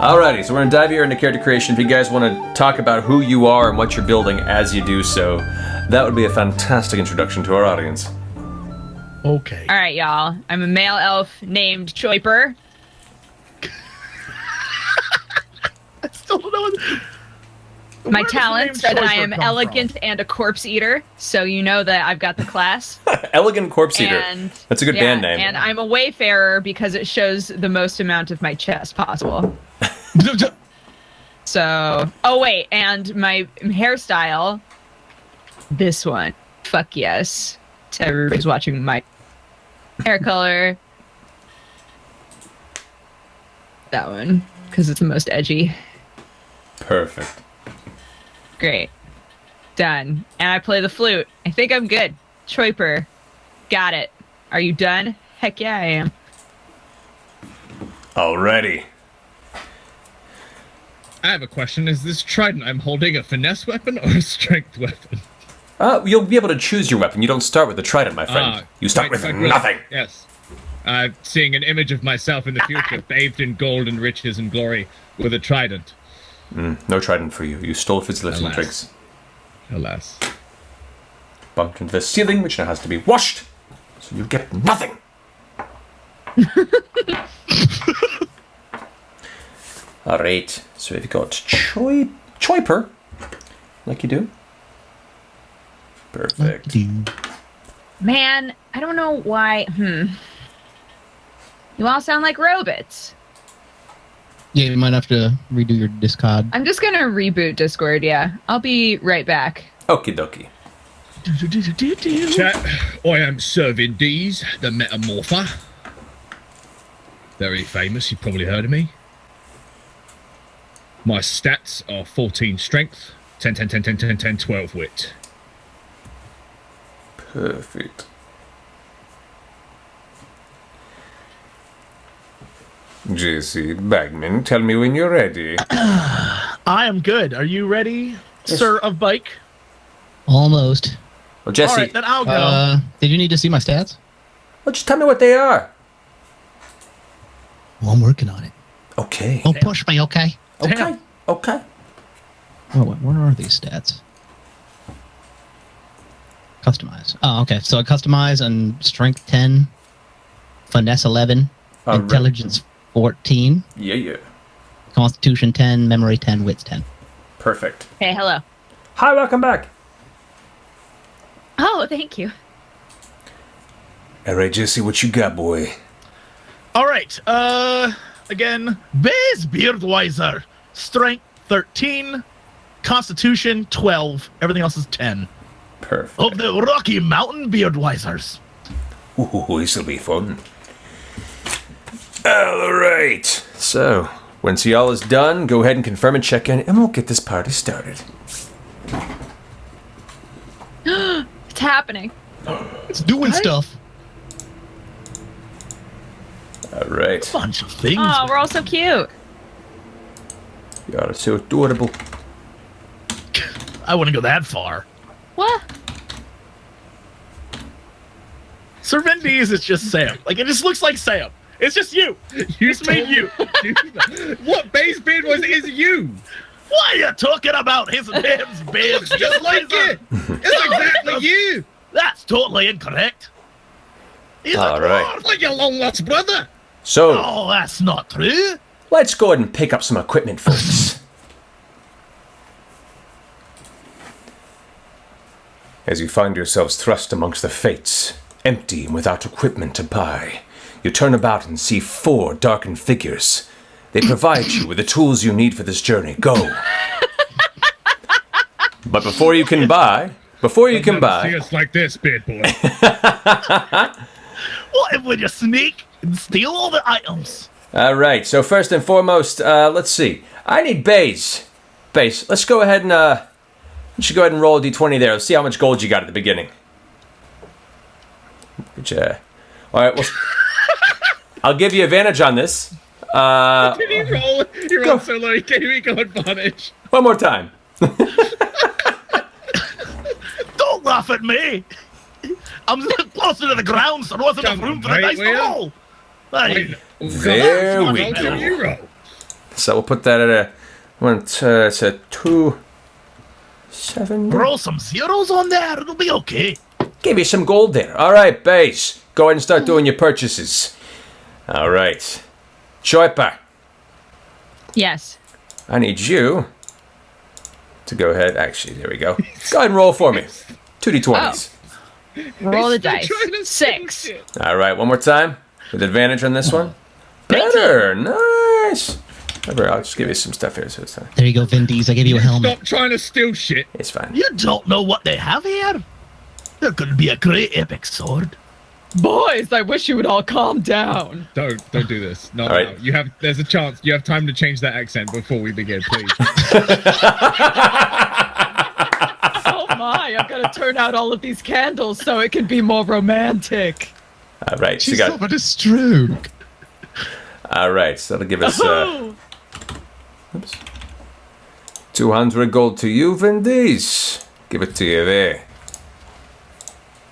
Alrighty, so we're going to dive here into character creation. If you guys want to talk about who you are and what you're building as you do so, that would be a fantastic introduction to our audience. Okay. All right, y'all. I'm a male elf named Choiper. I still don't know what... My talents are that I am elegant and a corpse eater, so you know that I've got the class. Elegant corpse eater. That's a good band name. And I'm a wayfarer because it shows the most amount of my chest possible. So, oh wait, and my hairstyle, this one. Fuck yes. To everybody's watching my hair color. That one, because it's the most edgy. Perfect. Great. Done. And I play the flute. I think I'm good. Choiper. Got it. Are you done? Heck yeah, I am. Alrighty. I have a question. Is this trident I'm holding a finesse weapon or a strength weapon? You'll be able to choose your weapon. You don't start with the trident, my friend. You start with nothing. Yes. Seeing an image of myself in the future, bathed in gold and riches and glory, with a trident. No trident for you. You stole Fizzlifting tricks. Alas. Bumped into the ceiling, which now has to be washed. So you get nothing. Alright. So we've got Choiper. Like you do. Perfect. Man, I don't know why. You all sound like robots. Yeah, you might have to redo your Discord. I'm just gonna reboot Discord, yeah. I'll be right back. Okie dokie. Chat, I am Servin D's, the Metamorpher. Very famous, you've probably heard of me. My stats are 14 strength, 10, 10, 10, 10, 10, 10, 12 wit. Perfect. Jesse, Bikeman, tell me when you're ready. I am good. Are you ready, Sir of Bike? Almost. Well, Jesse... All right, then I'll go. Did you need to see my stats? Well, just tell me what they are. Well, I'm working on it. Okay. Don't push me, okay? Okay. Okay. Oh, where are these stats? Customize. Oh, okay. So I customize on strength 10, finesse 11, intelligence 14. Yeah. Constitution 10, memory 10, wits 10. Perfect. Hey, hello. Hi, welcome back. Oh, thank you. All right, Jesse, what you got, boy? All right. Again, Biz Beardweiser. Strength 13, Constitution 12. Everything else is 10. Perfect. Of the Rocky Mountain Beardweisers. Ooh, this'll be fun. All right. So, once y'all is done, go ahead and confirm and check in, and we'll get this party started. It's happening. It's doing stuff. All right. Bunch of things. Oh, we're all so cute. Y'all are so adorable. I wouldn't go that far. What? Sir Vendies is just Sam. Like, it just looks like Sam. It's just you. You just made you. What base beard was is you? What are you talking about? His name's Biz. Just like it. It's exactly you. That's totally incorrect. He's All a right. dwarf. Like your long lost brother. So, Oh, that's not true. let's go ahead and pick up some equipment, folks. As you find yourselves thrust amongst the fates, empty and without equipment to buy, you turn about and see 4 darkened figures. They provide you with the tools you need for this journey. Go. But before you can buy... See us like this, beard boy. What if we just sneak and steal all the items? All right, so first and foremost, let's see. I need Base. Base, let's go ahead and, you should go ahead and roll a d20 there. Let's see how much gold you got at the beginning. All right, well, I'll give you advantage on this. Did he roll? He rolled so low, he gave me go advantage. One more time. Don't laugh at me. I'm closer to the ground, so there wasn't enough room for the dice to roll. There we How go. do you roll? So we'll put that at a it's a 270. Roll some zeros on there. It'll be okay. Give you some gold there. All right, base. Go ahead and start doing your purchases. All right. Choipa, Yes. I need you to go ahead. Actually, there we go. Go ahead and roll for me. 2d20s. Roll the He's still dice. trying to 6. steal shit. All right, one more time. With advantage on this one. Better. Nice. Remember, I'll just give you some stuff here. So it's fine. There you go, Vin Diesel. I gave you a helmet. Stop trying to steal shit. It's fine. You don't know what they have here. There could be a great epic sword. Boys, I wish you would all calm down. Don't do this. No, All right. no. There's a chance. You have time to change that accent before we begin, please. Oh my, I've got to turn out all of these candles so it can be more romantic. All right, so you She's got. having a stroke. All right, so that'll give us Oh, 200 gold to you, Vindies. Give it to you there.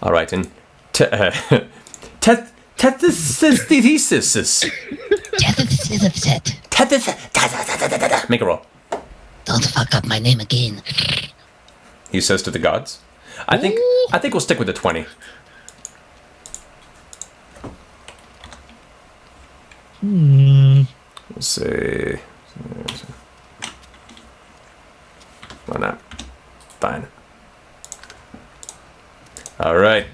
All right, and make a roll. Don't fuck up my name again. He says to the gods. I think we'll stick with the 20. Let's see. Why not? Fine. All right.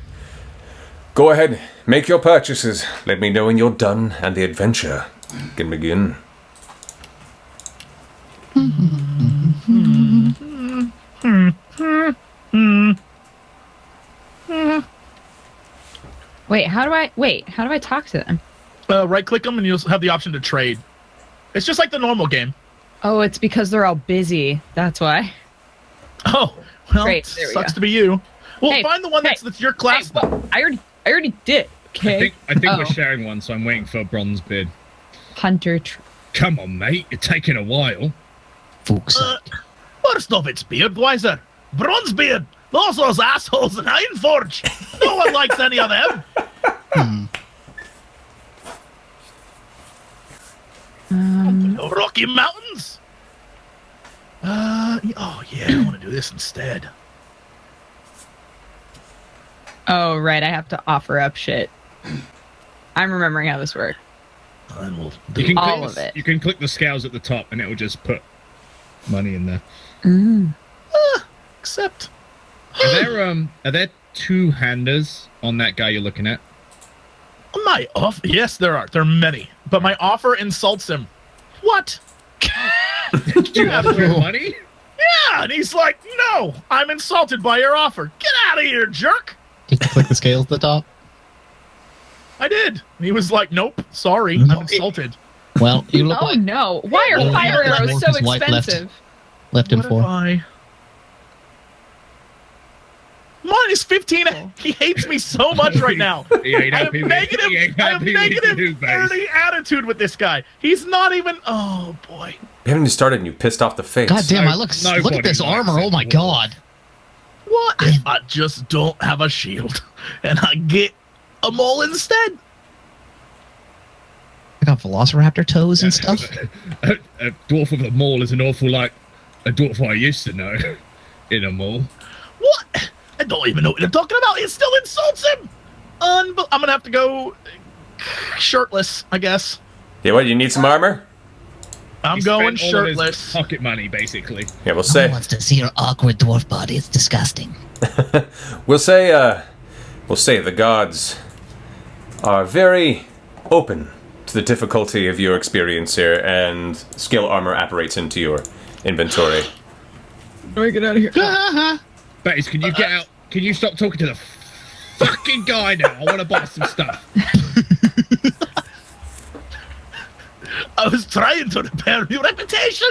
Go ahead. Make your purchases. Let me know when you're done and the adventure can begin. wait, how do I talk to them? Right click them and you'll have the option to trade. It's just like the normal game. Oh, it's because they're all busy. That's why. Oh, well, Great, there we sucks go. to be you. Well, Hey, find the one that's your class. Hey, well, I already did. Okay. I think Oh. we're sharing one, so I'm waiting for a bronze bid. Hunter. Come on, mate. You're taking a while. Folks. First off, it's Beardweiser, Bronzebeard, those assholes in Ironforge. No one likes any of them. Rocky Mountains. Oh yeah, I want to do this instead. Oh, right. I have to offer up shit. I'm remembering how this works. And we'll You do can all click of it. You can click the scales at the top, and it will just put money in there. except Are there two-handers on that guy you're looking at? my offer. Yes, there are. There are many, but my offer insults him. What? Do you offer him money? Yeah, and he's like, "No, I'm insulted by your offer. Get out of here, jerk." You can click the scales at the top. I did. And he was like, "Nope, sorry, I'm insulted." Well, you look Oh like no! Why are Well, fire yeah, arrows so his wife left. expensive? left him What if for. I... Minus 15. He hates me so much right now. He ain't I have happy with- negative, he ain't I have happy with negative you, base. 30 attitude with this guy. He's not even. Oh boy. You haven't even started and you pissed off the face. God damn! No- I look at nobody this likes armor. it. Oh my god! What if I just don't have a shield and I get a mole instead? I got Velociraptor toes and stuff. A dwarf of the mall is an awful like a dwarf I used to know in a mall. What? I don't even know what you're talking about. It still insults him. I'm gonna have to go shirtless, I guess. Yeah, what? You need some armor? I'm He going spent all of his shirtless. pocket money, basically. Yeah, we'll No one say. wants to see your awkward dwarf body. It's disgusting. We'll say. The gods are very open to the difficulty of your experience here, and skill armor apparates into your inventory. How do we get out of here? Bates, can you get out? Can you stop talking to the fucking guy now? I want to buy some stuff. I was trying to repair your reputation.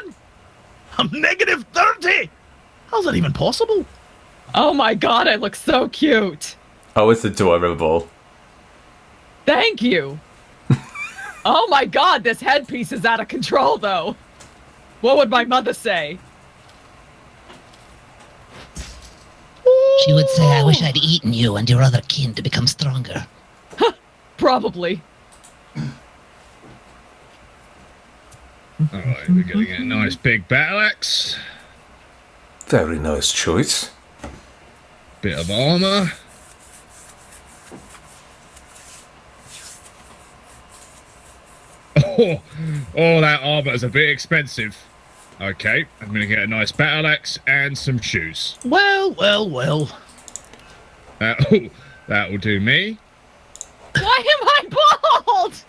I'm negative 30. How's that even possible? Oh my god! I look so cute. Oh, it's adorable. Thank you. Oh my god! This headpiece is out of control, though. What would my mother say? She would say, "I wish I'd eaten you and your other kin to become stronger." Probably. Alright, we're gonna get a nice big battle axe. Very nice choice. Bit of armor. Oh, that armor is a bit expensive. Okay, I'm gonna get a nice battle axe and some shoes. Well. That'll do me. Why am I bald?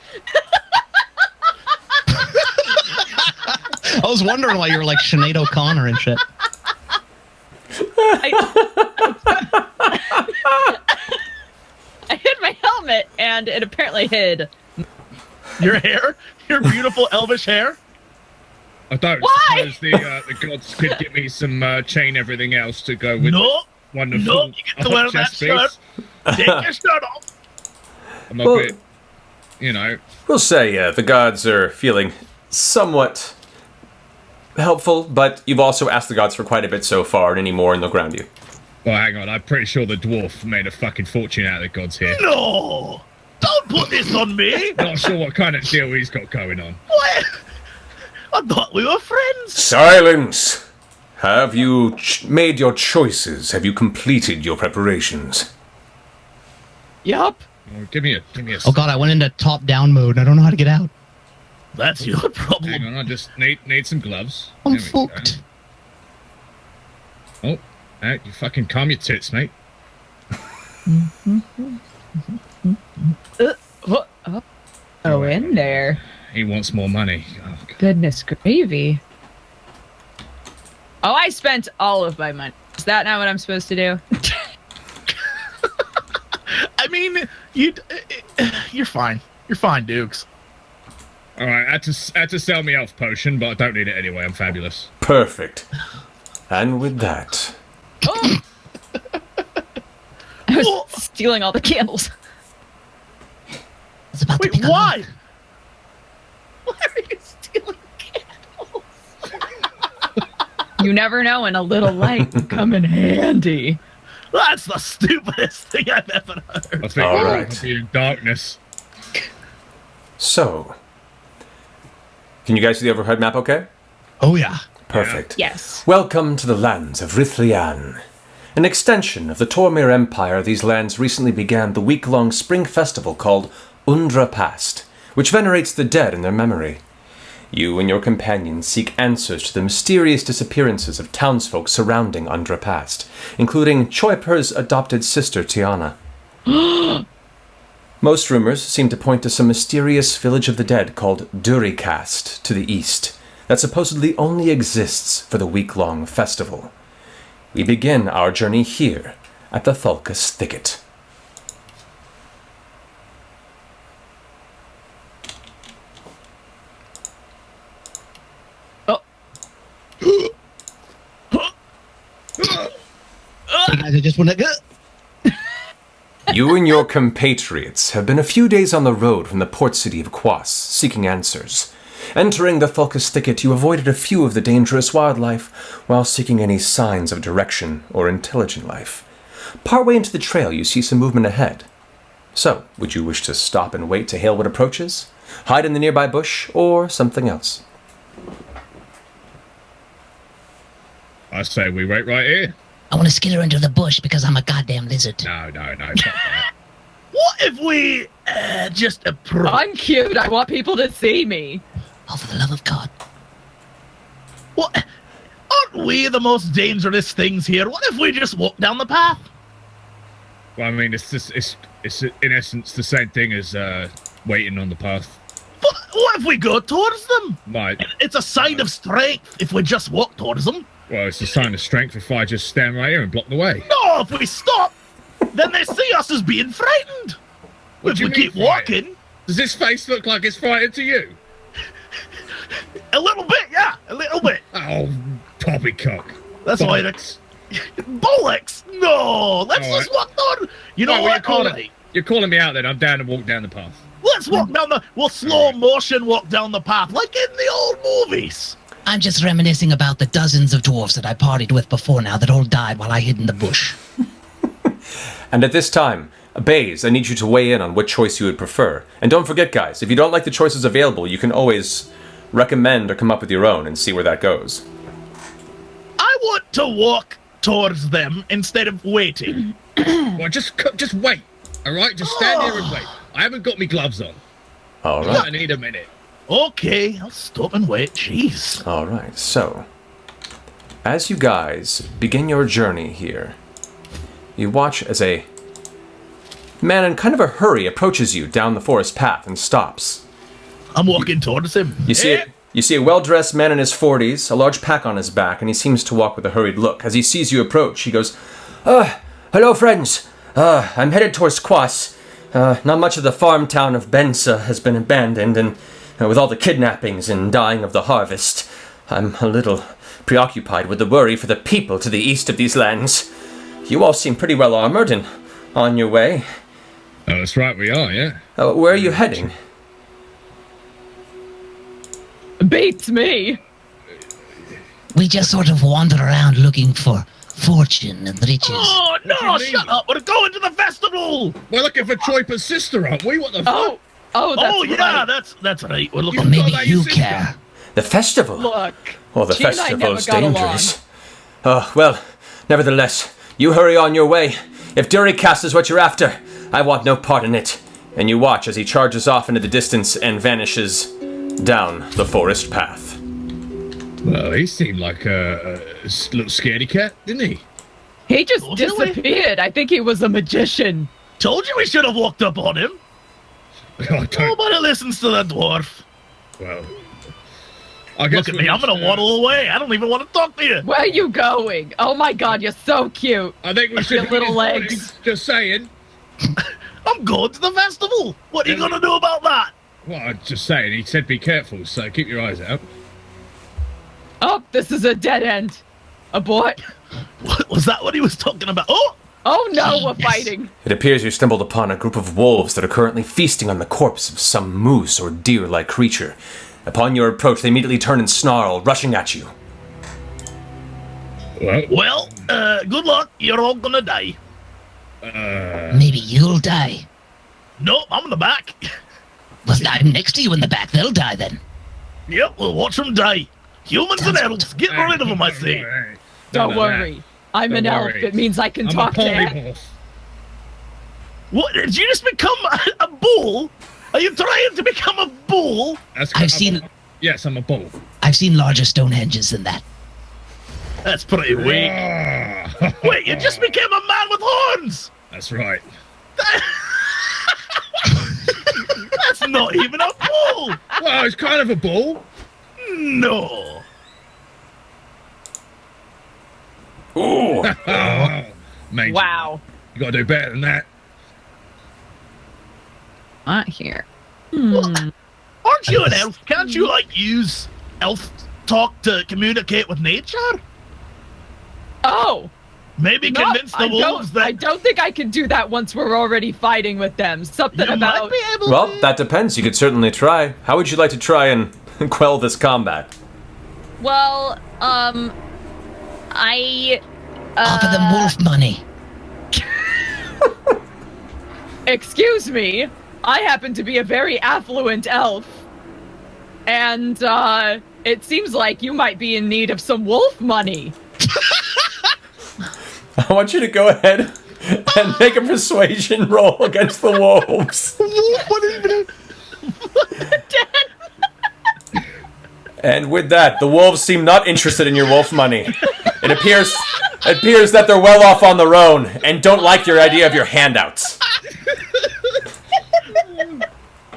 I was wondering why you were like Sinead O'Connor and shit. I hid my helmet, and it apparently hid. Your hair? Your beautiful elvish hair? I don't Why? suppose the gods could give me some chain everything else to go with No. wonderful No, you get to wear that chest piece. shirt. Take your shirt off. I'm a Well- bit, you know. We'll say the gods are feeling somewhat helpful, but you've also asked the gods for quite a bit so far, and any more and they'll ground you. Well, hang on. I'm pretty sure the dwarf made a fucking fortune out of the gods here. No. Don't put this on me. Not sure what kind of deal he's got going on. What? I thought we were friends. Silence! Have you made your choices? Have you completed your preparations? Yup. Oh, give me a. Oh god, I went into top-down mode. I don't know how to get out. That's your Hang problem. on. I just need some gloves. I'm There we go. fucked. Oh, you fucking calm your tits, mate. Oh, in there. He wants more money. Oh, God. Goodness gravy. Oh, I spent all of my money. Is that not what I'm supposed to do? I mean, you're fine. You're fine, Dukes. All right, I had to sell me elf potion, but I don't need it anyway. I'm fabulous. Perfect. And with that, Oh! I was stealing all the candles. It's about to Wait, pick up. why? Why are you stealing candles? You never know when a little light will come in handy. That's the stupidest thing I've ever heard. I think All we're all right. gonna be in darkness. so, can you guys see the overhead map okay? Oh yeah. Perfect. Yes. Welcome to the lands of Rithlian. An extension of the Tormir Empire, these lands recently began the week-long spring festival called Undra Past, which venerates the dead in their memory. You and your companions seek answers to the mysterious disappearances of townsfolk surrounding Undra Past, including Choiper's adopted sister Tiana. Most rumors seem to point to some mysterious village of the dead called Duricast to the east, that supposedly only exists for the week-long festival. We begin our journey here at the Thulkus Thicket. Hey guys, I just want to. You and your compatriots have been a few days on the road from the port city of Quas, seeking answers. Entering the Thulkus Thicket, you avoided a few of the dangerous wildlife, while seeking any signs of direction or intelligent life. Partway into the trail, you see some movement ahead. So, would you wish to stop and wait to hail what approaches? Hide in the nearby bush, or something else? I say we wait right here. I want to skitter into the bush because I'm a goddamn lizard. No, fuck that. What if we just approach? I'm cute. I want people to see me. Oh, for the love of God. What? Aren't we the most dangerous things here? What if we just walk down the path? Well, I mean, it's in essence the same thing as waiting on the path. But what if we go towards them? Might. It's a sign of strength if we just walk towards them. Well, it's a sign of strength if I just stand right here and block the way. No, if we stop, then they see us as being frightened. What If do you we mean keep frightened? walking, Does this face look like it's frightened to you? a little bit, yeah, a little bit. Oh, poppycock. That's why Bollocks. Bollocks! No, let's All just walk down. You know Oh, well, what, Colony? you're calling me out then. I'm down to walk down the path. Let's walk down the. We'll slow motion walk down the path like in the old movies. I'm just reminiscing about the dozens of dwarves that I partied with before now that all died while I hid in the bush. And at this time, Baze, I need you to weigh in on what choice you would prefer. And don't forget, guys, if you don't like the choices available, you can always recommend or come up with your own and see where that goes. I want to walk towards them instead of waiting. Well, just wait. All right, just stand here and wait. I haven't got my gloves on. All right. I need a minute. Okay, I'll stop and wait. Jeez. All right, so as you guys begin your journey here, you watch as a man in kind of a hurry approaches you down the forest path and stops. I'm walking towards him. You see a well-dressed man in his 40s, a large pack on his back, and he seems to walk with a hurried look. As he sees you approach, he goes, hello, friends. I'm headed towards Quas. Not much of the farm town of Bensa has been abandoned, and with all the kidnappings and dying of the harvest, I'm a little preoccupied with the worry for the people to the east of these lands. You all seem pretty well armored and on your way. Oh, that's right, we are, yeah. Where are you heading? Beats me. We just sort of wander around looking for fortune and riches. Oh, What do no, you mean? shut up. We're going to the festival. We're looking for Troiper's sister, aren't we? What the fuck? Oh, that's Oh, yeah, right. that's right. We're Or looking maybe that you your sister? care. The festival? Look. Oh, the she and I festival's never got dangerous. Well, nevertheless, you hurry on your way. If Duricast is what you're after, I want no part in it. And you watch as he charges off into the distance and vanishes down the forest path. Well, he seemed like a little scaredy cat, didn't he? He just Oh, really? disappeared. I think he was a magician. Told you we should have walked up on him. I don't, Nobody listens to the dwarf. well, I guess Look at we'll me. I'm just, going to waddle away. I don't even want to talk to you. Where are you going? Oh my god, you're so cute. I think we Your should little his legs. bodies. Just saying. I'm going to the festival. What are you going to do about that? Well, I'm just saying. He said be careful, so keep your eyes out. Oh, this is a dead end. Abort. What, was that what he was talking about? Oh, Oh no, we're fighting. It appears you stumbled upon a group of wolves that are currently feasting on the corpse of some moose or deer-like creature. Upon your approach, they immediately turn and snarl, rushing at you. well, good luck. You're all going to die. Maybe you'll die. Nope, I'm in the back. Well, I'm next to you in the back. They'll die then. Yep, we'll watch them die. Humans and elves, get rid of them, I say. Don't worry. I'm Don't an elf. worry. It means I can I'm talk a to elves. polymorph. What, did you just become a bull? Are you trying to become a bull? Yes, I'm a bull. I've seen larger Stonehenges than that. That's pretty weak. Wait, you just became a man with horns! That's right. That's not even a bull! Well, it's kind of a bull. No. Ooh! Oh, mate, Wow. you gotta do better than that. Not here. Aren't you an elf? Can't you, use elf talk to communicate with nature? Oh. Maybe No, convince the wolves I that don't think I can do that once we're already fighting with them. Something you about might be able Well, to. that depends. You could certainly try. How would you like to try and quell this combat? Well, I Offer them wolf money. excuse me. I happen to be a very affluent elf. And it seems like you might be in need of some wolf money. I want you to go ahead and make a persuasion roll against the wolves. And with that, the wolves seem not interested in your wolf money. It appears that they're well off on their own and don't like your idea of your handouts.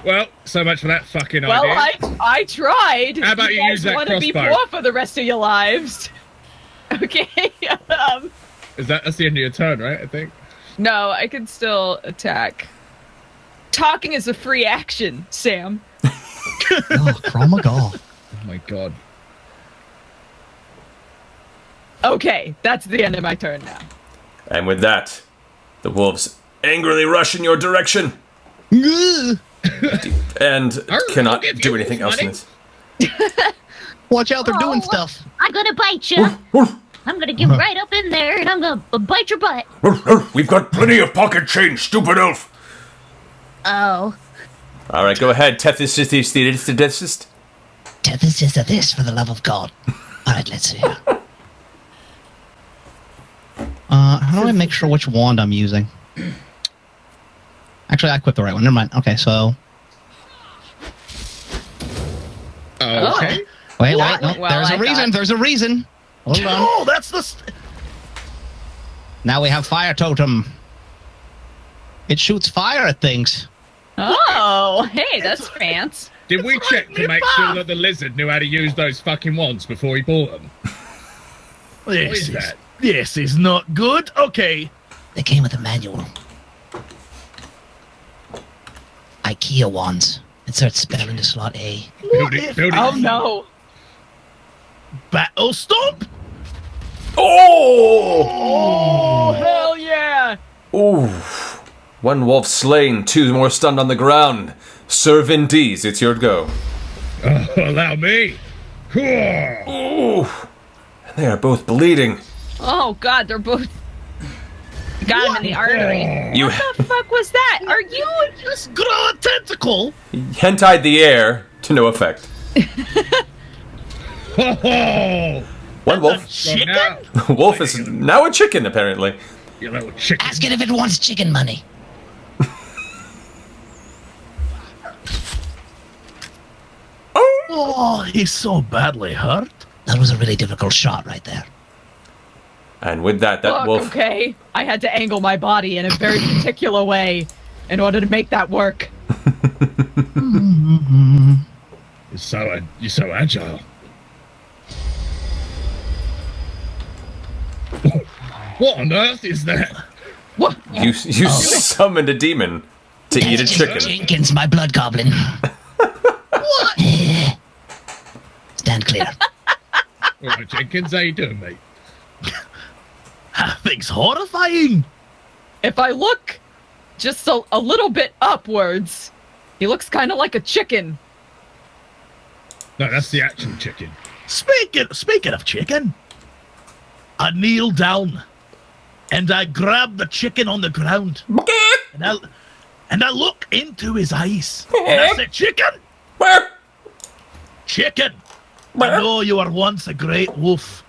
Well, so much for that fucking Well, idea. I tried. How about you use that want to be crossbow? poor for the rest of your lives? Okay. That's the end of your turn, right? I think. No, I can still attack. Talking is a free action, Sam. Oh, Chromagal. Oh my god. Okay, that's the end of my turn now. And with that, the wolves angrily rush in your direction and I'll cannot give you do anything wolf else in money. this. Watch out, they're doing Oh, stuff. I'm gonna bite you. I'm gonna get right up in there and I'm gonna bite your butt. We've got plenty of pocket change, stupid elf. Oh. All right, go ahead, Tethysist. antithesis of this, for the love of God. Alright, let's see here. How do I make sure which wand I'm using? Actually, I equipped the right one. Never mind. Okay, so... Okay. Wait, What? no. Well, there's a I reason. thought- There's a reason. Hold on. Oh, that's the... Now we have fire totem. It shoots fire at things. Oh, hey, that's fancy. Did we It's check right to in make your sure bath. that the lizard knew how to use those fucking wands before he bought them? This is is, that? this is not good. Okay. They came with a manual. IKEA wands. Insert spell into slot A. What Build it, if build it. Oh no. Battle stomp? Oh! Oh, hell yeah. Ooh. One wolf slain, 2 more stunned on the ground. Sir Vindies, it's your go. Oh, allow me. Ooh. They are both bleeding. Oh god, they're both... Got him in the artery. You What the fuck was that? Are you... Just grow a tentacle? hentied the air to no effect. Oh, One A wolf. chicken? now, Wolf is now a chicken, apparently. you little chicken. Ask it if it wants chicken money. Oh, he's so badly hurt. That was a really difficult shot right there. And with that Look, wolf. okay. I had to angle my body in a very particular way in order to make that work. You're so agile. What on earth is that? What? You summoned a demon to eat a That's just chicken. Jenkins, my blood goblin. What? Stand clear. All right, Jenkins, how you doing, mate? That thing's horrifying. If I look just a little bit upwards, he looks kind of like a chicken. No, that's the actual chicken. Speaking of chicken, I kneel down and I grab the chicken on the ground and I look into his eyes and I say, "Chicken, chicken, I know you were once a great wolf,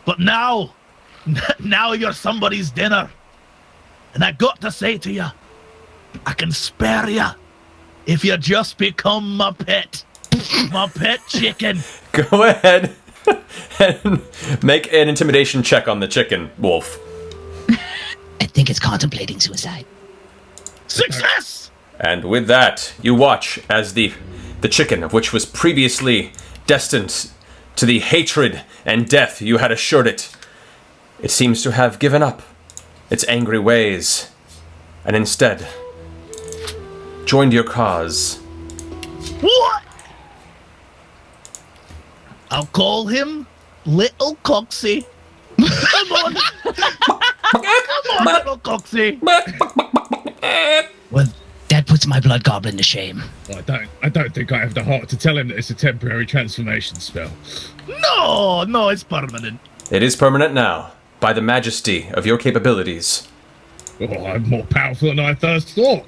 but now you're somebody's dinner. And I got to say to you, I can spare you if you just become my pet chicken." Go ahead and make an intimidation check on the chicken, wolf. I think it's contemplating suicide. Success! And with that, you watch as the chicken, of which was previously destined to the hatred and death you had assured it, it seems to have given up its angry ways, and instead joined your cause. What? I'll call him Little Coxie. Come on. Come on, Little Coxie. Well, that puts my blood goblin to shame. Well, I don't think I have the heart to tell him that it's a temporary transformation spell. No, it's permanent. It is permanent now, by the majesty of your capabilities. Oh, I'm more powerful than I first thought.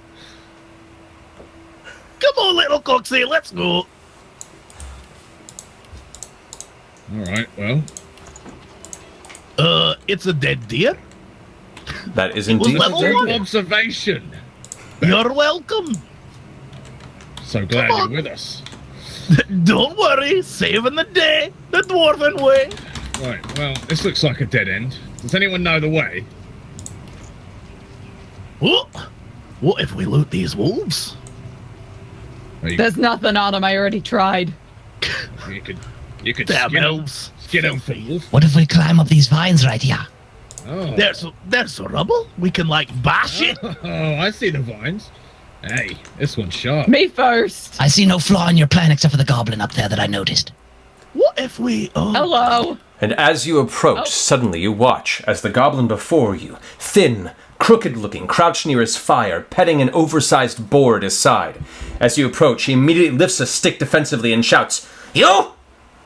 Come on, Little Coxie, let's go. All right, well, It's a dead deer. That is was indeed level a one. dead- observation. You're welcome. So glad Come you're on. with us. Don't worry, saving the day, the dwarven way. Right, well, this looks like a dead end. Does anyone know the way? What if we loot these wolves? Well, There's nothing on him. I already tried. you could Damn skin 'em- elves. skin 'em for wolf. What if we climb up these vines right here? Oh. There's rubble. We can bash it. Oh, I see the vines. Hey, this one's sharp. Me first. I see no flaw in your plan except for the goblin up there that I noticed. What if we? Oh, Hello. And as you approach, Oh. suddenly you watch as the goblin before you, thin, crooked-looking, crouched near his fire, petting an oversized boar at his side. As you approach, he immediately lifts a stick defensively and shouts, "You?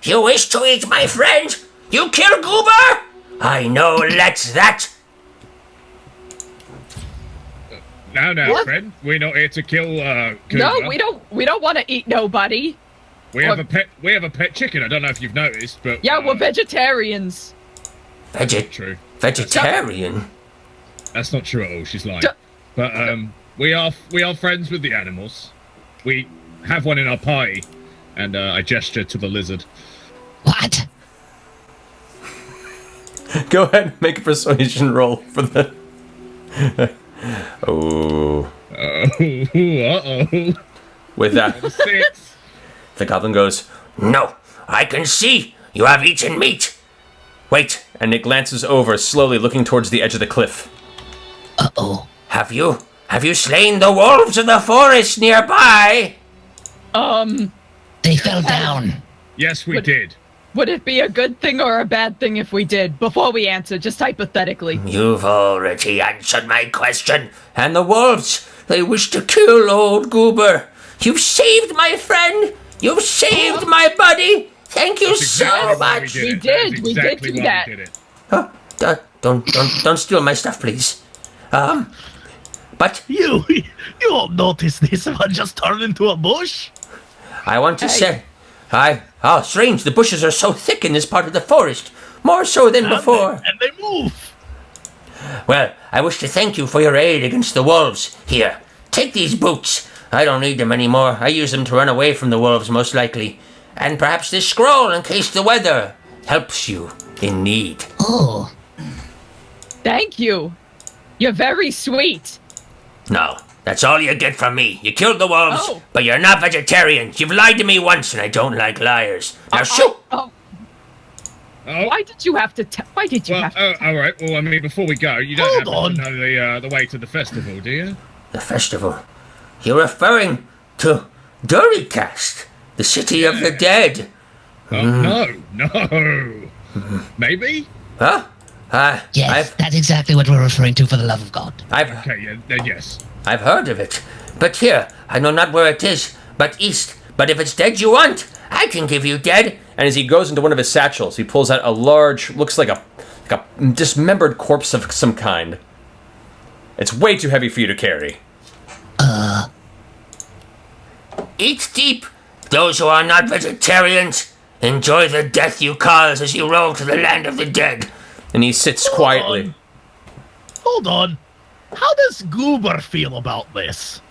You wish to eat my friend? You kill Goober? I know let's that." Now, What? friend, we're not here to kill No, Cougar. we don't want to eat nobody. We have a pet chicken. I don't know if you've noticed, but Yeah, we're vegetarians. True. Vegetarian? That's not true at all. She's lying. But we are friends with the animals. We have one in our party, and I gesture to the lizard. What? Go ahead and make a persuasion roll for the... Oh. Uh-oh. With that, 6. the goblin goes, "No, I can see you have eaten meat. Wait," and it glances over, slowly looking towards the edge of the cliff. Uh-oh. Have you slain the wolves of the forest nearby? They fell down. Yes, we did. Would it be a good thing or a bad thing if we did? Before we answer, just hypothetically. You've already answered my question. And the wolves, they wish to kill old Goober. You've saved my friend. You've saved my buddy. Thank you so much. We did do that. Don't steal my stuff, please. But You won't notice this if I just turn into a bush. I want to say, strange, the bushes are so thick in this part of the forest, more so than before. And they move. Well, I wish to thank you for your aid against the wolves. Here, take these boots. I don't need them anymore. I use them to run away from the wolves, most likely. And perhaps this scroll, in case the weather helps you in need. Oh. Thank you. You're very sweet. No, that's all you get from me. You killed the wolves, Oh. but you're not vegetarians. You've lied to me once, and I don't like liars. Now shoot! Oh. Why did you have to Why did you Well, have to all right. Well, I mean, before we go, you don't Hold happen to know the way to the festival, do you? The festival. You're referring to Duricast, the city of the dead. Oh, no. Maybe? Huh? Yes, that's exactly what we're referring to, for the love of God. Okay, yeah, then yes. I've heard of it. But here, I know not where it is, but east. But if it's dead you want, I can give you dead. And as he goes into one of his satchels, he pulls out a large, looks like a dismembered corpse of some kind. It's way too heavy for you to carry. Eat deep. Those who are not vegetarians, enjoy the death you cause as you roll to the land of the dead. And he sits quietly. Hold on. How does Goober feel about this?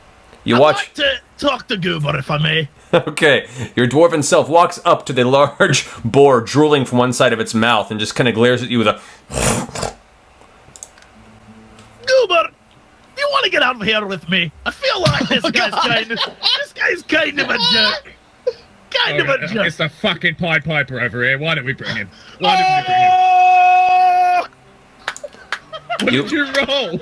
You I'd watch. like to talk to Goober, if I may. Okay, your dwarven self walks up to the large boar drooling from one side of its mouth and just kind of glares at you with a... Goober, you want to get out of here with me? I feel like this guy's kind of a jerk. Kind of a jerk. It's the fucking Pied Piper over here. Why don't we bring him? What did you roll?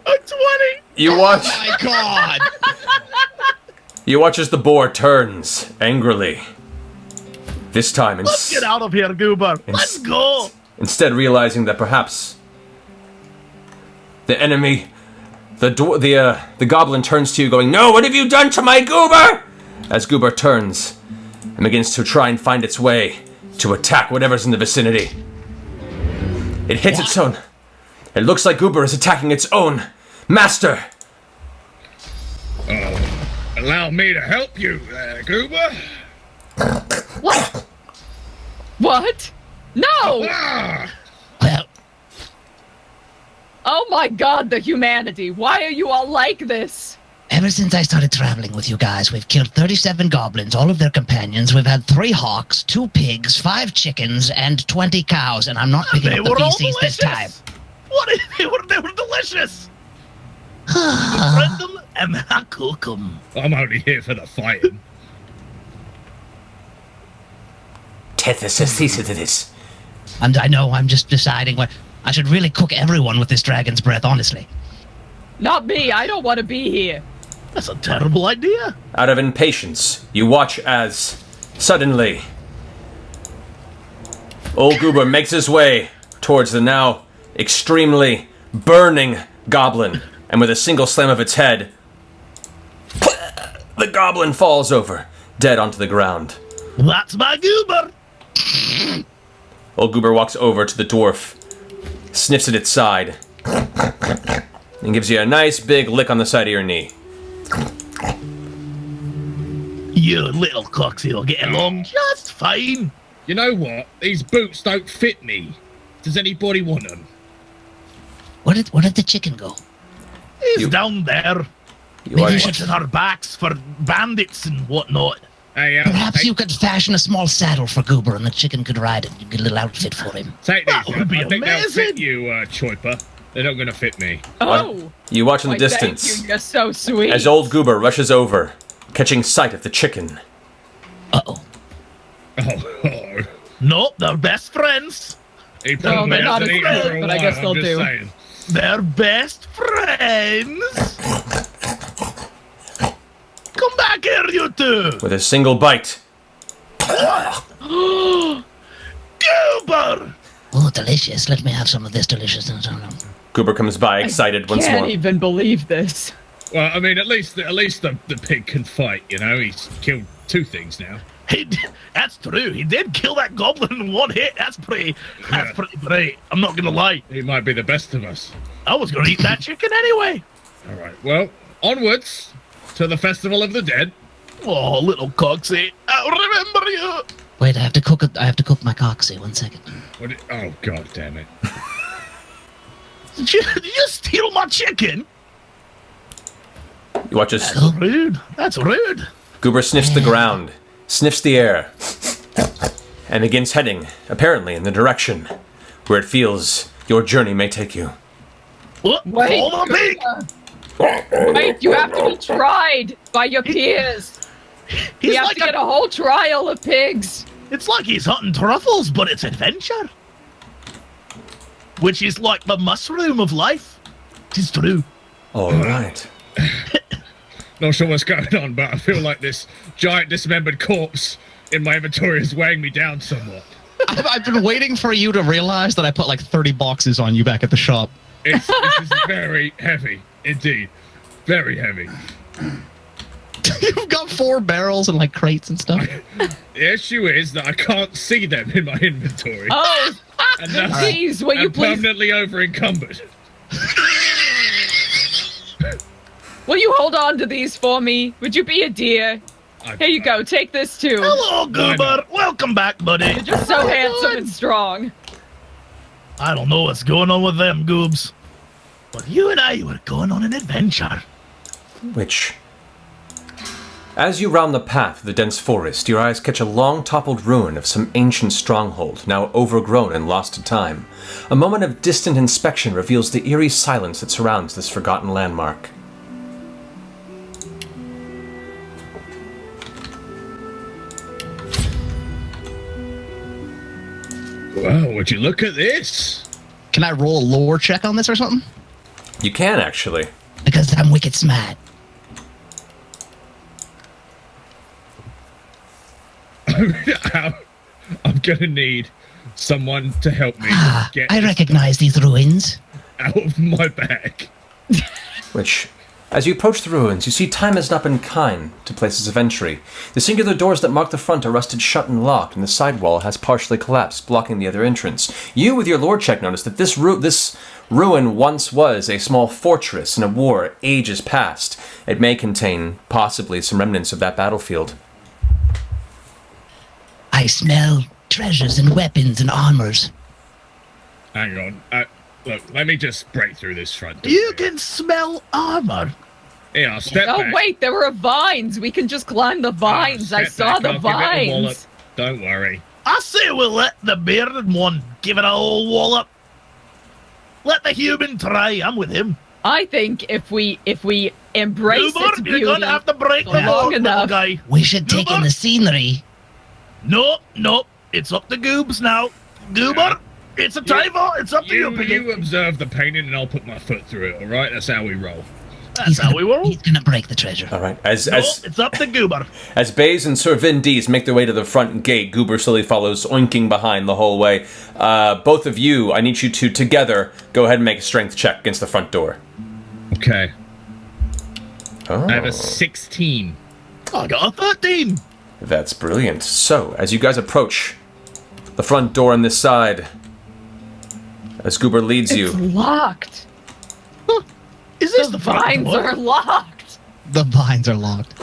A 20. You watch... My God! You watch as the boar turns angrily. This time, Let's get out of here, Goober. Let's go. Instead, realizing that perhaps the enemy, the goblin turns to you, going, "No, what have you done to my Goober?" As Goober turns and begins to try and find its way to attack whatever's in the vicinity. It hits its own. It looks like Goober is attacking its own master. Allow me to help you, Goober. What? What? No! Ah! Well, Oh my God, the humanity! Why are you all like this? ever since I started traveling with you guys, we've killed 37 goblins, all of their companions. We've had 3 hawks, 2 pigs, 5 chickens, and 20 cows, and I'm not picking They up the were all feces this time. delicious. They were delicious. I friend them and then I cook them. I'm only here for the fighting. And I know, I'm just deciding what... I should really cook everyone with this dragon's breath, honestly. Not me, I don't want to be here. That's a terrible idea. Out of impatience, you watch as, suddenly, old Goober makes his way towards the now extremely burning goblin, and with a single slam of its head, the goblin falls over, dead onto the ground. That's my Goober. Old Goober walks over to the dwarf, sniffs at its side, and gives you a nice big lick on the side of your knee. You little coxie will get along just fine. You know what? These boots don't fit me. Does anybody want them? Where did the chicken go? He's down there. Maybe you should. Watching our backs for bandits and whatnot. Hey, Perhaps you could fashion a small saddle for Goober and the chicken could ride it. You get a little outfit for him. Take these. That would be I think they'll fit amazing. you, Choiper. They're not going to fit me. Oh, You watch in the why, distance Thank you. You're so sweet. as old Goober rushes over, catching sight of the chicken. Uh-oh. Oh. Nope, they're best friends. He No, probably they're not hasn't as eaten good, for a but I while, guess they'll I'm just do. saying. They're best friends. Come back here, you two. With a single bite, Goober. Oh, delicious. Let me have some of this deliciousness. Goober comes by, excited once Can't more. even believe this. Well, I mean, at least the pig can fight, you know? He's killed 2 things now. That's true. He did kill that goblin in one hit. That's pretty great. I'm not gonna lie. He might be the best of us. I was gonna eat that chicken anyway. All right, well, onwards to the Festival of the Dead. Oh, little coxie. I'll remember you. Wait, I have to cook it. I have to cook my coxie. 1 second. Oh, god damn it. Did you steal my chicken? You watch as That's rude. That's rude. Goober sniffs the ground, sniffs the air, and begins heading, apparently, in the direction where it feels your journey may take you. What? Wait, Follow the pig. Wait, you have to be tried by your peers. He's You have like to get a whole trial of pigs. It's like he's hunting truffles, but it's adventure. Which is like the mushroom of life. Tis true. All right. Not sure what's going on, but I feel like this giant dismembered corpse in my inventory is weighing me down somewhat. I've been waiting for you to realize that I put like 30 boxes on you back at the shop. This is very heavy, indeed. Very heavy. You've got 4 barrels and like crates and stuff. The issue is that I can't see them in my inventory. Oh, and thus jeez, will you I'm please? permanently over-encumbered. Will you hold on to these for me? Would you be a dear? Here you go. Take this too. Hello, Goober. Welcome back, buddy. You're just so handsome and strong. I don't know what's going on with them goobs, but you and I were going on an adventure. Which, as you round the path of the dense forest, your eyes catch a long toppled ruin of some ancient stronghold, now overgrown and lost to time. A moment of distant inspection reveals the eerie silence that surrounds this forgotten landmark. Wow, would you look at this? Can I roll a lore check on this or something? You can, actually. Because I'm wicked smart. I'm gonna need someone to help me get I recognize these ruins. out of my bag. Which, as you approach the ruins, you see time has not been kind to places of entry. The singular doors that mark the front are rusted shut and locked, and the side wall has partially collapsed, blocking the other entrance. You, with your lore check, notice that this ruin once was a small fortress in a war ages past. It may contain, possibly, some remnants of that battlefield. I smell treasures and weapons and armors. Hang on. Look, let me just break through this front door. You can smell armor. Yeah, I'll step Oh back. wait, there were vines. We can just climb the vines. I Step saw back, the I'll give it a wallop. vines. Don't worry. I say we'll let the bearded one give it a whole wallop. Let the human try. I'm with him. I think if we embrace Goober, its you're beauty gonna have to break the long wall, little enough. guy. We should take in Goober? the scenery. Nope. It's up to Goobs now. Goober, it's a trifle. It's up to you, piggy. You observe the painting and I'll put my foot through it, alright? That's how we roll. That's how we roll. He's gonna break the treasure. All right. As It's up to Goober. As Baze and Sir Vindies make their way to the front gate, Goober slowly follows, oinking behind the whole way. Both of you, I need you to, together, go ahead and make a strength check against the front door. Okay. Oh, I have a 16. I got a 13. that's brilliant. So, as you guys approach the front door on this side, as Goober leads It's you, locked. Is this The the front vines door? are locked. The vines are locked.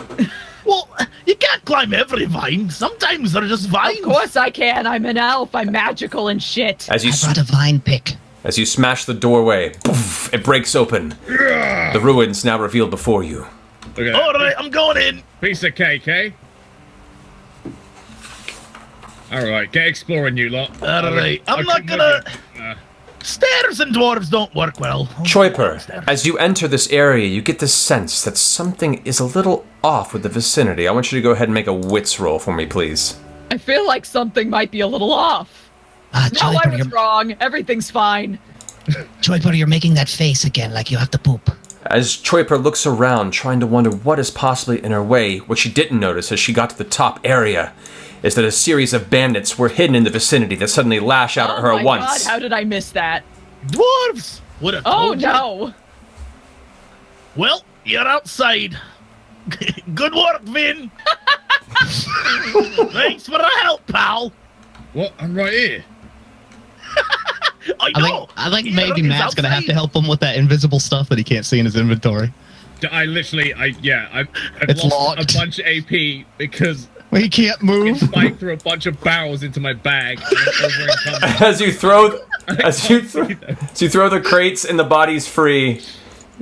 Well, you can't climb every vine. Sometimes they're just vines. Of course I can. I'm an elf. I'm magical and shit. I brought a vine pick. As you smash the doorway, poof, it breaks open. The ruins now revealed before you. Okay. All right, I'm going in. Piece of cake, eh? Alright, get exploring, you lot. All right, I'm not gonna... Stairs and dwarves don't work well. Choiper, as you enter this area, you get the sense that something is a little off with the vicinity. I want you to go ahead and make a wits roll for me, please. I feel like something might be a little off. No, I was wrong. Everything's fine. Choiper, you're making that face again like you have to poop. As Choiper looks around, trying to wonder what is possibly in her way, what she didn't notice as she got to the top area is that a series of bandits were hidden in the vicinity that suddenly lash out at her at once. Oh my god, how did I miss that? Dwarves! Would have told you. No. Well, you're outside. Good work, Vin. Thanks for the help, pal. What? I'm right here. I think maybe Matt's gonna have to help him with that invisible stuff that he can't see in his inventory. I've It's lost locked. a bunch of AP because Well, he can't move. Spike threw a bunch of barrels into my bag. And As you throw the crates and the bodies free,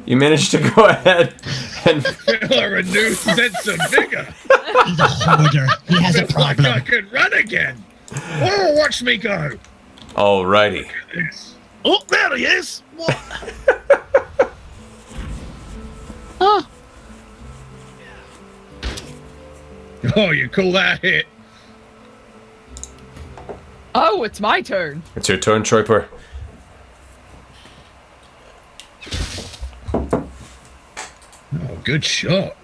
you manage to go ahead and feel a renewed sense of vigor. He's a hoarder. He has a problem. Like I could run again. Oh, watch me go. Alrighty. Oh, there he is. What? Oh, you call that a hit? Oh, it's my turn. It's your turn, Choiper. Oh, good shot.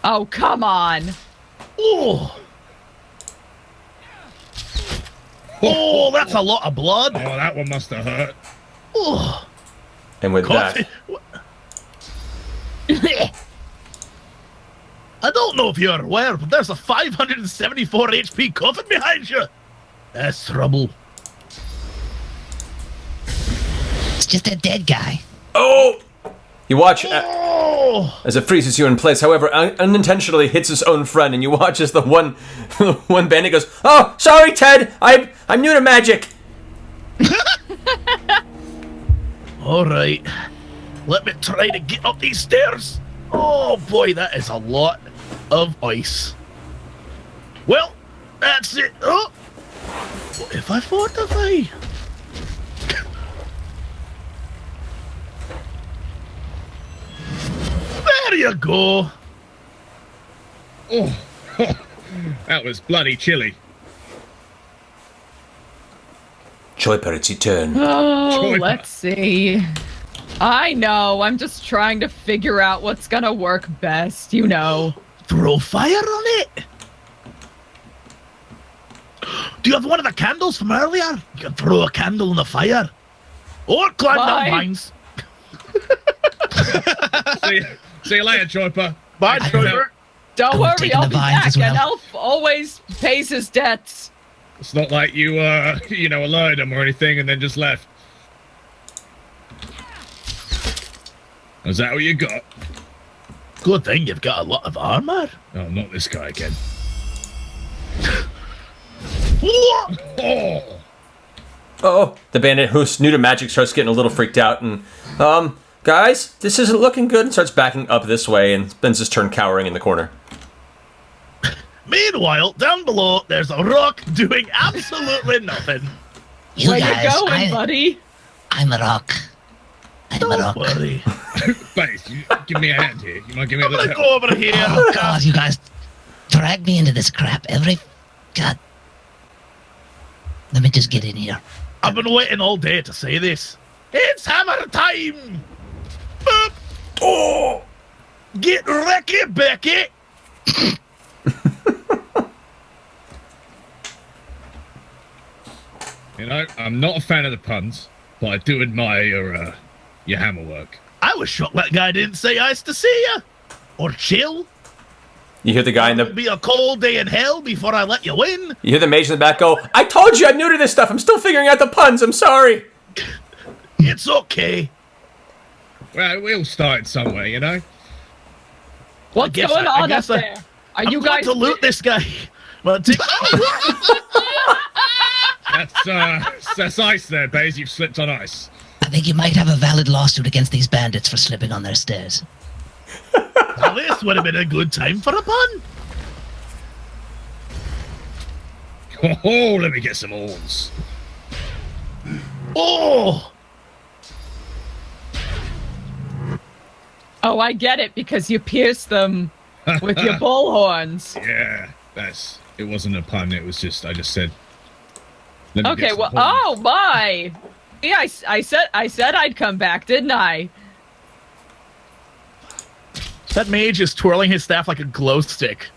Oh, come on. Oh. Oh, that's a lot of blood. Oh, that one must have hurt. Oh. And with Coffee. that, I don't know if you're aware, but there's a 574 HP coffin behind you. That's trouble. It's just a dead guy. oh! You watch Oh. as it freezes you in place. However, unintentionally hits his own friend, and you watch as the one bandit goes, "Oh, sorry, Ted. I'm new to magic." All right. Let me try to get up these stairs. Oh boy, that is a lot of ice. Well, that's it. Oh, what if I fortify? There you go. Oh, that was bloody chilly. Choiper, it's your turn. Oh, Choiper. let's see. I know. I'm just trying to figure out what's gonna work best, you know. Throw fire on it. Do you have one of the candles from earlier? You can throw a candle in the fire. Or climb down Bye. vines. See you later, Choiper. Bye, Choiper. Don't I'm worry, taking I'll the be vines back. as well. An elf always pays his debts. It's not like you, alerted him or anything and then just left. Is that what you got? Good thing you've got a lot of armor. Oh, not this guy again. What? Oh! Oh, the bandit who's new to magic starts getting a little freaked out and, guys, this isn't looking good, and starts backing up this way and spends his turn cowering in the corner. Meanwhile, down below, there's a rock doing absolutely nothing. You Where guys, you going, buddy? I'm a rock. I'm a Don't rock. worry. Base, you give me a hand here. You might give me a I'm gonna little go help. over here. Oh God, you guys drag me into this crap every... God. Let me just get in here. I've been waiting all day to say this. It's hammer time! Boop. Oh! Get wrecky, Becky! You know, I'm not a fan of the puns, but I do admire your hammer work. I was shocked that guy didn't say ice to see ya. Or chill. You hear the guy in It'll the be a cold day in hell before I let you win. you hear the mage in the back go, "I told you I'm new to this stuff. I'm still figuring out the puns. I'm sorry." It's okay. Well, we all started somewhere, you know? What's guess going I on guess up there? Are I'm you going guys to loot this guy. Well, take... That's ice there, Baze. You've slipped on ice. I think you might have a valid lawsuit against these bandits for slipping on their stairs. Well, this would have been a good time for a pun. Oh, let me get some horns. Oh! Oh, I get it, because you pierced them with your bullhorns. Yeah, it wasn't a pun, I just said. Let me Okay, get some well, horns. oh my! Yeah, I said I'd come back, didn't I? That mage is twirling his staff like a glow stick.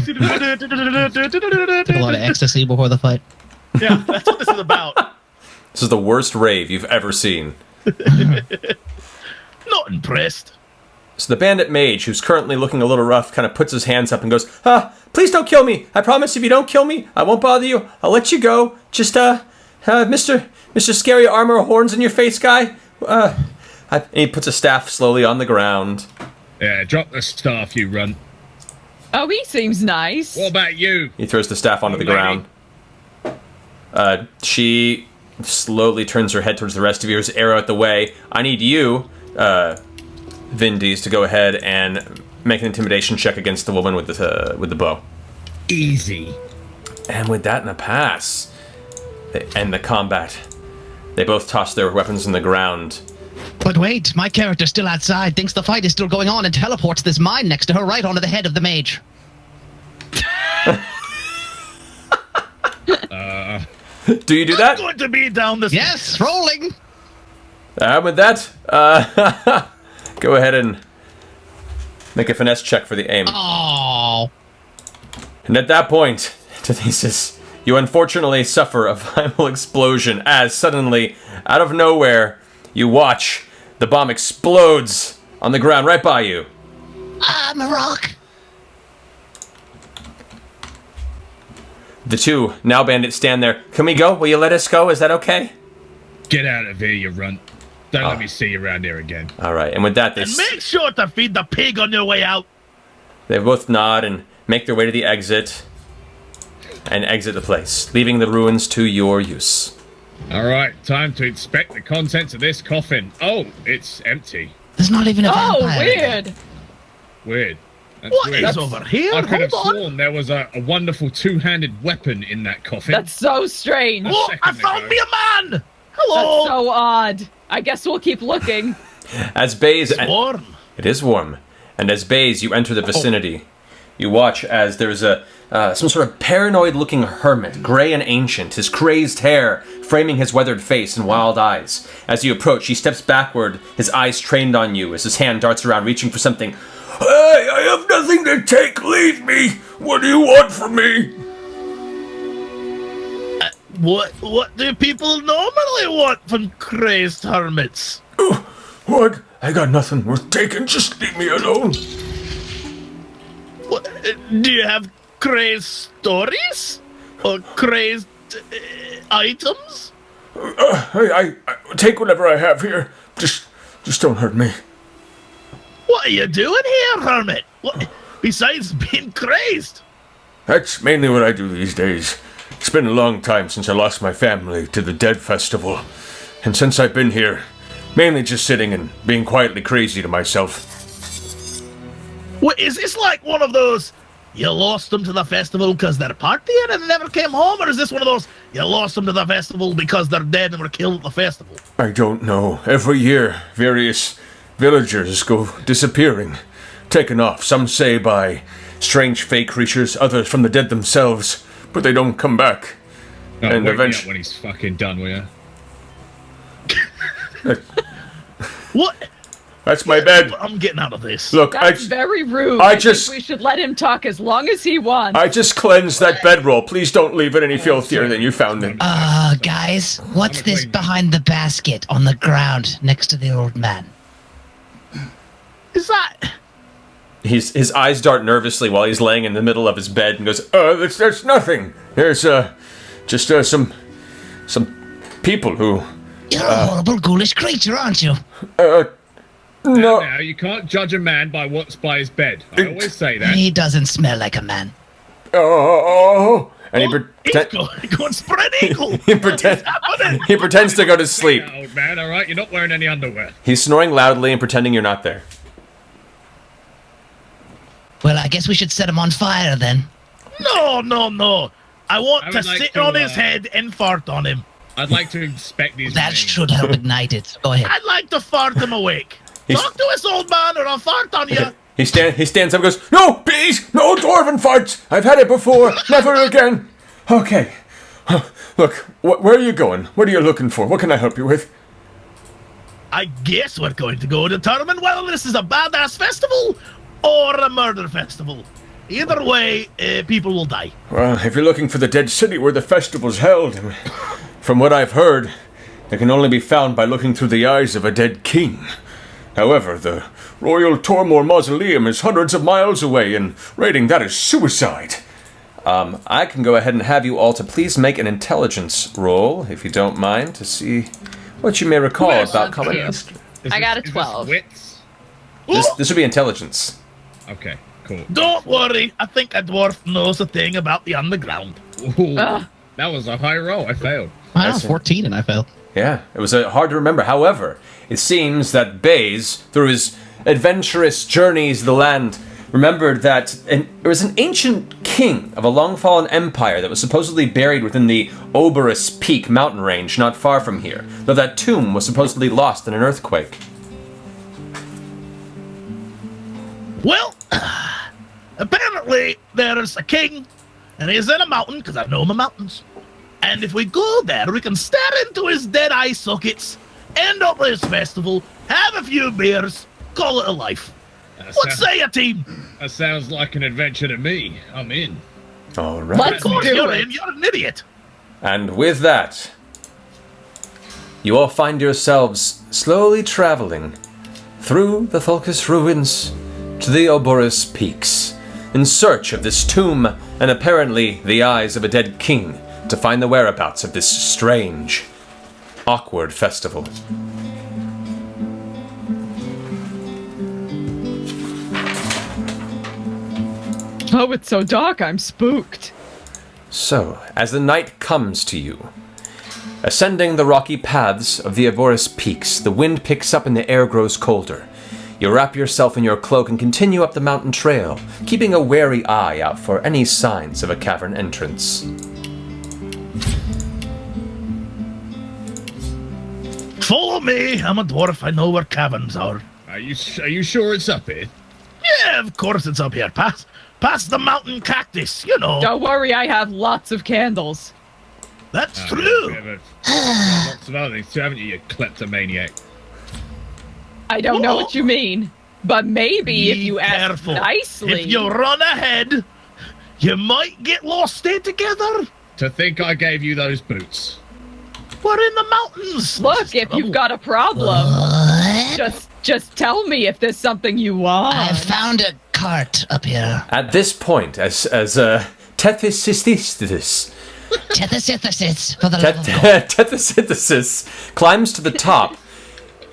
Took a lot of ecstasy before the fight. Yeah, that's what this is about. This is the worst rave you've ever seen. Not impressed. So the bandit mage, who's currently looking a little rough, kind of puts his hands up and goes, please don't kill me. I promise if you don't kill me, I won't bother you. I'll let you go. Just, Mr. Scary Armor Horns in your face guy. And he puts a staff slowly on the ground. Yeah, drop the staff, you runt. Oh, he seems nice. What about you? He throws the staff onto the Lady. ground. She slowly turns her head towards the rest of yours, arrow out the way. I need you, Vindies, to go ahead and make an intimidation check against the woman with the bow. Easy. And with that and a pass, they end the combat. They both toss their weapons on the ground. But wait, my character's still outside, thinks the fight is still going on, and teleports this mine next to her right onto the head of the mage. Do you do I'm that? going to be down this... Yes, rolling! With that, go ahead and make a finesse check for the aim. Oh. And at that point, Thesis, you unfortunately suffer a viral explosion as suddenly, out of nowhere, you watch the bomb explodes on the ground right by you. I'm a rock. The two now bandits stand there. Can we go? Will you let us go? Is that okay? Get out of here, you runt. Don't let me see you around here again. All right. And with that, And make sure to feed the pig on your way out. they both nod and make their way to the exit and exit the place, leaving the ruins to your use. Alright, time to inspect the contents of this coffin. Oh, it's empty. There's not even a Oh, vampire. weird. Weird. That's What weird. is over here? I could have Hold on. sworn there was a wonderful two-handed weapon in that coffin. That's so strange. Oh, I second found ago. me a man! Hello! That's so odd. I guess we'll keep looking. As Baze... Warm. It is warm. And as Baze, you enter the vicinity. You watch as there's some sort of paranoid-looking hermit, gray and ancient, his crazed hair framing his weathered face and wild eyes. As you approach, he steps backward, his eyes trained on you as his hand darts around, reaching for something. Hey, I have nothing to take. Leave me. What do you want from me? What do people normally want from crazed hermits? What? I got nothing worth taking. Just leave me alone. What, do you have crazed stories? Or crazed items? I take whatever I have here. Just don't hurt me. What are you doing here, hermit? What, besides being crazed? That's mainly what I do these days. It's been a long time since I lost my family to the Dead Festival. And since I've been here, mainly just sitting and being quietly crazy to myself. What, is this like one of those, you lost them to the festival because they're partying and they never came home? Or is this one of those, you lost them to the festival because they're dead and were killed at the festival? I don't know. Every year, various villagers go disappearing, taken off. Some say by strange fake creatures, others from the dead themselves, but they don't come back. Oh, and wake me up eventually- when he's fucking done with you. What? That's my bed. I'm getting out of this. Look, That's very rude. I think just- we should let him talk as long as he wants. I just cleansed that bedroll. Please don't leave it any filthier than you found it. Guys, what's I'm a this clean man. behind the basket on the ground next to the old man? Is that... His eyes dart nervously while he's laying in the middle of his bed and goes, there's nothing. There's, just, some people who You're a horrible, ghoulish creature, aren't you? No. Now, you can't judge a man by what's by his bed. I always say that. He doesn't smell like a man. Oh. And He's going spread eagle. he pretends to go to sleep. Yeah, old man, all right? You're not wearing any underwear. He's snoring loudly and pretending you're not there. Well, I guess we should set him on fire then. No. I want to would like sit to, on his head and fart on him. I'd like to inspect these That remains. should help ignite it. Go ahead. I'd like to fart him awake. Talk to us, old man, or I'll fart on you. He stands up and goes, "No, please! No dwarven farts! I've had it before! Never again!" Okay. Look, where are you going? What are you looking for? What can I help you with? I guess we're going to go determine whether this is a badass festival or a murder festival. Either way, people will die. Well, if you're looking for the dead city where the festival's held, from what I've heard, it can only be found by looking through the eyes of a dead king. However, the Royal Tormore Mausoleum is hundreds of miles away, and raiding that is suicide. I can go ahead and have you all to please make an intelligence roll, if you don't mind, to see what you may recall about common history. I got a Is this 12. wits? This would be intelligence. Okay, cool. Don't worry, I think a dwarf knows a thing about the underground. Ooh, Ugh. that was a high roll. I failed. Wow, 14 and I failed. Yeah, it was hard to remember. However, it seems that Baze, through his adventurous journeys of the land, remembered that there was an ancient king of a long-fallen empire that was supposedly buried within the Oberus Peak mountain range not far from here, though that tomb was supposedly lost in an earthquake. Well, apparently there's a king, and he's in a mountain, because I know my mountains. And if we go there, we can stare into his dead eye sockets, end up his festival, have a few beers, call it a life. What say you, team? That sounds like an adventure to me. I'm in. All right. Let's Of course do you're it. in, you're an idiot. And with that, you all find yourselves slowly traveling through the Thulkus ruins to the Oborus Peaks in search of this tomb and apparently the eyes of a dead king to find the whereabouts of this strange, awkward festival. Oh, it's so dark, I'm spooked. So, as the night comes to you, ascending the rocky paths of the Oborus Peaks, the wind picks up and the air grows colder. You wrap yourself in your cloak and continue up the mountain trail, keeping a wary eye out for any signs of a cavern entrance. Follow me, I'm a dwarf, I know where caverns are. Are you sure it's up here? Yeah, of course it's up here, past the mountain cactus, you know. Don't worry, I have lots of candles. That's Oh, true. yeah, but lots of other things too, haven't you kleptomaniac? I don't know what you mean, but maybe if Be you ask careful. nicely. If you run ahead, you might get lost together. To think I gave you those boots. We're in the mountains. Look, if you've got a problem, What? just tell me if there's something you want. I found a cart up here. At this point, as Tethysistis Tethysynthesis, for the love of God. Tethysynthesis climbs to the top,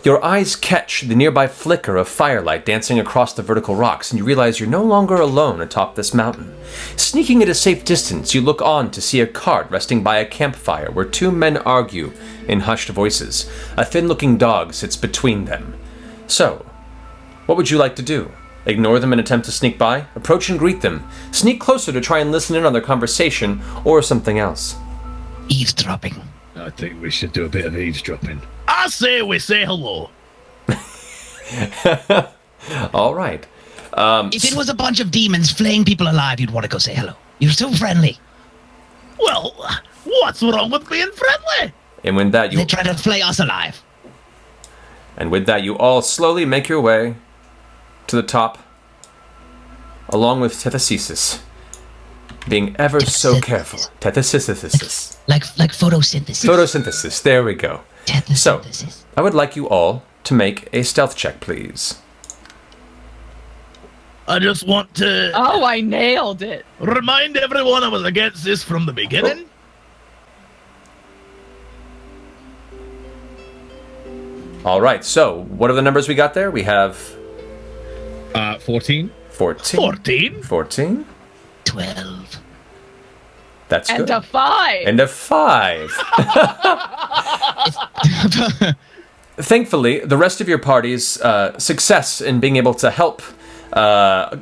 your eyes catch the nearby flicker of firelight dancing across the vertical rocks, and you realize you're no longer alone atop this mountain. Sneaking at a safe distance, you look on to see a cart resting by a campfire where two men argue in hushed voices. A thin-looking dog sits between them. So, what would you like to do? Ignore them and attempt to sneak by? Approach and greet them. Sneak closer to try and listen in on their conversation, or something else. Eavesdropping. I think we should do a bit of eavesdropping. I say we say hello. All right. If it was a bunch of demons flaying people alive, you'd want to go say hello. You're so friendly. Well, what's wrong with being friendly? And with that, They try to flay us alive. you all slowly make your way to the top, along with Tethysynthesis, being ever so careful. Tethysynthesis. Like photosynthesis. Photosynthesis, there we go. So, Tethysynthesis. I would like you all to make a stealth check, please. I just want to Oh, I nailed it. remind everyone I was against this from the beginning. All right, so what are the numbers we got there? We have 14. 14. 14. 12. That's And good. a 5. And a 5. Thankfully, the rest of your party's success in being able to help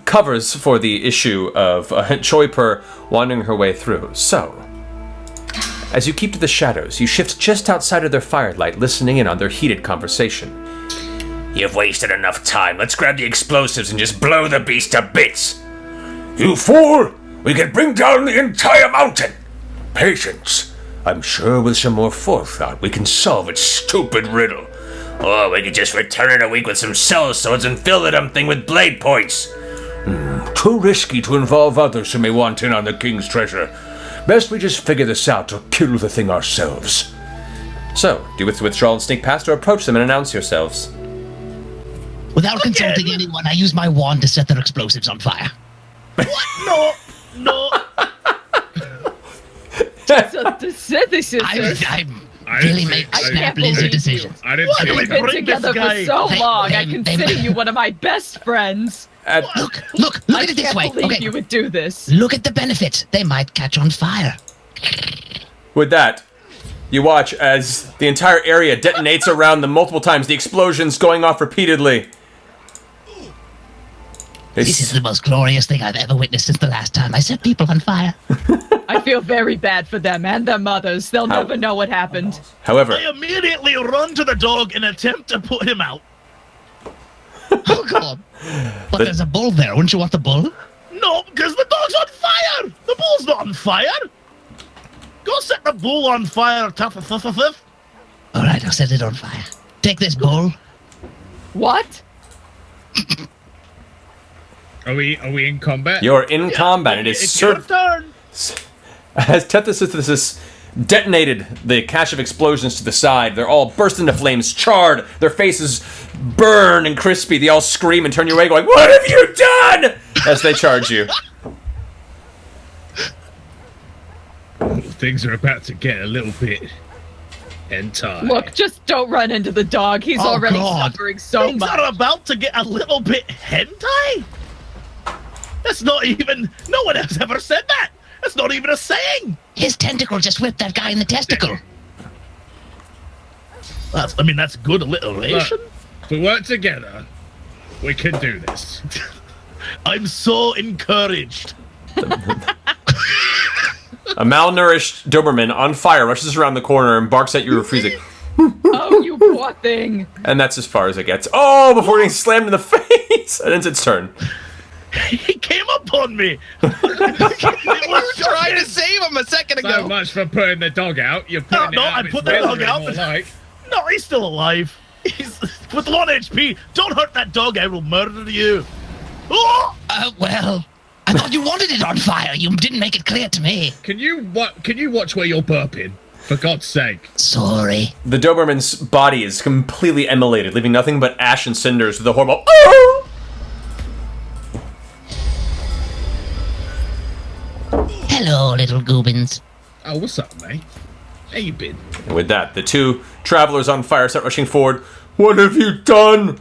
covers for the issue of Choi Per wandering her way through. So, as you keep to the shadows, you shift just outside of their firelight, listening in on their heated conversation. You've wasted enough time. Let's grab the explosives and just blow the beast to bits. You fool! We can bring down the entire mountain! Patience. I'm sure with some more forethought we can solve its stupid riddle. Or we could just return in a week with some cell swords and fill the dumb thing with blade points. Too risky to involve others who may want in on the king's treasure. Best we just figure this out or kill the thing ourselves. So, do you wish to withdraw and sneak past or approach them and announce yourselves? Without consulting anyone, I use my wand to set their explosives on fire. What? No. I really make snap lizard decisions. I didn't Why see do we it. We've been bring together this for guy? so long. I They- consider you one of my best friends. Look I at it this can't way. believe Okay, you would do this. look at the benefits. They might catch on fire. With that, you watch as the entire area detonates around them multiple times, the explosions going off repeatedly. This is the most glorious thing I've ever witnessed since the last time I set people on fire. I feel very bad for them and their mothers. They'll never know what happened. However, I immediately run to the dog and attempt to put him out. Oh, God. But there's a bull there. Wouldn't you want the bull? No, because the dog's on fire! The bull's not on fire! Go set the bull on fire, tough. All right, I'll set it on fire. Take this bull. What? Are we in combat? you're in combat. It is It's your turn. As Tethys detonated the cache of explosions to the side, they're all burst into flames, charred, their faces burn and crispy. They all scream and turn your way, going, "What have you done?" as they charge you. Things are about to get a little bit hentai. Look, just don't run into the dog. He's Oh, already God. suffering so Things much. are about to get a little bit hentai? That's not even... No one has ever said that. That's not even a saying. His tentacle just whipped that guy in the testicle. That's good alliteration. Look, if we work together, we can do this. I'm so encouraged. A malnourished Doberman on fire rushes around the corner and barks at you, freezing. Oh, you poor thing. And that's as far as it gets. Oh, before getting slammed in the face! And it's its turn. He came up on me. You were trying to save him a second So ago. much for putting the dog out. You're putting No, it out I of its put the dog misery, out. more like. No, he's still alive. He's with 1 HP. Don't hurt that dog. I will murder you. Oh! Well, I thought you wanted it on fire. You didn't make it clear to me. Can you watch where you're burping? For God's sake. Sorry. The Doberman's body is completely emulated, leaving nothing but ash and cinders with a horrible "Oh!" Hello, little goobins. Oh, what's up, mate? How you been? And with that, the two travelers on fire start rushing forward. What have you done?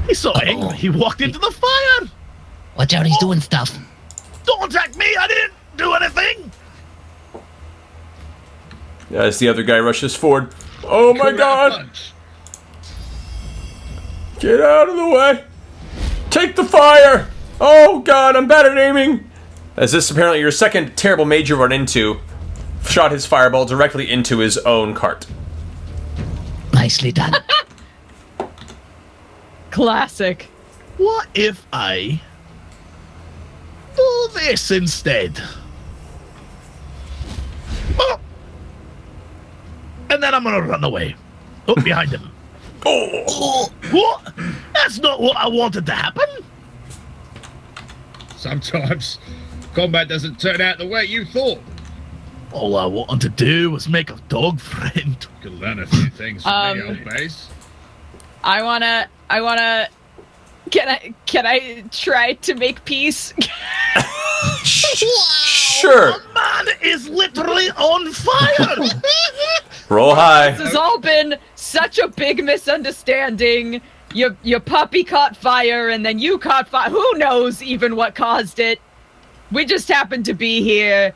He's so angry. He walked into the fire. Watch out, he's doing stuff. Don't attack me. I didn't do anything. As the other guy rushes forward. Oh my Cool god! punch. Get out of the way! Take the fire! Oh god, I'm bad at aiming! As this apparently your second terrible mage you run into shot his fireball directly into his own cart. Nicely done. Classic. What if I do this instead? Oh. And then I'm gonna run away. Up behind him. Oh! What? That's not what I wanted to happen. Sometimes combat doesn't turn out the way you thought. All I wanted to do was make a dog friend. You can learn a few things from me, old base. I wanna. Can I try to make peace? Sure. The man is literally on fire. Roll high. This has all been such a big misunderstanding. Your puppy caught fire, and then you caught fire. Who knows even what caused it? We just happened to be here.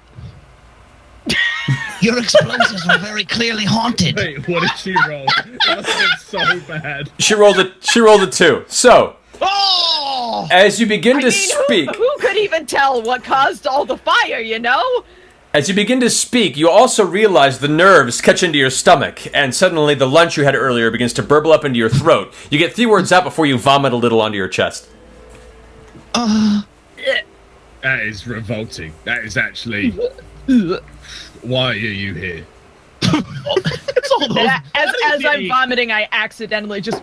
Your explosives were very clearly haunted. Wait, what did she roll? It must have been so bad. She rolled a 2. So, Oh! as you begin to speak, Who could even tell what caused all the fire, you know? as you begin to speak, you also realize the nerves catch into your stomach, and suddenly the lunch you had earlier begins to burble up into your throat. You get 3 words out before you vomit a little onto your chest. That is revolting. That is actually... Why are you here? It's all those As I'm vomiting, I accidentally just...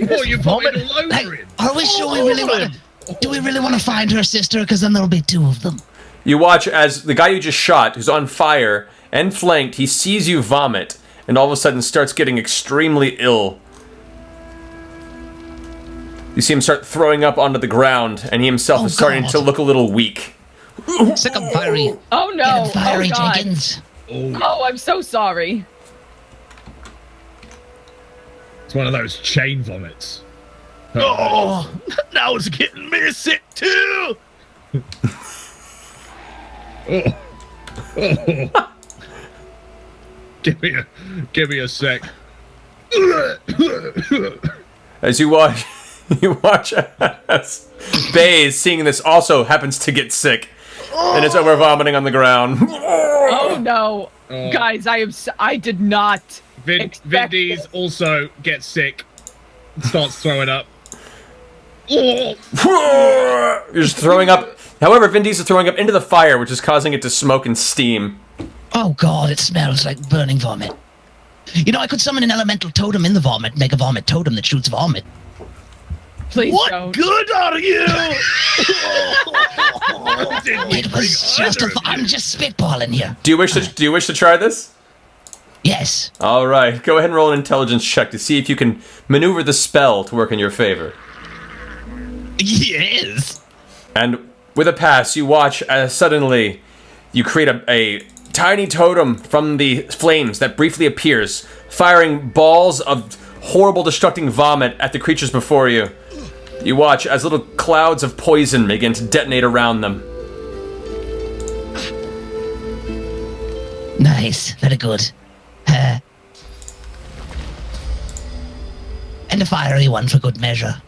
Oh, you vomited all over him. Are we sure we really want to... Do we really want to find her sister? Because then there'll be 2 of them. You watch as the guy you just shot, who's on fire and flanked, he sees you vomit, and all of a sudden starts getting extremely ill. You see him start throwing up onto the ground, and he himself is starting God. to look a little weak. Sick of fiery. Oh Get no! him fiery, Oh god! Jenkins. Oh, I'm so sorry. It's one of those chain vomits. Oh, now it's getting me sick too. Give me a sec. As you watch, as Baze, seeing this, also happens to get sick, and is over vomiting on the ground. Oh no, guys! I did not. Vin expect D's also gets sick, starts throwing up. You're just throwing up. However, Vin Diesel is throwing up into the fire, which is causing it to smoke and steam. Oh god, it smells like burning vomit. You know, I could summon an elemental totem in the vomit, make a vomit totem that shoots vomit. Please What don't. good are you? It was just I'm just spitballing here. Do you wish to try this? Yes. All right, go ahead and roll an intelligence check to see if you can maneuver the spell to work in your favor. Yes. And with a pass, you watch as suddenly you create a tiny totem from the flames that briefly appears, firing balls of horrible, destructing vomit at the creatures before you. You watch as little clouds of poison begin to detonate around them. Nice. Very good. And a fiery one for good measure.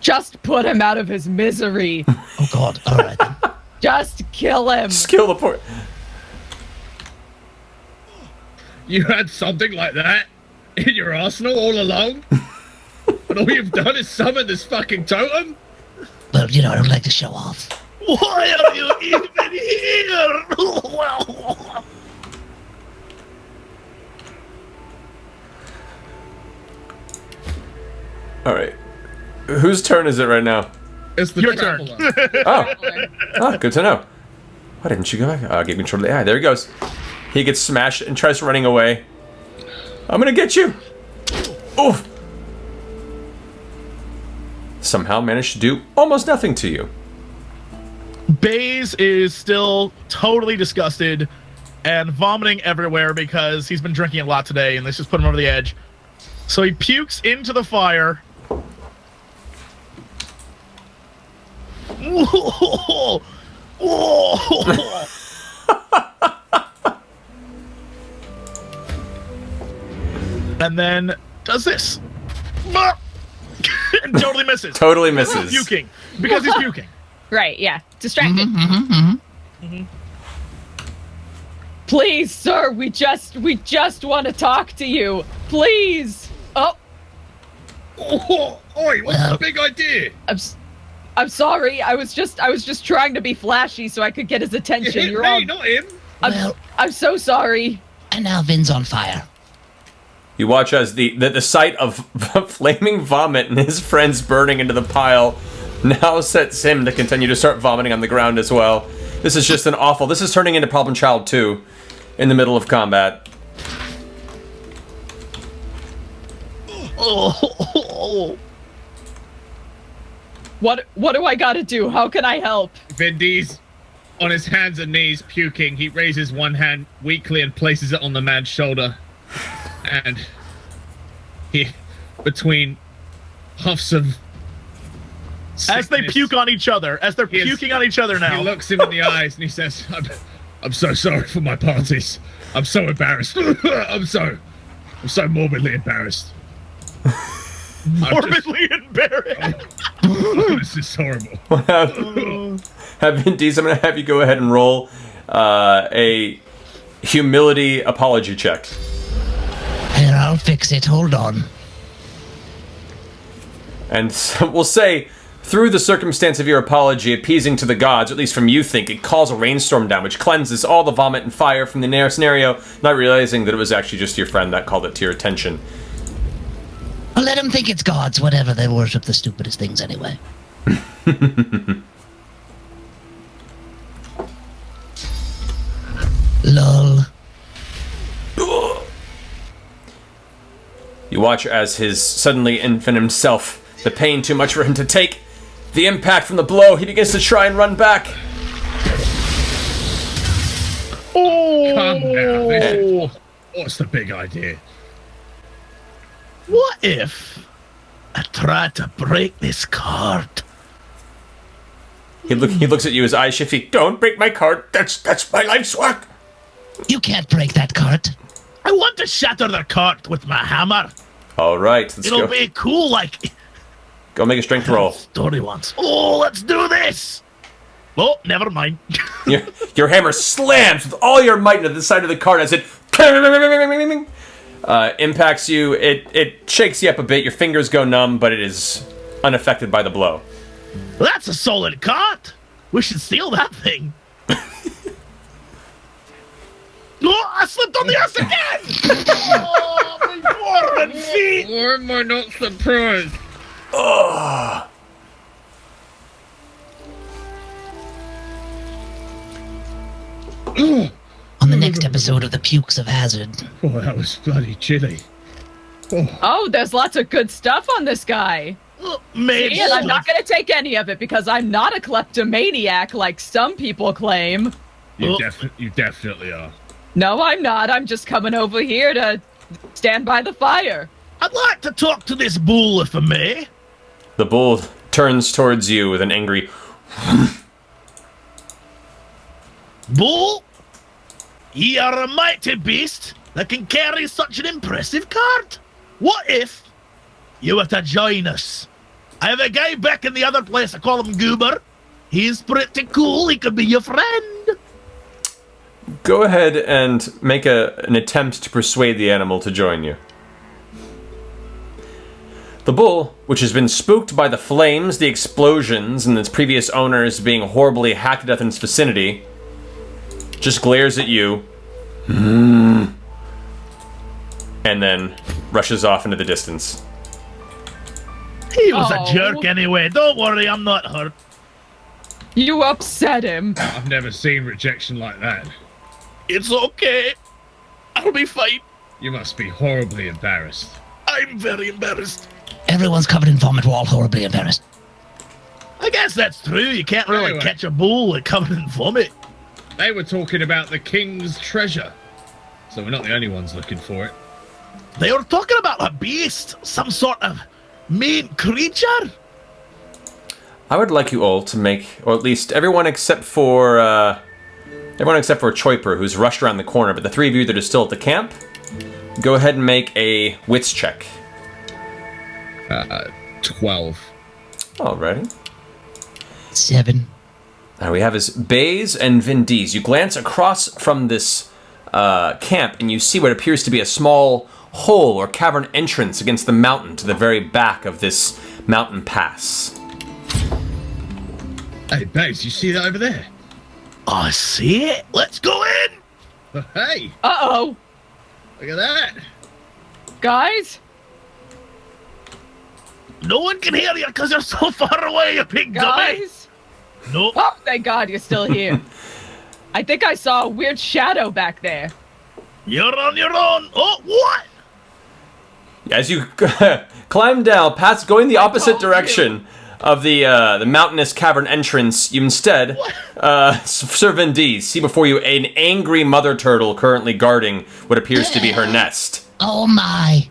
Just put him out of his misery. Oh god, alright then. Just kill him. Skill the poor. You had something like that in your arsenal all along? And all you've done is summon this fucking totem? Well, you know, I don't like to show off. Why are you even here? All right, whose turn is it right now? It's the Your turn. Oh, good to know. Why didn't you go back? Give control of the eye. There he goes. He gets smashed and tries running away. I'm gonna get you. Oof. Somehow managed to do almost nothing to you. Baze is still totally disgusted and vomiting everywhere because he's been drinking a lot today, and this just put him over the edge. So he pukes into the fire. Whoa. Whoa. And then does this. And totally misses. Totally misses. Puking. Because he's puking. Right, yeah. Distracted. Mm-hmm. Please, sir, we just want to talk to you. Please. Oh, Oh, oi, what's the big idea? I'm sorry. I was just trying to be flashy so I could get his You attention. hit You're me, all. not him. I'm so sorry. And now Vin's on fire. You watch as the sight of flaming vomit and his friends burning into the pile now sets him to continue to start vomiting on the ground as well. This is just an awful... This is turning into Problem Child 2 in the middle of combat. Oh. What do I gotta do? How can I help? Vindy's on his hands and knees, puking. He raises one hand weakly and places it on the man's shoulder. And he, between huffs of As they sickness, puke on each other. As they're He is- puking on each other now. he looks him in the eyes and he says, I'm so sorry for my parties. I'm so embarrassed. I'm so morbidly embarrassed. Morbidly embarrassed. This is horrible. Have Vin Diesel, I'm going to have you go ahead and roll a humility apology check. Here, I'll fix it. Hold on. And so we'll say, through the circumstance of your apology appeasing to the gods, at least from you think, it calls a rainstorm down, which cleanses all the vomit and fire from the scenario, not realizing that it was actually just your friend that called it to your attention. Well, let them think it's gods, whatever. They worship the stupidest things anyway. Lol. You watch as his suddenly infant himself, the pain too much for him to take, the impact from the blow, he begins to try and run back. Calm down. What's the big idea? What if I tried to break this cart? He looks at you, his eyes shifty. Don't break my cart. That's my life's work. You can't break that cart. I want to shatter the cart with my hammer. All right, let's It'll go. be cool like Go make a strength roll. story once. Oh, let's do this. Oh, never mind. Your hammer slams with all your might into the side of the cart as it impacts you. It shakes you up a bit. Your fingers go numb, but it is unaffected by the blow. That's a solid cart. We should steal that thing. Oh, I slipped on the ice again! Oh, my dwarven feet! Why am I not surprised? On the next episode of The Pukes of Hazard. Oh, that was bloody chilly. Oh, there's lots of good stuff on this guy. Maybe. And I'm not going to take any of it because I'm not a kleptomaniac like some people claim. You Oh. definitely are. No, I'm not. I'm just coming over here to stand by the fire. I'd like to talk to this bull, if I may. The bull turns towards you with an angry. Bull, ye are a mighty beast that can carry such an impressive cart. What if you were to join us? I have a guy back in the other place. I call him Goober. He's pretty cool. He could be your friend. Go ahead and make an attempt to persuade the animal to join you. The bull, which has been spooked by the flames, the explosions, and its previous owners being horribly hacked to death in its vicinity, just glares at you, and then rushes off into the distance. He was Oh. a jerk anyway. Don't worry, I'm not hurt. You upset him. I've never seen rejection like that. It's okay. I'll be fine. You must be horribly embarrassed. I'm very embarrassed. Everyone's covered in vomit. We're all horribly embarrassed. I guess that's true. You can't really Anyway. catch a bull with covered in vomit. They were talking about the king's treasure. So we're not the only ones looking for it. They were talking about a beast, some sort of mean creature. I would like you all to make, or at least everyone except for Choiper, who's rushed around the corner, but the three of you that are still at the camp, go ahead and make a wits check. 12. Alrighty. 7. Now we have is Bays and Vindies. You glance across from this camp and you see what appears to be a small hole or cavern entrance against the mountain to the very back of this mountain pass. Hey, babes, you see that over there? I see it. Let's go in. Hey, Uh-oh. look at that. Guys? No one can hear you because you're so far away, you big dummy. Guys? No. Oh, thank God you're still here. I think I saw a weird shadow back there. You're on your own. Oh, what? As you climb down, going the opposite direction of the mountainous cavern entrance, you instead, Sir Vendee, see before you an angry mother turtle currently guarding what appears to be her nest. Oh my.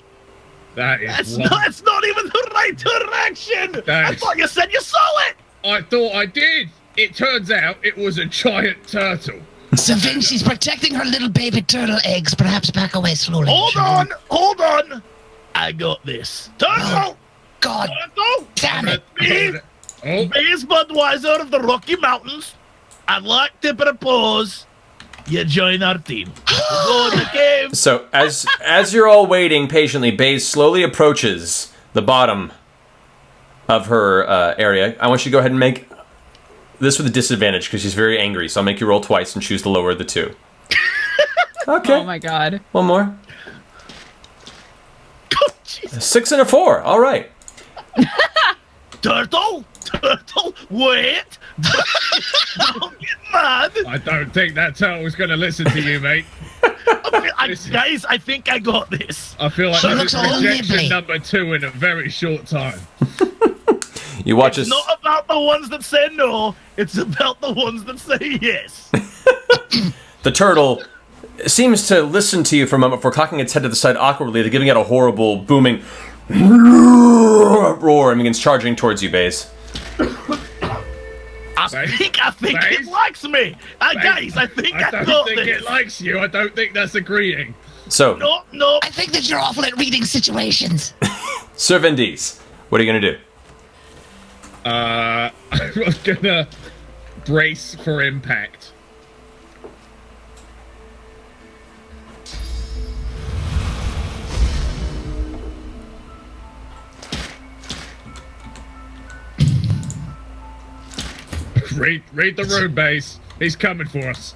It's not even the right direction! I thought you said you saw it! I thought I did! It turns out it was a giant turtle. Sir Vinci's protecting her little baby turtle eggs. Perhaps back away slowly. Hold on! I got this. Turtle! Oh, God. Turtle! Damn it. Base Budweiser of the Rocky Mountains, I'd like to propose you join our team. We'll go in the cave. So, as you're all waiting patiently, Baze slowly approaches the bottom of her area. I want you to go ahead and make this with a disadvantage, because she's very angry, so I'll make you roll twice and choose the lower of the two. Okay. Oh my god. One more. Oh, Jesus. 6 and a 4. All right. Turtle, wait! Don't get mad! I don't think that turtle's going to listen to you, mate. Guys, I think I got this. I feel like She this looks is all rejection nibbly. number 2 in a very short time. You watch It's us. not about the ones that say no, it's about the ones that say yes. The turtle seems to listen to you for a moment before cocking its head to the side awkwardly, then giving out a horrible, booming roar and begins charging towards you, Baze. I think it likes me. Guys, I think I don't got think this. it likes you. I don't think that's agreeing. So, No. I think that you're awful at reading situations. Sir Vendees, what are you going to do? I'm gonna brace for impact. Read the room, Base. He's coming for us.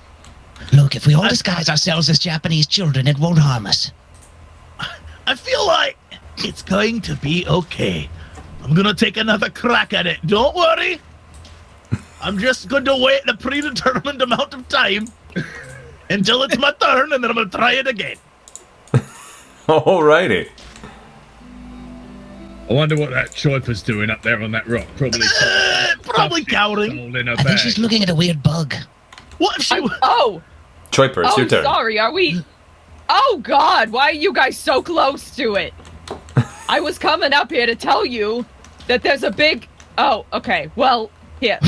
Look, if we all disguise ourselves as Japanese children, it won't harm us. I feel like it's going to be okay. I'm gonna take another crack at it. Don't worry. I'm just going to wait a predetermined amount of time until it's my turn, and then I'm gonna try it again. Alrighty. I wonder what that choiper's doing up there on that rock. Probably cowering. In her I think she's looking at a weird bug. What if she? Choiper, it's your turn. Sorry, are we? Oh God, why are you guys so close to it? I was coming up here to tell you that there's a big. Oh, okay. Well, here.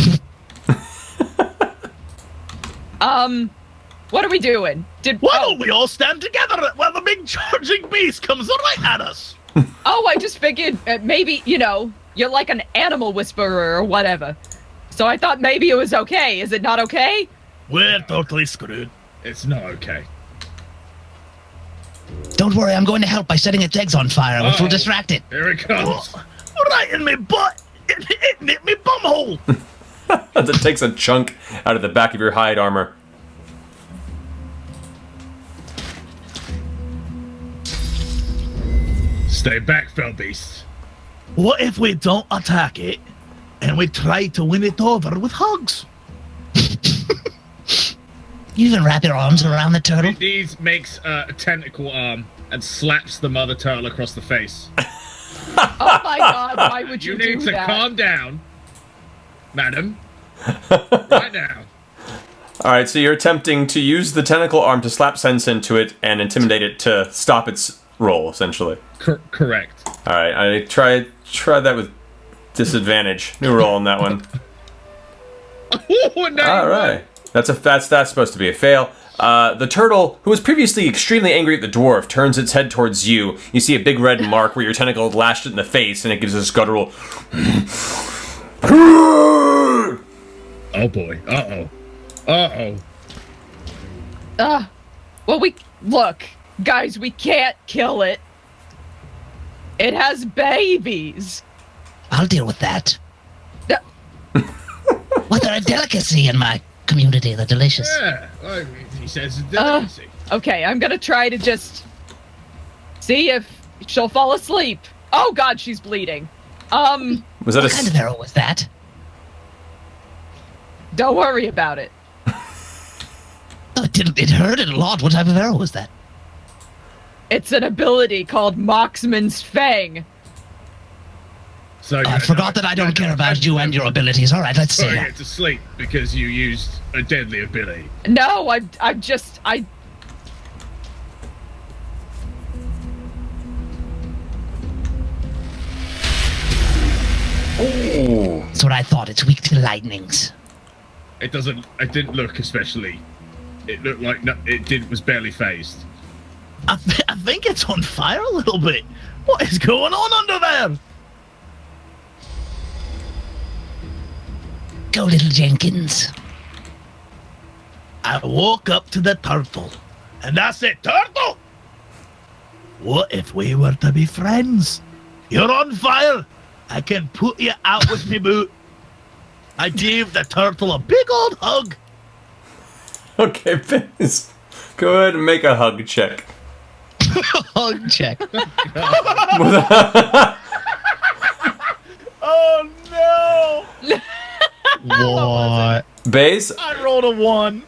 What are we doing? Why don't we all stand together while the big charging beast comes right at us? Oh, I just figured maybe, you're like an animal whisperer or whatever. So I thought maybe it was okay. Is it not okay? We're totally screwed. It's not okay. Don't worry, I'm going to help by setting its eggs on fire, which will distract it. Here it comes. Right in me butt. It hit me bumhole. As it takes a chunk out of the back of your hide armor. Stay back, fell beast. What if we don't attack it and we try to win it over with hugs? You even wrap your arms around the turtle? These makes a tentacle arm and slaps the mother turtle across the face. Oh my God, why would you do that? You need to calm down, madam. Right now. Alright, so you're attempting to use the tentacle arm to slap sense into it and intimidate it to stop its roll, essentially. Correct. Alright, I try that with disadvantage. New roll on that one. Alright. That's supposed to be a fail. The turtle, who was previously extremely angry at the dwarf, turns its head towards you. You see a big red mark where your tentacle lashed it in the face, and it gives this guttural. Oh boy. Uh-oh. Well, look, guys, we can't kill it. It has babies. I'll deal with that. Well, they're a delicacy in my community. They're delicious. Yeah, well, he says it's delicacy. Okay, I'm gonna try to just see if she'll fall asleep. Oh God, she's bleeding. Was that what kind of arrow was that? Don't worry about it. Oh, it hurt it a lot. What type of arrow was that? It's an ability called Marksman's Fang. So I forgot that I don't care about you and your abilities. All right, let's see. putting it to sleep because you used a deadly ability. No, I. That's what I thought. It's weak to lightnings. It didn't look especially. It looked like was barely phased. I think it's on fire a little bit. What is going on under there? Go, little Jenkins. I walk up to the turtle, and I said, "Turtle, what if we were to be friends? You're on fire. I can put you out with me boot." I gave the turtle a big old hug. Okay, Biz. Go ahead and make a hug check. Hug check. Oh no! What? Baze, I rolled a 1.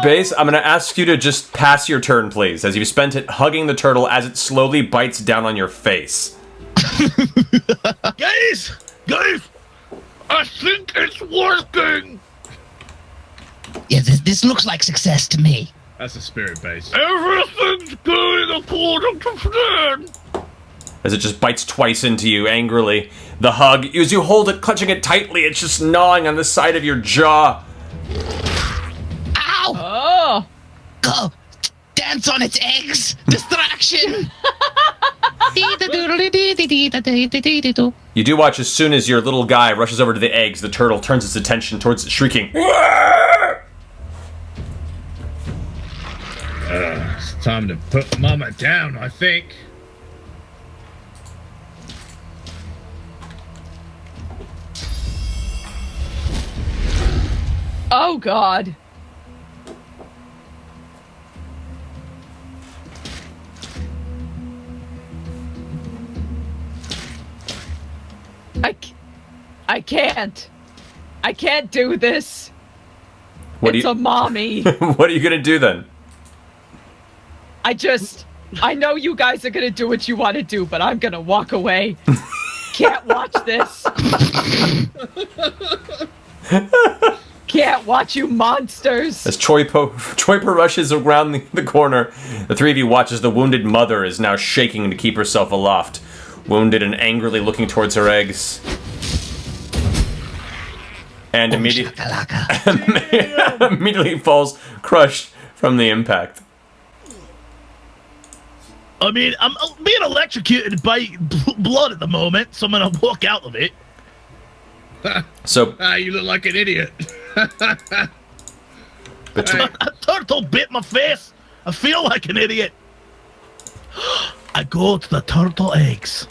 Baze, I'm going to ask you to just pass your turn, please, as you've spent it hugging the turtle as it slowly bites down on your face. Guys, I think it's working. Yeah, this looks like success to me. That's a spirit base. Everything's going according to plan. As it just bites twice into you angrily. The hug, as you hold it, clutching it tightly, it's just gnawing on the side of your jaw. Ow! Oh. Go! Dance on its eggs! Distraction! You do watch as soon as your little guy rushes over to the eggs, the turtle turns its attention towards it, shrieking. It's time to put Mama down, I think. Oh God. I can't. I can't do this. It's a mommy. What are you gonna do then? I know you guys are gonna do what you want to do, but I'm gonna walk away. Can't watch this. Can't watch you monsters. As Choiper rushes around the corner, the three of you watch as the wounded mother is now shaking to keep herself aloft, wounded and angrily looking towards her eggs. And immediately falls crushed from the impact. I mean, I'm being electrocuted by blood at the moment, so I'm gonna walk out of it. So you look like an idiot. A turtle bit my face. I feel like an idiot. I go to the turtle eggs,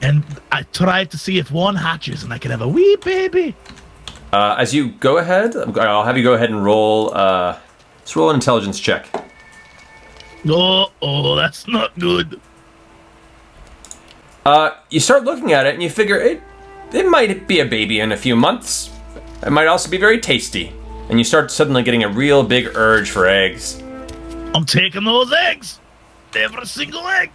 and I try to see if one hatches, and I can have a wee baby. As you go ahead, I'll have you go ahead and roll. Let's roll an intelligence check. Oh, that's not good. You start looking at it, and you figure it might be a baby in a few months. It might also be very tasty. And you start suddenly getting a real big urge for eggs. I'm taking those eggs. Every single egg.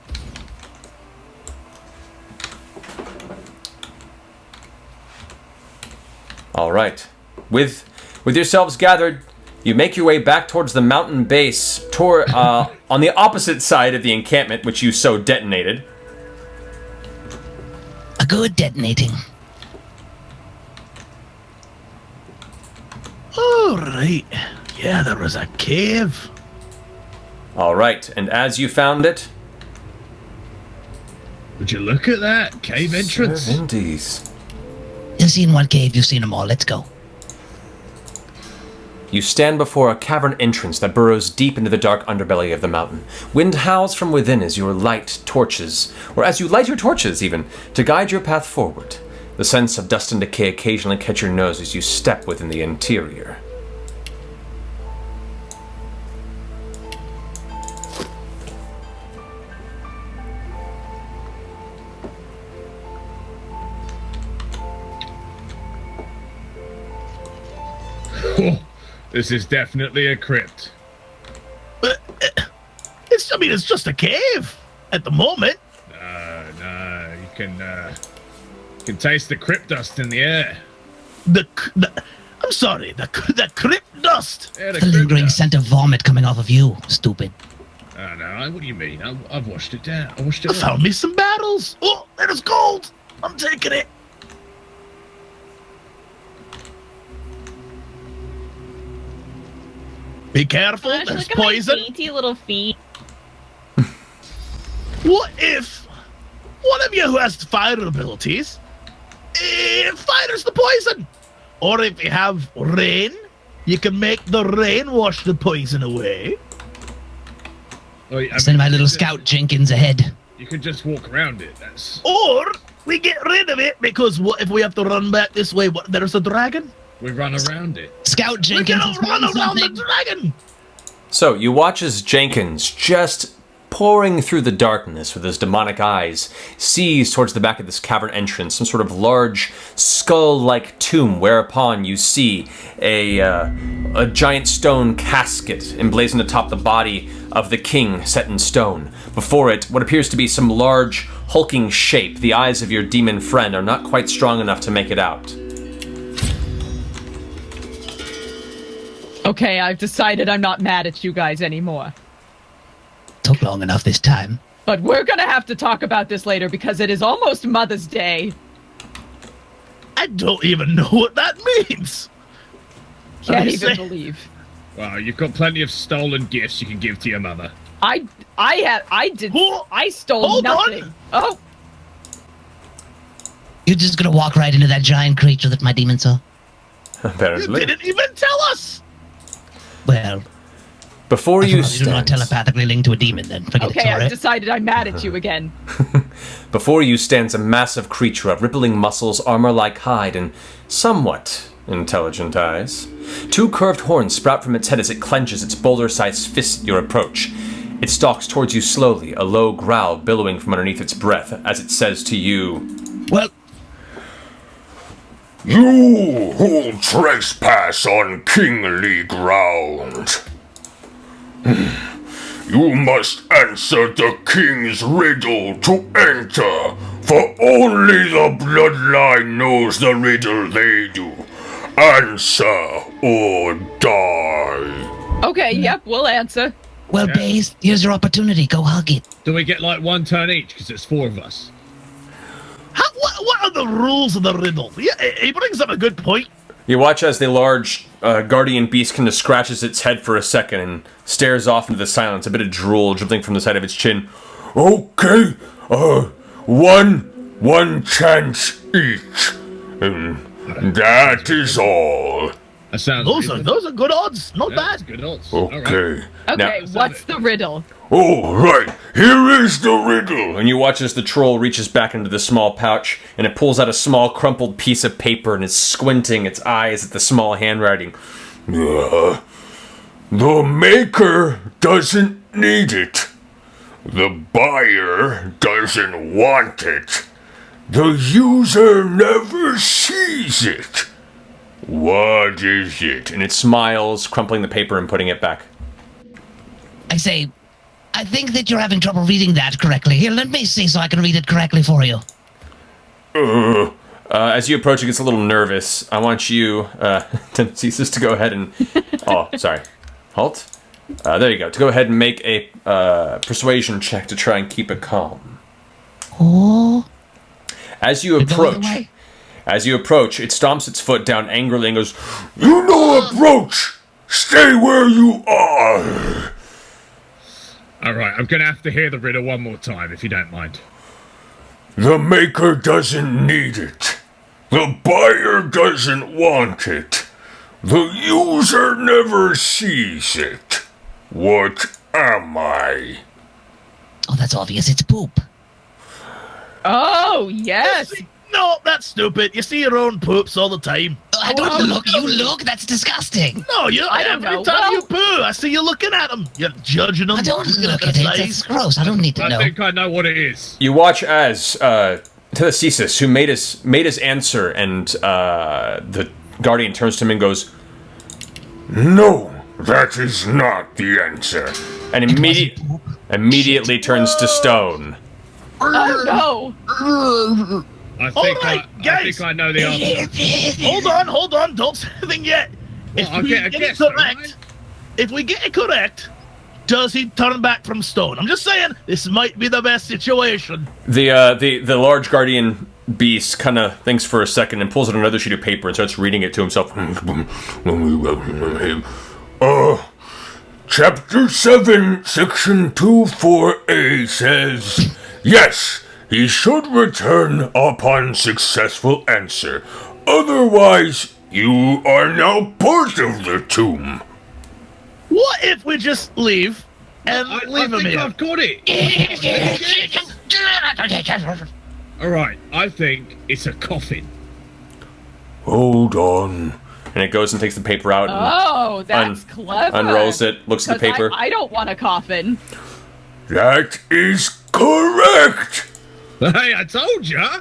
All right. With yourselves gathered, you make your way back towards the mountain base, on the opposite side of the encampment, which you so detonated. A good detonating. All right. Yeah, there was a cave. All right, and as you found it... Would you look at that? Cave entrance? Servantes. You've seen one cave, you've seen them all. Let's go. You stand before a cavern entrance that burrows deep into the dark underbelly of the mountain. Wind howls from within as you light your torches even, to guide your path forward. The sense of dust and decay occasionally catch your nose as you step within the interior. Oh, this is definitely a crypt. It's just a cave at the moment. No, you can taste the crypt dust in the air. I'm sorry, the crypt dust. Yeah, The lingering scent of vomit coming off of you, stupid. No, what do you mean? I've washed it down. I washed it I found me some barrels. Oh, there's gold. I'm taking it. Be careful, Gosh, there's look at poison. my dainty little feet. What if one of you who has fire abilities fires the poison? Or if you have rain, you can make the rain wash the poison away. Send my little scout Jenkins ahead. You can just walk around it. Or we get rid of it because what if we have to run back this way? What, there's a dragon? We run around it. Scout Jenkins We has can run found around the something. dragon. So you watch as Jenkins, just pouring through the darkness with his demonic eyes, sees towards the back of this cavern entrance some sort of large skull-like tomb, whereupon you see a giant stone casket emblazoned atop the body of the king set in stone. Before it, what appears to be some large, hulking shape. The eyes of your demon friend are not quite strong enough to make it out. Okay, I've decided I'm not mad at you guys anymore. Took long enough this time. But we're gonna have to talk about this later because it is almost Mother's Day. I don't even know what that means. Can't I even say- believe. Well, you've got plenty of stolen gifts you can give to your mother. I stole Hold on. nothing. Oh, You're just gonna walk right into that giant creature that my demon saw? You Apparently. didn't even tell us. Well, Before you you're not stand, telepathically linked to a demon then. Forget okay, it, I've alright? decided I'm mad at you again. before you stands a massive creature of rippling muscles, armor-like hide, and somewhat intelligent eyes. Two curved horns sprout from its head as it clenches its boulder-sized fist at your approach. It stalks towards you slowly, a low growl billowing from underneath its breath as it says to you, Well, You who trespass on kingly ground. You must answer the king's riddle to enter, for only the bloodline knows the riddle they do. Answer or die. Okay, yep, we'll answer. well, Baze, here's your opportunity. Go hug it. Do we get like one turn each? Because there's 4 of us. What are the rules of the riddle? Yeah, he brings up a good point. You watch as the large guardian beast kind of scratches its head for a second and stares off into the silence, a bit of drool dribbling from the side of its chin. Okay, one chance each. That is all. That sounds Those are good odds. Not that's bad. good odds. All right. Okay. Okay, Now- what's the riddle? All right, here is the riddle. And you watch as the troll reaches back into the small pouch and it pulls out a small crumpled piece of paper and is squinting its eyes at the small handwriting. The maker doesn't need it. The buyer doesn't want it. The user never sees it. What is it? And it smiles, crumpling the paper and putting it back. I say, I think that you're having trouble reading that correctly. Here, let me see so I can read it correctly for you. As you approach, it gets a little nervous. I want you, Ceases to go ahead and... Oh, sorry. Halt. There you go. To go ahead and make a persuasion check to try and keep it calm. Oh, As you go the approach, way. it stomps its foot down angrily and goes, You no approach. Stay where you are. All right, I'm gonna have to hear the riddle one more time, if you don't mind. The maker doesn't need it. The buyer doesn't want it. The user never sees it. What am I? Oh, that's obvious. It's poop. Oh, yes. No, that's stupid. You see your own poops all the time. I don't look. You look. That's disgusting. No, I don't every know. time Well- you poo, I see you looking at them. You're judging them. I don't looking look their at it. size. That's gross. I don't need to I know. think I know what it is. You watch as Telethesis, who made his answer, and the guardian turns to him and goes, No, that is not the answer. and immediately turns to stone. Oh no! I Alright, guys. think I know the answer. Hold on, don't say anything yet. If I'll we get a get guess, it correct, right? if we get it correct, does he turn back from stone? I'm just saying, this might be the best situation. The large guardian beast kind of thinks for a second and pulls out another sheet of paper and starts reading it to himself. Chapter 7, Section 24A says, yes, he should return upon successful answer. Otherwise, you are now part of the tomb. What if we just leave and I leave him think here? I've got it. All right, I think it's a coffin. Hold on. And it goes and takes the paper out and Oh, that's clever. unrolls it, looks at the 'Cause paper. I don't want a coffin. That is correct. Hey, I told ya.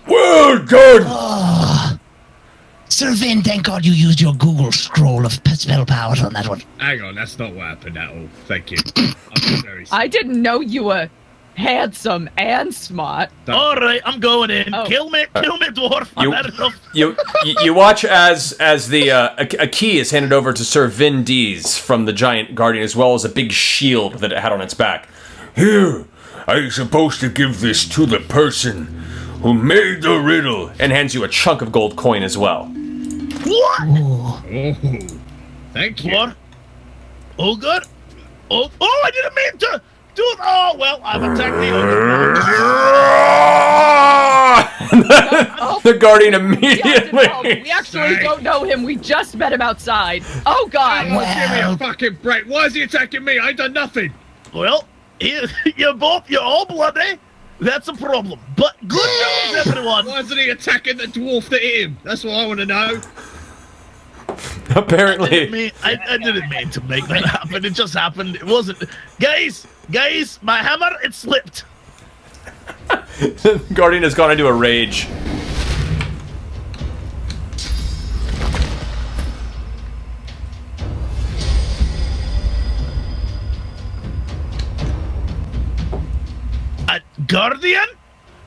Well done. Sir Vin, thank God you used your Google scroll of spell powers on that one. Hang on, that's not what happened at all. Thank you. I'm very sorry. I didn't know you were handsome and smart. All right, I'm going in. Oh. Kill me, dwarf. You- I've had enough. You watch as a key is handed over to Sir Vin Dees from the giant guardian, as well as a big shield that it had on its back. Here, I'm supposed to give this to the person who made the riddle. And hands you a chunk of gold coin as well. What? Oh, thank you. What? Oh, good. Oh, I didn't mean to do it. Oh, well, I've attacked the ogre. The guardian Captain immediately. Paul, we actually Sorry. don't know him. We just met him outside. Oh, God. Oh, give me a fucking break. Why is he attacking me? I ain't done nothing. Well, you're all bloody. That's a problem. But good news, everyone. Why isn't he attacking the dwarf that hit him? That's what I want to know. Apparently, I didn't mean to make that happen. It just happened. It wasn't. Guys, my hammer, it slipped. the guardian has gone into a rage. Guardian,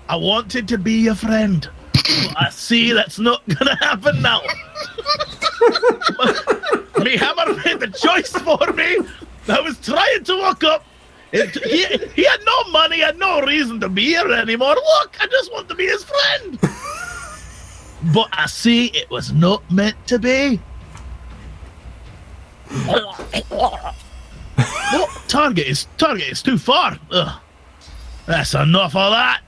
I wanted to be your friend. But I see that's not gonna happen now. Me hammer made the choice for me. I was trying to walk up. He had no money, had no reason to be here anymore. Look, I just want to be his friend. But I see it was not meant to be. Oh, target is too far. Ugh. That's enough of that.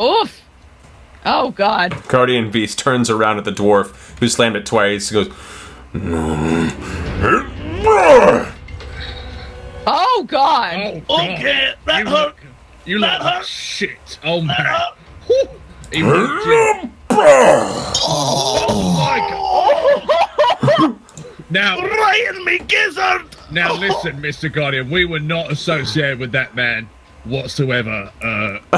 Oof. Oh, God. Guardian beast turns around at the dwarf, who slammed it twice. He goes, Oh, God. Oh, God. Okay, that hurt. You That look like hurt. shit. Oh, man. That hurt. Whew. He moved you. Oh, my God. Now, Right in me gizzard. now listen, Mr. Guardian. We were not associated with that man whatsoever.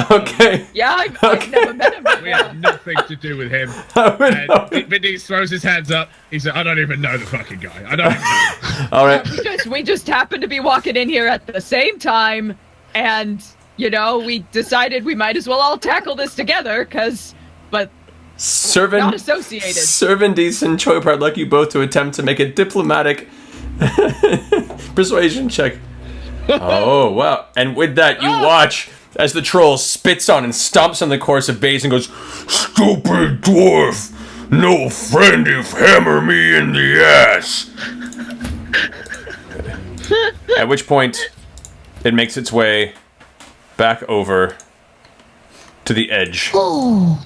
okay. Yeah, I've never met him We had before. nothing to do with him. And Vinny throws his hands up. He said, I don't even know the fucking guy. I don't even know. All right. We just happened to be walking in here at the same time, and, you know, we decided we might as well all tackle this together, but not associated. Servant Dees and Choip, I'd like you both to attempt to make a diplomatic persuasion check. Oh, wow. And with that, you watch as the troll spits on and stomps on the corpse of Baze and goes, Stupid dwarf. No friend if hammer me in the ass. at which point it makes its way back over to the edge. Oh.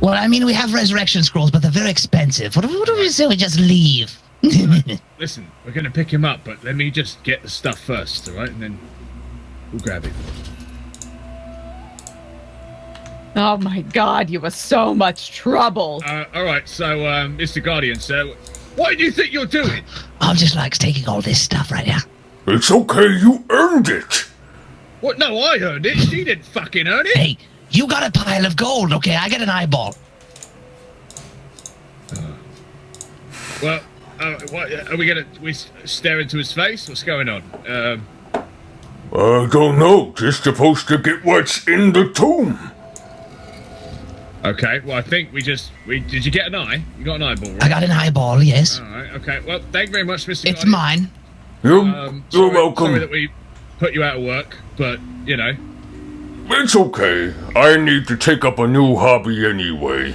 Well, I mean, we have resurrection scrolls, but they're very expensive. What do we say we just leave? Listen, we're going to pick him up, but let me just get the stuff first, all right? And then we'll grab it. Oh my God, you were so much trouble. All right, so, Mr. Guardian, sir, what do you think you're doing? I'm just like taking all this stuff right now. It's okay, you earned it. What? No, I earned it. She didn't fucking earn it. Hey, you got a pile of gold, okay? I get an eyeball. Well, what, are we stare into his face? What's going on? I don't know. Just supposed to get what's in the tomb. Okay, well, I think did you get an eye? You got an eyeball, right? I got an eyeball, yes. Alright, okay. Well, thank you very much, Mr. It's Guardian. mine. You're welcome. Sorry that we put you out of work, but, you know. It's okay. I need to take up a new hobby anyway.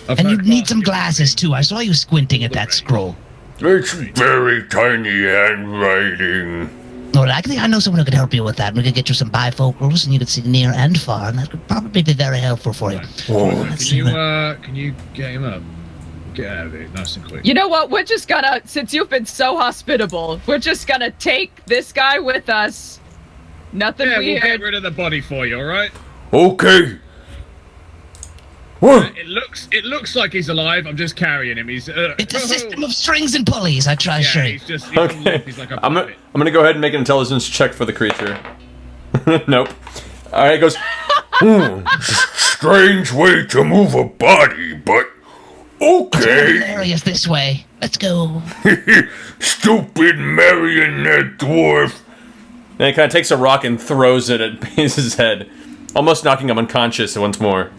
And you need some glasses, too. I saw you squinting at that scroll. It's very tiny handwriting. Well, actually, I know someone who could help you with that. We could get you some bifocals, and you could see near and far, and that could probably be very helpful for you. Can you get him up? Get out of it, nice and quick. You know what? We're just gonna, since you've been so hospitable, we're just gonna take this guy with us. Nothing we'll weird. get rid of the body for you, alright? Okay. What? It looks like he's alive. I'm just carrying him. He's It's a system of strings and pulleys, I try to show you. Okay. He's like a I'm gonna go ahead and make an intelligence check for the creature. Nope. Alright, it goes. Strange way to move a body, but okay. Hilarious this way. Let's go. Stupid marionette dwarf. And it kind of takes a rock and throws it at Baze's head, almost knocking him unconscious once more.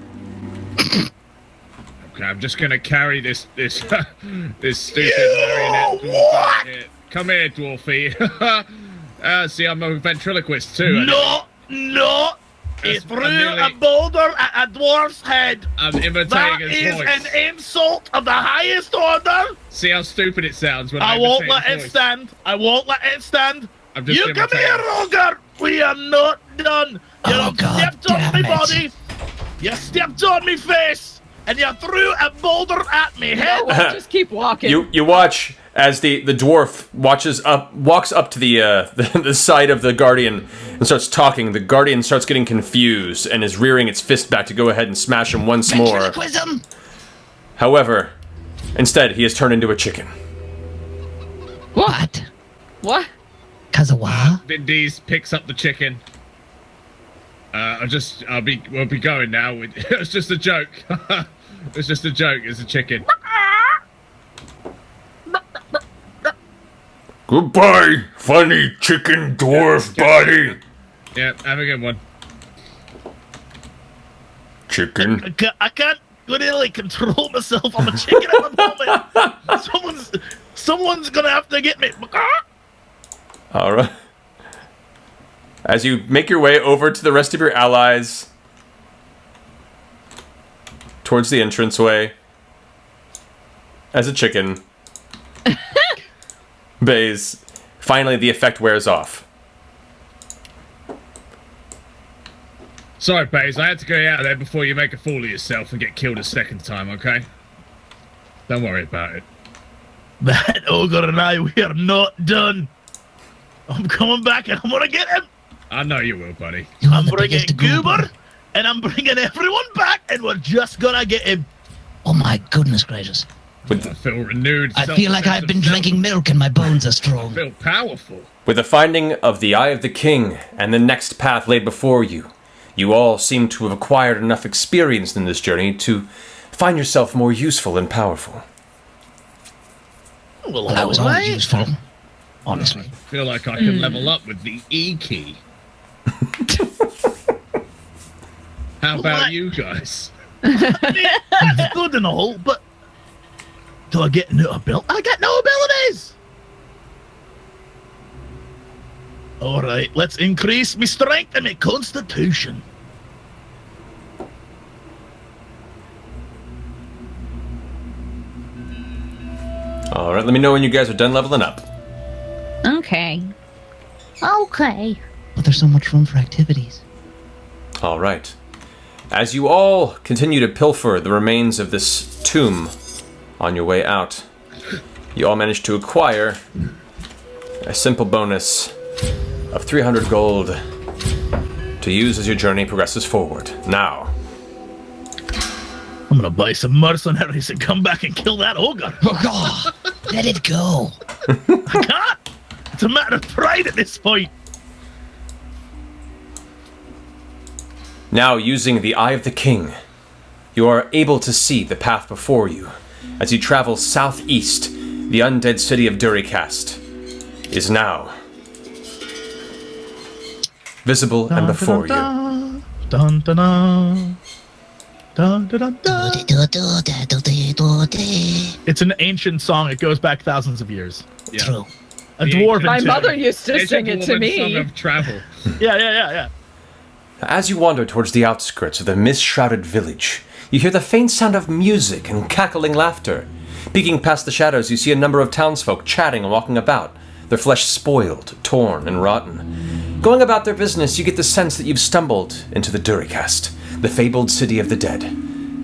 Okay, I'm just gonna carry this stupid marionette dwarf out here. Come here, dwarfy. See, I'm a ventriloquist too. No! He threw a boulder at a dwarf's head. I'm imitating That his is voice. an insult of the highest order. See how stupid it sounds when I I won't imitate let his it voice. stand. I won't let it stand. I'm just You come imitating. here, Roger. We are not done. You Oh, God stepped on damn my it. body. You stepped on me face. And you threw a boulder at me head. We'll just keep walking. You watch as the dwarf walks up to the side of the guardian and starts talking. The guardian starts getting confused and is rearing its fist back to go ahead and smash him once more. Ventriloquism! However, instead he has turned into a chicken. What? What? Kazawa? Vin D's picks up the chicken. We'll be going now. It's just a joke. It's just a joke. It's a chicken. Goodbye, funny chicken dwarf body. Yeah, have a good one. Chicken. I can't really control myself. I'm a chicken at the moment. Someone's gonna have to get me. All right. As you make your way over to the rest of your allies, towards the entranceway, as a chicken, Baze, finally the effect wears off. Sorry, Baze. I had to go out there before you make a fool of yourself and get killed a second time. Okay? Don't worry about it. That ogre and I, we are not done. I'm coming back and I'm gonna get him. I know you will, buddy. I'm bringing Goober and I'm bringing everyone back and we're just gonna get him. Oh my goodness gracious. I feel renewed. I feel like I've been drinking milk and my bones are I strong. feel powerful. With the finding of the Eye of the King and the next path laid before you, you all seem to have acquired enough experience in this journey to find yourself more useful and powerful. Well, Well, that was always useful. Honestly. I feel like I can level up with the E key. How about What? you guys? That's good and all, but do I get no ability? I got no abilities. All right, let's increase my strength and my constitution. All right, let me know when you guys are done leveling up. Okay. Okay. But there's so much room for activities. All right. As you all continue to pilfer the remains of this tomb on your way out, you all manage to acquire a simple bonus of 300 gold to use as your journey progresses forward. Now, I'm gonna buy some mercenaries and come back and kill that ogre. Oh, God. Let it go. I can't. It's a matter of pride at this point. using the Eye of the King, you are able to see the path before you as you travel southeast. The undead city of Duricast is now visible and before you. Dun, dun, dun. Dun, dun, dun, dun. It's an ancient song. It goes back thousands of years. Yeah. True. A dwarven My tune. mother used to It's sing a it to woman's song me. of travel. Yeah. As you wander towards the outskirts of the mist-shrouded village, you hear the faint sound of music and cackling laughter. Peeking past the shadows, you see a number of townsfolk chatting and walking about, their flesh spoiled, torn, and rotten. Going about their business, you get the sense that you've stumbled into the Duricast, the fabled city of the dead.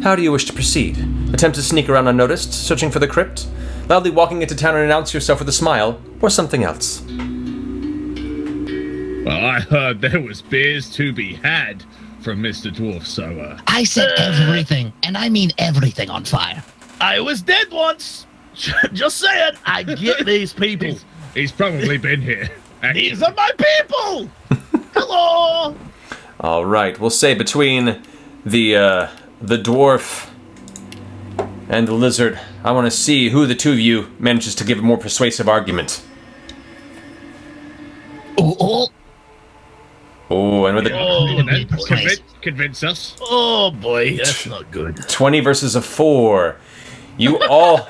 How do you wish to proceed? Attempt to sneak around unnoticed, searching for the crypt? Loudly walking into town and announce yourself with a smile? Or something else? Well, I heard there was beers to be had from Mr. Dwarf, so, I set everything, and I mean everything, on fire. I was dead once. Just saying. I get these people. he's probably been here. These are my people. Hello. All right, we'll say between the dwarf and the lizard, I want to see who the two of you manages to give a more persuasive argument. Oh, Oh, and with a Convince us. Oh boy, that's not good. 20 versus a 4, you all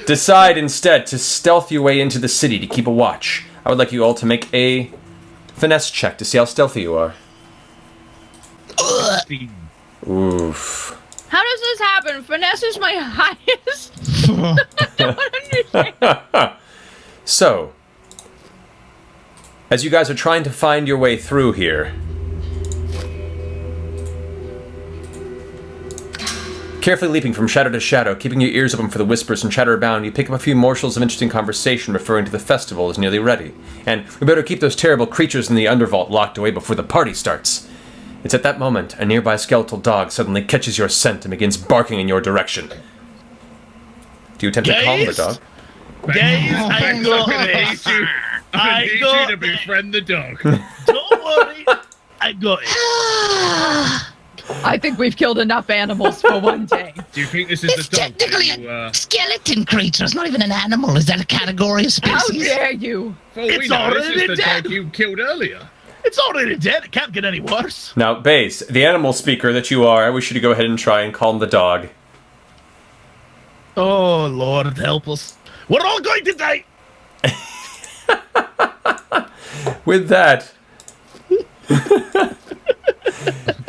decide instead to stealth your way into the city to keep a watch. I would like you all to make a finesse check to see how stealthy you are. Oof. How does this happen? Finesse is my highest. I don't understand. So, as you guys are trying to find your way through here, carefully leaping from shadow to shadow, keeping your ears open for the whispers and chatter abound, you pick up a few morsels of interesting conversation referring to the festival is nearly ready. And we better keep those terrible creatures in the undervault locked away before the party starts. It's at that moment a nearby skeletal dog suddenly catches your scent and begins barking in your direction. Do you attempt to calm the Guys? dog? Guys, I got this. I need got you to befriend the dog. Don't worry. I got it. I think we've killed enough animals for one day. Do you think this is it's the dog? technically a skeleton creature. It's not even an animal. Is that a category of How species? dare you? For all we It's know, this already is the dead. dog you killed earlier. It's already dead. It can't get any worse. Now, Base, the animal speaker that you are, I wish you to go ahead and try and calm the dog. Oh Lord, help us. We're all going to die. With that,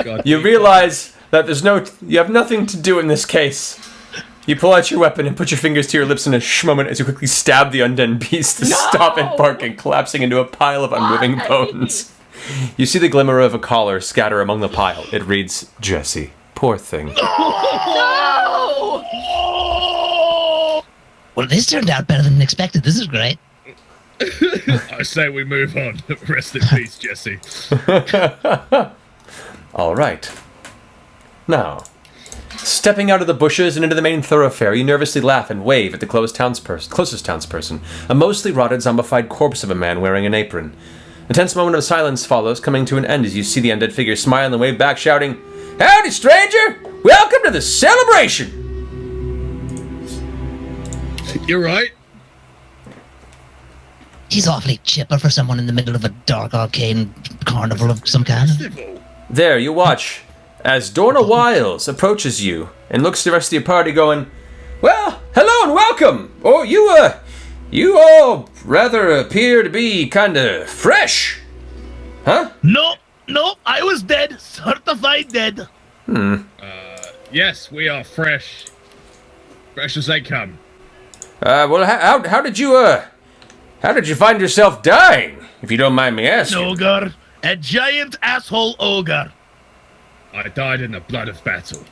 God, you realize that you have nothing to do in this case. You pull out your weapon and put your fingers to your lips in a moment as you quickly stab the undead beast to stop it barking, collapsing into a pile of unmoving bones. You see the glimmer of a collar scatter among the pile. It reads, Jesse. Poor thing. No! Well, this turned out better than expected. This is great. I say we move on. Rest in peace, Jesse. All right. Now, stepping out of the bushes and into the main thoroughfare, you nervously laugh and wave at the closest townsperson, a mostly rotted, zombified corpse of a man wearing an apron. A tense moment of silence follows, coming to an end as you see the undead figure smile and wave back, shouting, Howdy, stranger! Welcome to the celebration! You're right. He's awfully chipper for someone in the middle of a dark arcane carnival of some kind. There, you watch as Dorna Wiles approaches you and looks at the rest of your party going, Well, hello and welcome! Oh, you all rather appear to be kinda fresh. Huh? Nope, I was dead. Certified dead. Yes, we are fresh. Fresh as they come. Well, how did you find yourself dying, if you don't mind me asking? Ogre. A giant asshole ogre. I died in the blood of battle.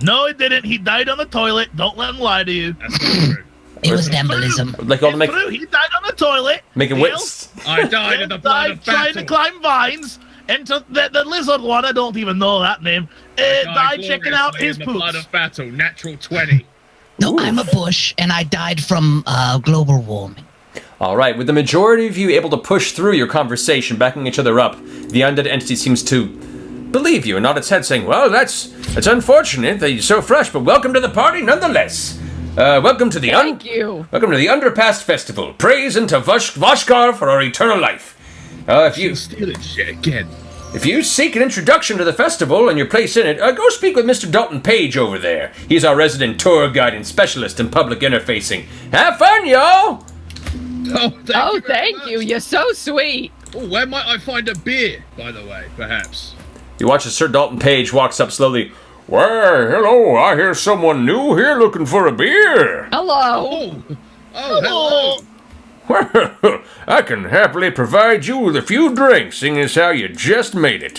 No, he didn't. He died on the toilet. Don't let him lie to you. That's not true. It was an embolism. Like all to make It's true. He died on the toilet. making Neil wits. I died in the blood died of trying to battle. climb vines. And the lizard one, I don't even know that name, died checking out gloriously his in the blood poops. of battle. Natural 20. No, I'm a bush, and I died from global warming. All right, with the majority of you able to push through your conversation, backing each other up, the undead entity seems to believe you and nod its head, saying, Well, that's unfortunate that you're so fresh, but welcome to the party nonetheless. Welcome to the Thank you. Welcome to the Underpass Festival. Praise unto Vashar for our eternal life. Stealing shit again. If you seek an introduction to the festival and your place in it, go speak with Mr. Dalton Page over there. He's our resident tour guide and specialist in public interfacing. Have fun, y'all! Thank you. You're so sweet. Oh, where might I find a beer, by the way, perhaps? You watch as Sir Dalton Page walks up slowly. Why, hello, I hear someone new here looking for a beer. Hello. Hello. Well, I can happily provide you with a few drinks, seeing as how you just made it.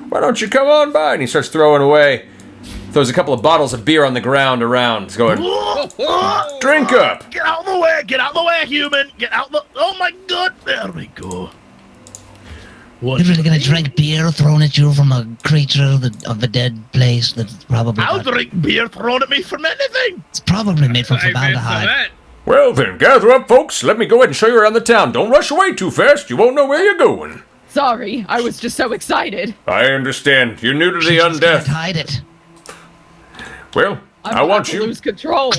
Why don't you come on by? And he starts throws a couple of bottles of beer on the ground around. He's going, drink up. Get out of the way, human. Get out the... Oh my god, there we go. You're really gonna drink beer thrown at you from a creature of a dead place that's probably... I'll drink beer thrown at me from anything. It's probably made from Amen to formaldehyde. that. Well then, gather up, folks. Let me go ahead and show you around the town. Don't rush away too fast. You won't know where you're going. Sorry, I was just so excited. I understand. You're new to the She just can't undead. hide it. Well, I'm I about want to you. lose control.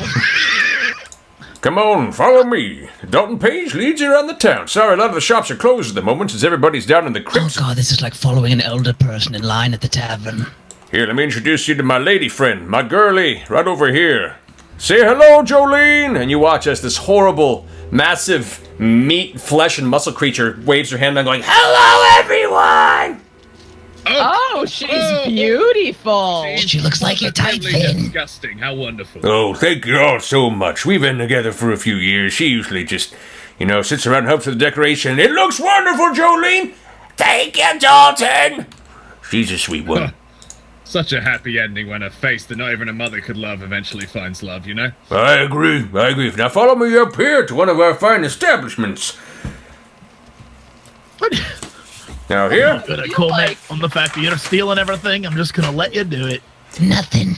Come on, follow me. Dalton Page leads you around the town. Sorry, a lot of the shops are closed at the moment since everybody's down in the Oh crypts. god, this is like following an elder person in line at the tavern. Here, let me introduce you to my lady friend, my girlie, right over here. Say hello, Jolene! And you watch as this horrible, massive meat, flesh, and muscle creature waves her hand around going, hello, everyone! Oh, she's beautiful. She looks like your type, Positively Finn. disgusting. How wonderful. Oh, thank you all so much. We've been together for a few years. She usually just, sits around and helps with the decoration. It looks wonderful, Jolene! Thank you, Dalton! She's a sweet one. Such a happy ending when a face that not even a mother could love eventually finds love, you know? I agree. Now follow me up here to one of our fine establishments. Now here? I'm gonna comment on the fact that you're stealing everything. I'm just gonna let you do it. Nothing.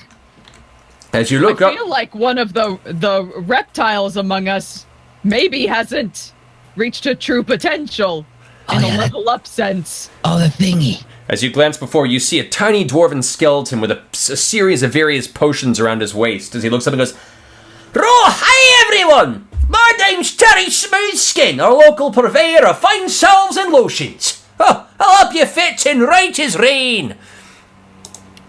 As you I look up... feel like one of the reptiles among us maybe hasn't reached a true potential in a level up sense. Oh, the thingy. As you glance before, you see a tiny dwarven skeleton with a series of various potions around his waist. As he looks up and goes, hi everyone! My name's Terry Smoothskin, our local purveyor of fine salves and lotions. Oh, I'll help you fit in right as rain.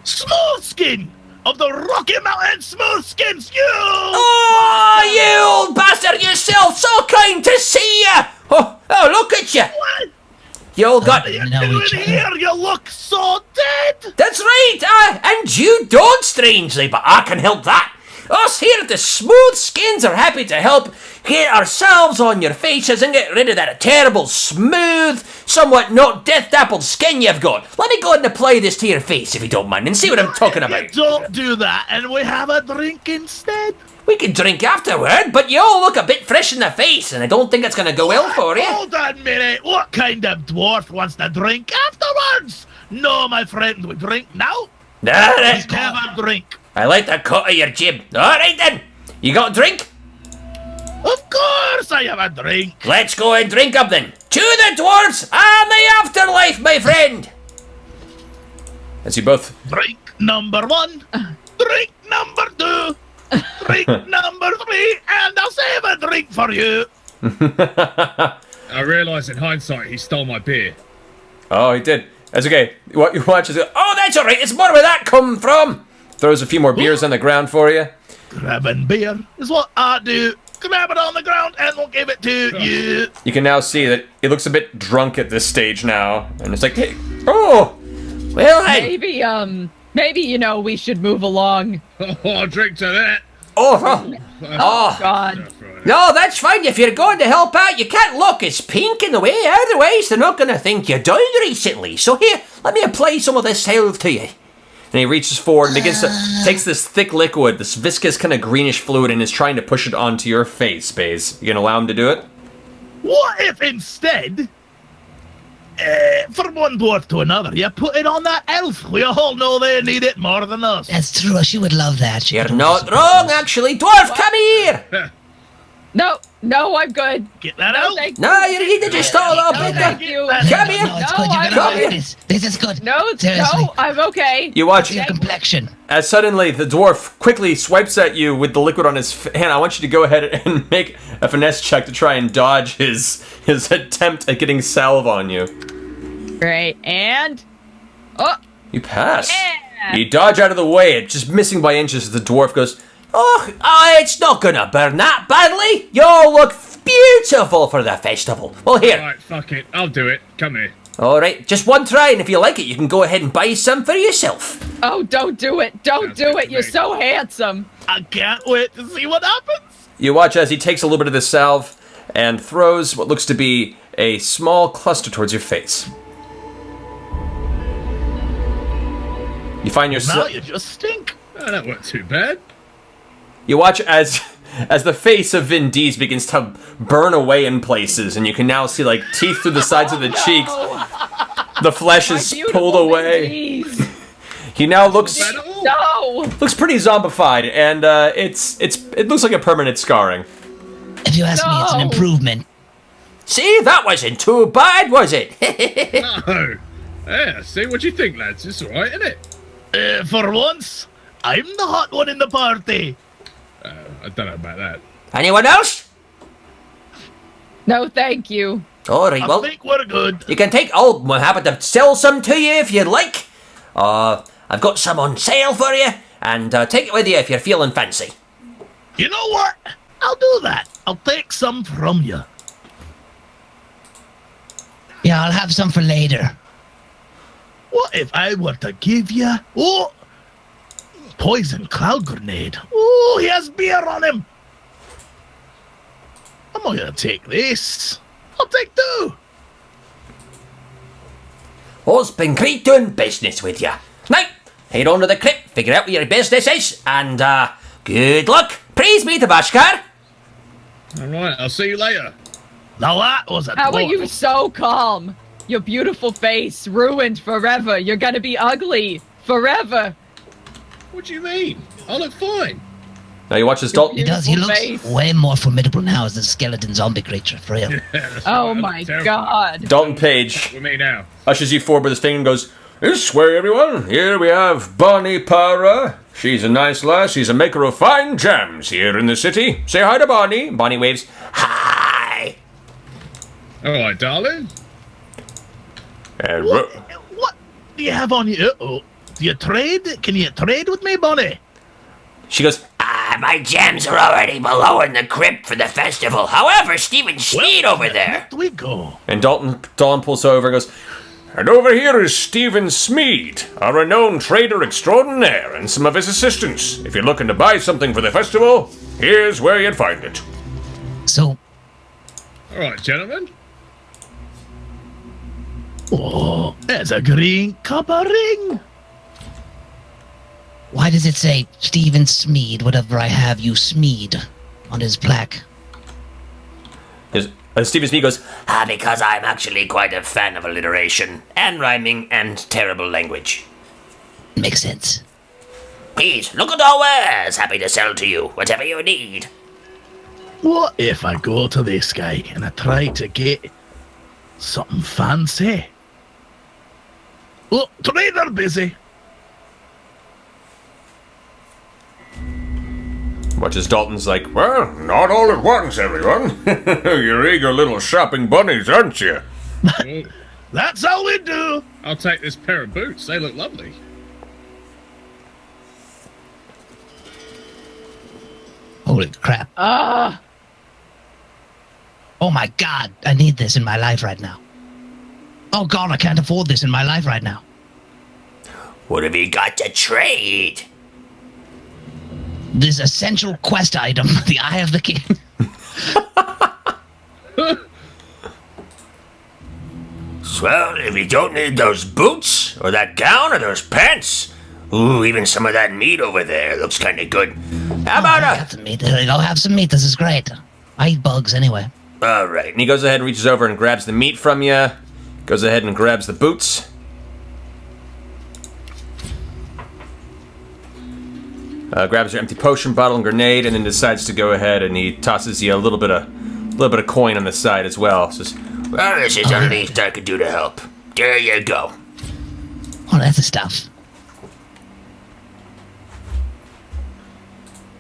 Smooth Skin of the Rocky Mountain Smooth Skins. You. Oh, you old bastard yourself! So kind to see you. Oh, look at you. What? You all got. What are you know doing each other. here? You look so dead. That's right, and you don't, strangely, but I can help that. Us here at the Smooth Skins are happy to help get ourselves on your faces and get rid of that terrible, smooth, somewhat not death-dappled skin you've got. Let me go ahead and apply this to your face, if you don't mind, and see what I'm talking You about. don't do that, and we have a drink instead. We can drink afterward, but you all look a bit fresh in the face, and I don't think that's going to go well for you. Hold on a minute. What kind of dwarf wants to drink afterwards? No, my friend, we drink now. That's Never drink. I like the cut of your jib. All right then. You got a drink? Of course I have a drink. Let's go and drink up then. To the dwarfs and the afterlife, my friend. As you both... Drink number 1. Drink number 2. Drink number 3. And I'll save a drink for you. I realise in hindsight he stole my beer. Oh, he did. That's okay. What you watch is... Oh, that's all right. It's more where that come from. Throws a few more beers on the ground for you. Grabbing beer is what I do. Grab it on the ground and we'll give it to you. You can now see that he looks a bit drunk at this stage now. And it's like, hey, oh, well, hey. Maybe, we should move along. Oh, I'll drink to that. Oh, God. No, that's fine. If you're going to help out, you can't look as pink in the way. Otherwise, they're not going to think you're down recently. So here, let me apply some of this salve to you. And he reaches forward and takes this thick liquid, this viscous kind of greenish fluid, and is trying to push it onto your face, Baze. You gonna allow him to do it? What if instead, from one dwarf to another, you put it on that elf? We all know they need it more than us. That's true. She would love that. You're not wrong, actually. Dwarf, come here! No, I'm good. Get that No, out. thank No, you need to just stall up, No, Peter. thank you. Come here. No, it's No, good. You're I'm gonna good. like this. This is good. No, Seriously. no, I'm okay. You watch Your complexion. as suddenly the dwarf quickly swipes at you with the liquid on his hand. I want you to go ahead and make a finesse check to try and dodge his attempt at getting salve on you. Great, and oh, You pass. Yeah. You dodge out of the way, just missing by inches as the dwarf goes, Oh, it's not gonna burn that badly. You'll look beautiful for the festival. Well, here. Alright, fuck it. I'll do it. Come here. All right, just one try, and if you like it, you can go ahead and buy some for yourself. oh, don't do it. Don't Sounds do good it. to You're me. so handsome. I can't wait to see what happens. you watch as he takes a little bit of the salve and throws what looks to be a small cluster towards your face. You find Now yourself. you just stink. Oh, that wasn't too bad. You watch as the face of Vin Diesel begins to burn away in places, and you can now see like teeth through the sides of the cheeks. The flesh My is beautiful pulled away. Vin He now looks Is that all? No. pretty zombified, and it looks like a permanent scarring. If you ask me, it's an No. improvement. See, that wasn't too bad, was it? No. Yeah, see what you think, lads. It's alright, isn't it? For once, I'm the hot one in the party. I don't know about that. Anyone else? No, thank you. All right, I well, think we're good. you can take. I'm happy to sell some to you if you'd like. I've got some on sale for you, and take it with you if you're feeling fancy. You know what? I'll do that. I'll take some from you. Yeah, I'll have some for later. What if I were to give you... Oh! Poison cloud grenade. Oh, he has beer on him. I'm not gonna take this. I'll take two. Oh, it's been great doing business with you. Now, head on to the crypt, figure out where your business is, and good luck. Praise be to Vashar. Alright, I'll see you later. Now that was a How are dwarf. you so calm? Your beautiful face ruined forever. You're gonna be ugly forever. What do you mean? I look fine. Now you watch as Dalton. He does. He looks Face. way more formidable now as a skeleton zombie creature, for real. Yeah, that's Oh right, I my look terrible. god. Dalton Page With me now. ushers you forward with his finger and goes, "This way, everyone. Here we have Bonnie Para. She's a nice lass. She's a maker of fine jams here in the city. Say hi to Bonnie." Bonnie waves. Hi. Alright, darling. And What do you have on you? Uh-oh. Do you trade? Can you trade with me, Bonnie? she goes, My jams are already below in the crypt for the festival. However, Stephen Sneed over there. Where we go? and Dalton pulls over and goes, "And over here is Stephen Smead, a renowned trader extraordinaire, and some of his assistants. If you're looking to buy something for the festival, here's where you'd find it." So, Alright, gentlemen. Oh, there's a green copper ring. why does it say Stephen Smead, whatever I have you Smead, on his plaque? Stephen Smead goes, Because I'm actually quite a fan of alliteration and rhyming and terrible language. Makes sense. Please, look at our wares. Happy to sell to you whatever you need. What if I go to this guy and I try to get something fancy? Oh, trader busy. watches Dalton's like, "Well, not all at once, everyone. You're eager little shopping bunnies, aren't you?" Well, That's how we do. I'll take this pair of boots. They look lovely. Holy crap. Ah, Oh my god, I need this in my life right now. Oh god, I can't afford this in my life right now. What have you got to trade? This essential quest item, the Eye of the King. Well, if you don't need those boots, or that gown, or those pants, ooh, even some of that meat over there looks kind of good. How I about got some meat. There you go, have some meat. This is great. I eat bugs anyway. All right. And he goes ahead and reaches over and grabs the meat from you. Goes ahead and grabs the boots. grabs your empty potion bottle and grenade, and then decides to go ahead and he tosses you a little bit of coin on the side as well. Says, Well, this is the least I could do to help. There you go. Oh, that's the stuff.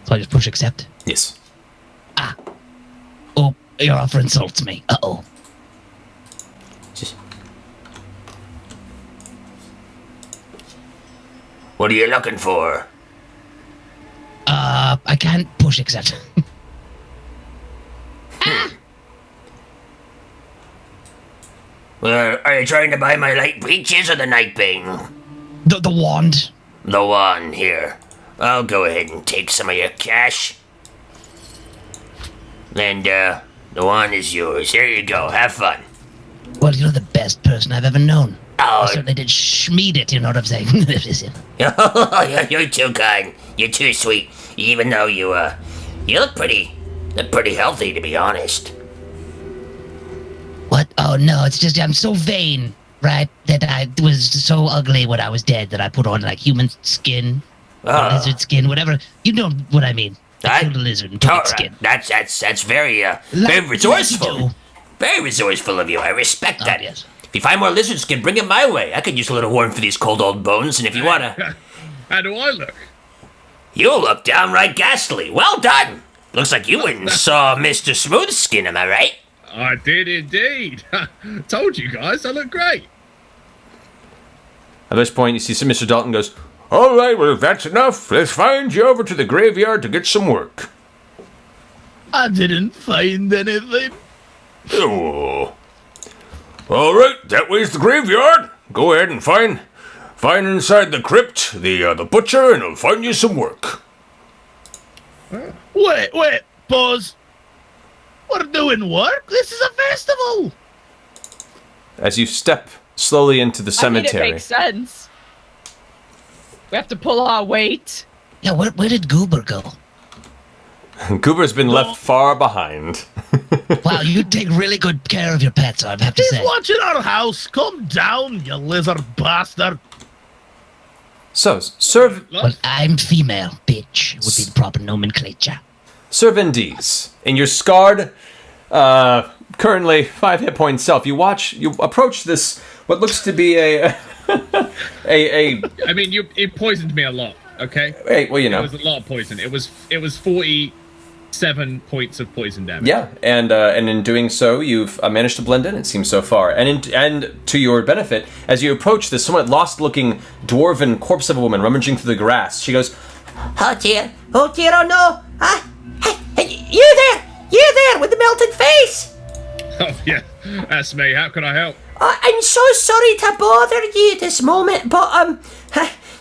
So I just push accept? yes. Oh, your offer insults me. Uh-oh. What are you looking for? I can't push accept. Well, are you trying to buy my light breeches or the night bane? The wand. The one here. I'll go ahead and take some of your cash. And, the one is yours. Here you go. Have fun. Well, you're the best person I've ever known. Oh. I certainly did schmeed it, you know what I'm saying? You're too kind. You're too sweet. Even though you look pretty healthy, to be honest. What? Oh, no, it's just I'm so vain, right? That I was so ugly when I was dead that I put on, like, human skin, or lizard skin, whatever. You know what I mean. I killed a lizard and took its skin. That's very resourceful. Very resourceful of you. I respect that. Yes. If you find more lizard skin, bring it my way. I could use a little warmth for these cold old bones, and if you wanna... How do I look? You look downright ghastly. Well done. Looks like you went and saw Mr. Smoothskin, am I right? I did indeed. Told you guys, I look great. At this point, you see Mr. Dalton goes, all right, well, if that's enough, let's find you over to the graveyard to get some work. I didn't find anything. Oh. All right, that way's the graveyard. Go ahead and find inside the crypt the butcher, and he'll find you some work. Wait, pause. We're doing work? This is a festival. As you step slowly into the cemetery. I mean, it makes sense. We have to pull our weight. Yeah, where did Goober go? Goober's been left far behind. Wow, you take really good care of your pets, I have to He's say. watching our house. Come down, you lizard bastard. So, Sir Well, I'm female, bitch, would be the proper nomenclature. Vendees, in your scarred, currently 5 hit point self, you approach this, what looks to be a I mean, it poisoned me a lot. Okay. Hey, well, you know. It was a lot of poison. It was 47 points of poison damage. Yeah, and in doing so, you've managed to blend in. It seems so far, and to your benefit, as you approach this somewhat lost-looking dwarven corpse of a woman rummaging through the grass, she goes, Oh dear, oh no! Hey, you there with the melted face! Oh yeah, that's me. How can I help? I'm so sorry to bother you this moment, but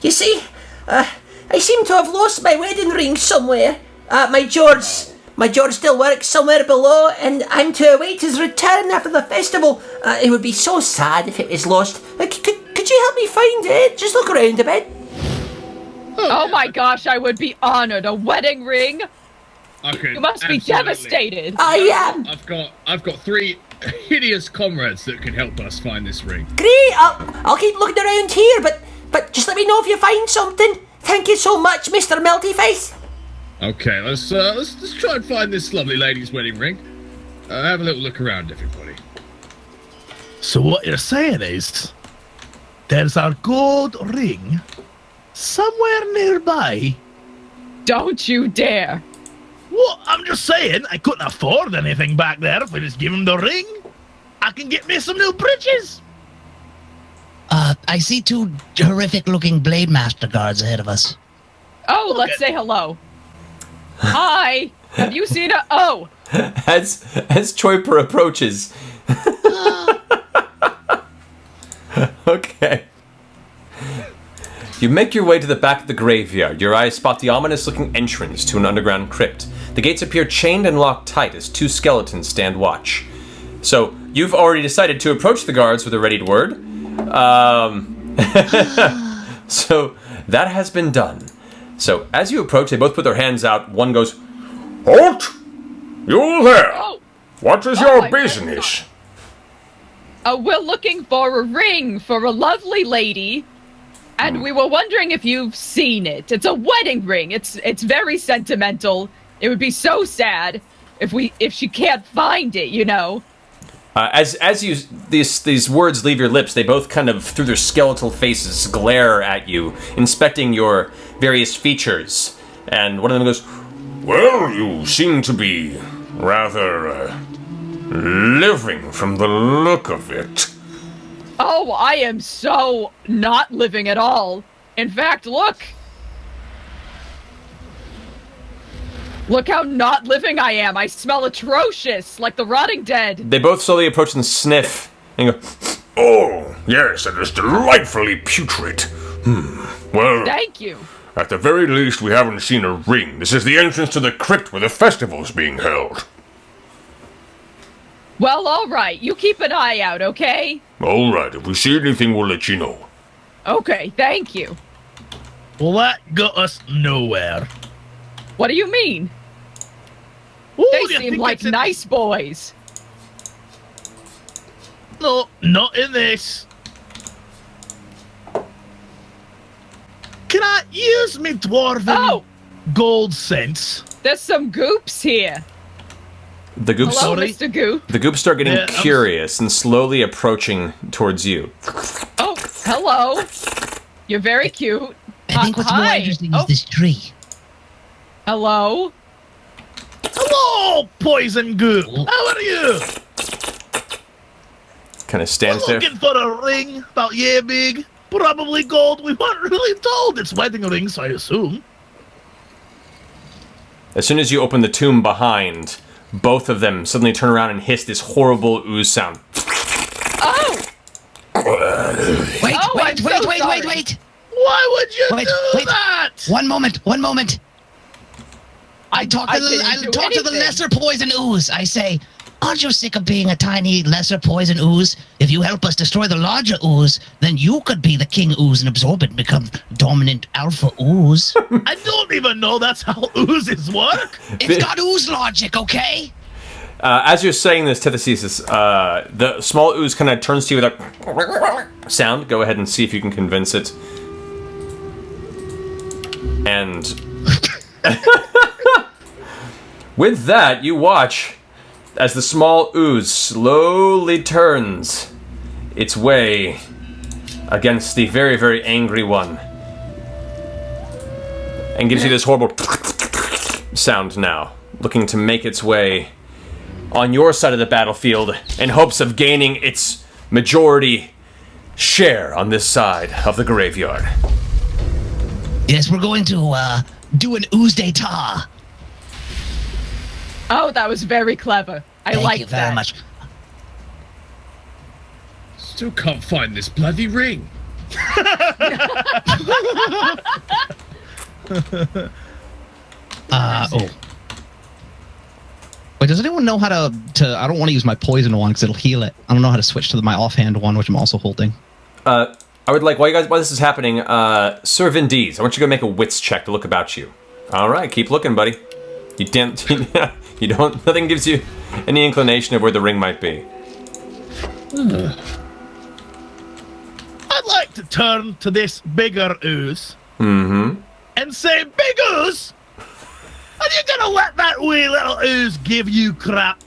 you see, I seem to have lost my wedding ring somewhere. My George still works somewhere below, and I'm to await his return after the festival. It would be so sad if it was lost. Could you help me find it? Just look around a bit. Oh my gosh, I would be honored. A wedding ring? Okay. You must be devastated. I am. I've got 3 hideous comrades that can help us find this ring. Great. I'll keep looking around here, but just let me know if you find something. Thank you so much, Mr. Melty Face. Okay, let's try and find this lovely lady's wedding ring. Have a little look around, everybody. So what you're saying is, there's our gold ring somewhere nearby. Don't you dare. What? I'm just saying, I couldn't afford anything back there if I just give him the ring. I can get me some new bridges. I see 2 horrific-looking Blade Master guards ahead of us. Oh, let's say hello. Hi. Have you seen a... Oh. as Choiper approaches. Okay. You make your way to the back of the graveyard. Your eyes spot the ominous-looking entrance to an underground crypt. The gates appear chained and locked tight as 2 skeletons stand watch. So, you've already decided to approach the guards with a readied word. So, that has been done. So, as you approach, they both put their hands out. One goes, Halt! You there! Oh. What is your business? We're looking for a ring for a lovely lady And we were wondering if you've seen it. It's a wedding ring. It's very sentimental. It would be so sad if she can't find it, you know. As these words leave your lips, they both kind of, through their skeletal faces, glare at you, inspecting your various features. And one of them goes, Well, you seem to be rather living from the look of it. Oh, I am so not living at all. In fact, look. Look how not living I am. I smell atrocious, like the rotting dead. They both slowly approach and sniff, and go, Oh, yes, it is delightfully putrid. Well, Thank you. at the very least, we haven't seen a ring. This is the entrance to the crypt where the festival's being held. Well, all right. You keep an eye out, okay? All right, if we see anything, we'll let you know. Okay, thank you. Well, that got us nowhere. What do you mean? Ooh, They you seem think like it's in- nice boys. No, not in this. Can I use me dwarven gold sense? There's some goops here. the goops. Hello, Sorry? Mr. Goop. The goops start getting Yeah, I'm curious and slowly approaching towards you. Oh, hello. You're very cute. I think what's more Hi. interesting Oh, is this tree. Hello. Hello, poison goop. How are you? Kind of stands there. Looking for a ring about yeah big. Probably gold. We weren't really told it's wedding rings, I assume. As soon as you open the tomb behind, both of them suddenly turn around and hiss this horrible ooze sound. Oh, Wait, Oh, I'm wait, so wait, wait, sorry. wait, wait. Why would you Wait, do wait. that? One moment. I talk I to didn't the do anything. lesser poison ooze. I say, aren't you sick of being a tiny lesser poison ooze? If you help us destroy the larger ooze, then you could be the king ooze and absorb it and become dominant alpha ooze. I don't even know that's how oozes work. It's got ooze logic, okay? As you're saying this, Tethessis, the small ooze kind of turns to you with a sound. Go ahead and see if you can convince it. And with that, you watch as the small ooze slowly turns its way against the very, very angry one. And gives you this horrible sound now, looking to make its way on your side of the battlefield in hopes of gaining its majority share on this side of the graveyard. Yes, we're going to do an ooze d'etat. oh, that was very clever. I Thank like you very that. much. Still can't find this bloody ring. Oh. Wait, does anyone know how to I don't want to use my poison one because it'll heal it. I don't know how to switch to my offhand one, which I'm also holding. I would like, while this is happening, Sir Vindies, I want you to go make a wits check to look about you. All right, keep looking, buddy. You don't, nothing gives you any inclination of where the ring might be. I'd like to turn to this bigger ooze Mm-hmm. and say, Big Ooze, are you gonna let that wee little ooze give you crap?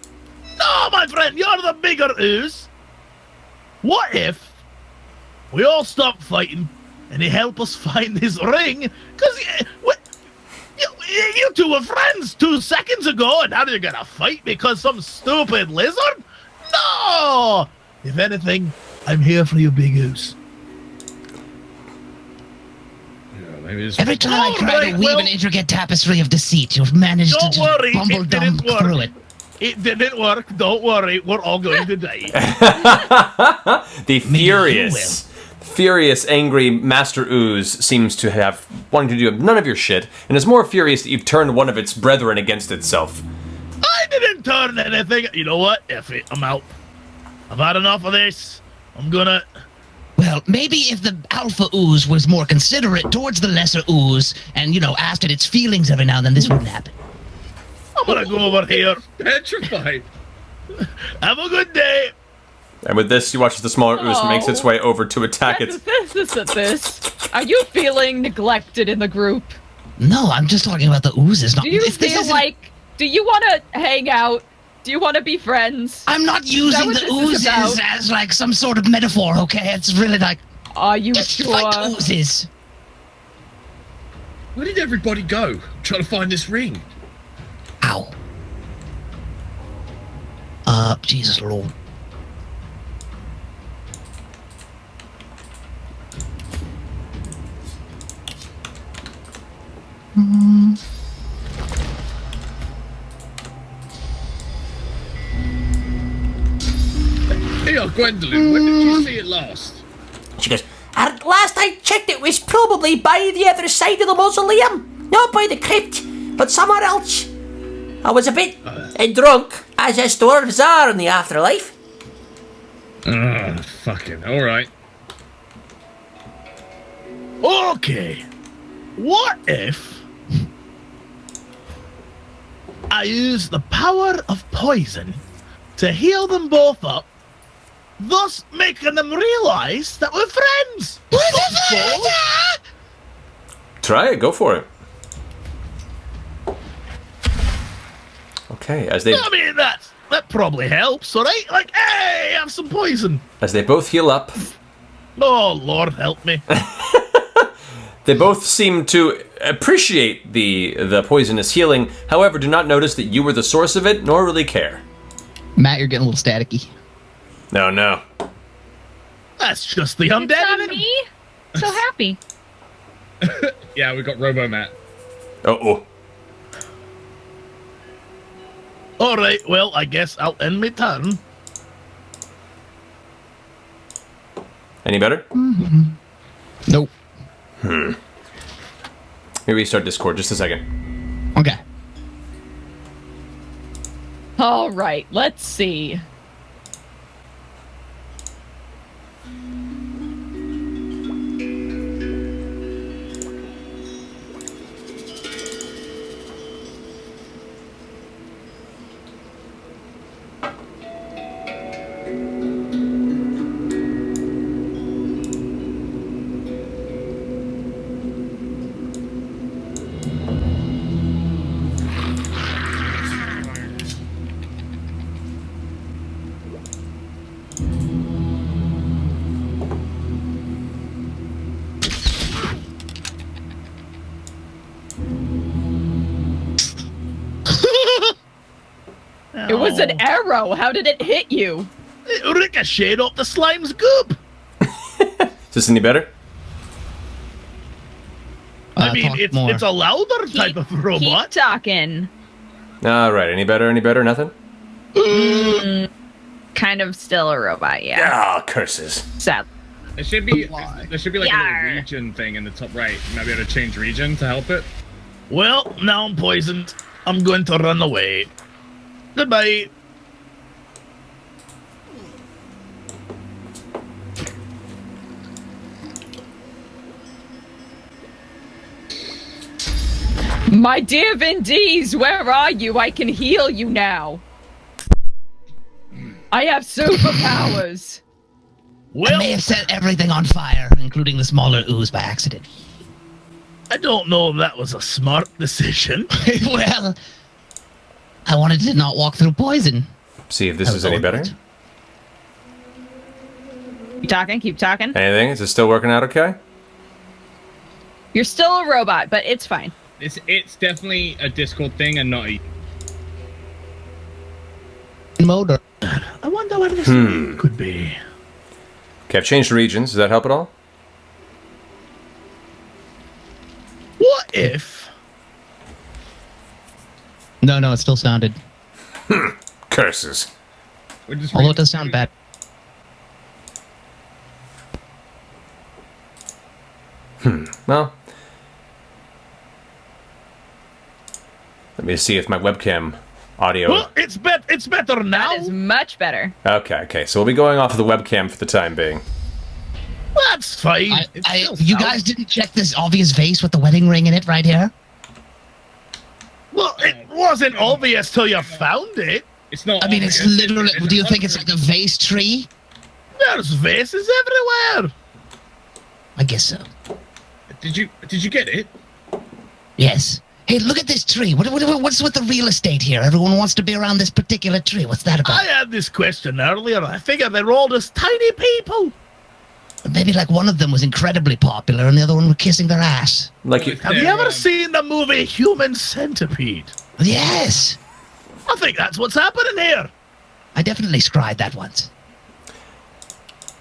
No, my friend, you're the bigger ooze. What if we all stop fighting and you help us find this ring? Because you two were friends 2 seconds ago, and now you're gonna fight because some stupid lizard? No! If anything, I'm here for you, Big Ooze. Maybe it's Every time I try to Alright, weave well- an intricate tapestry of deceit, you've managed to Don't just worry, bumble it dump didn't work. through it. It didn't work. Don't worry. We're all going to die. The furious, angry Master Ooze seems to have wanting to do none of your shit, and is more furious that you've turned one of its brethren against itself. I didn't turn anything. You know what? F it. I'm out. I've had enough of this. I'm gonna... Well, maybe if the alpha ooze was more considerate towards the lesser ooze and, asked it its feelings every now and then, this wouldn't happen. I'm gonna go over here. petrified. Have a good day. And with this, you watch as the smaller ooze makes its way over to attack it. This. Are you feeling neglected in the group? No, I'm just talking about the oozes. Do you feel like... Do you want to hang out? Do you want to be friends? I'm not using the oozes as like some sort of metaphor, okay? It's really like... Are you just sure? fight the oozes. Where did everybody go? I'm trying to find this ring. Ow. Jesus Lord. Hey, Gwendolyn, when did you see it last? She goes, last I checked it was probably by the other side of the mausoleum. Not by the crypt, but somewhere else. I was a bit drunk, as us dwarves are in the afterlife. Fucking alright. Okay. What if I use the power of poison to heal them both up, thus making them realize that we're friends? Try it. Go for it. Okay, as they... I mean, that probably helps, alright? Like, hey, have some poison. As they both heal up... Oh, Lord, help me. They both seem to appreciate the poisonous healing, however, do not notice that you were the source of it, nor really care. Matt, you're getting a little staticky. No. That's just the undead. It's not me. So happy. Yeah, we got Robo Matt. Uh-oh. Alright, well, I guess I'll end my turn. Any better? Nope. Let me restart Discord just a second. Okay. All right, let's see. It was an arrow. How did it hit you? It ricocheted off the slime's goop. Is this any better? I mean, it's a louder type of robot. Keep talking. All right. Any better? Nothing? Kind of still a robot, yeah. Ah, curses. Sad. There should be like a little region thing in the top right. You might be able to change region to help it. Well, now I'm poisoned. I'm going to run away. Goodbye. My dear Vindies, where are you? I can heal you now. I have superpowers. I may have set everything on fire, including the smaller ooze by accident. I don't know if that was a smart decision. Well, I wanted to not walk through poison. See if this is any better. Keep talking, keep talking. Anything? Is it still working out okay? You're still a robot, but it's fine. It's definitely a Discord thing and not a... Motor. I wonder what this could be. Okay, I've changed regions. Does that help at all? What if... No, it still sounded. Curses. Although it does sound bad. Well, let me see if my webcam audio... Well, it's better now. That is much better. Okay, so we'll be going off of the webcam for the time being. That's fine. You guys didn't check this obvious vase with the wedding ring in it right here? Well, it wasn't obvious till you found it. It's not. I mean, it's literally. Do you think it's like a vase tree? There's vases everywhere. I guess so. Did you get it? Yes. Hey, look at this tree. What's with the real estate here? Everyone wants to be around this particular tree. What's that about? I had this question earlier. I figured they're all just tiny people. Maybe like one of them was incredibly popular and the other one was kissing their ass. Have you ever seen the movie Human Centipede? Yes. I think that's what's happening here. I definitely scried that once.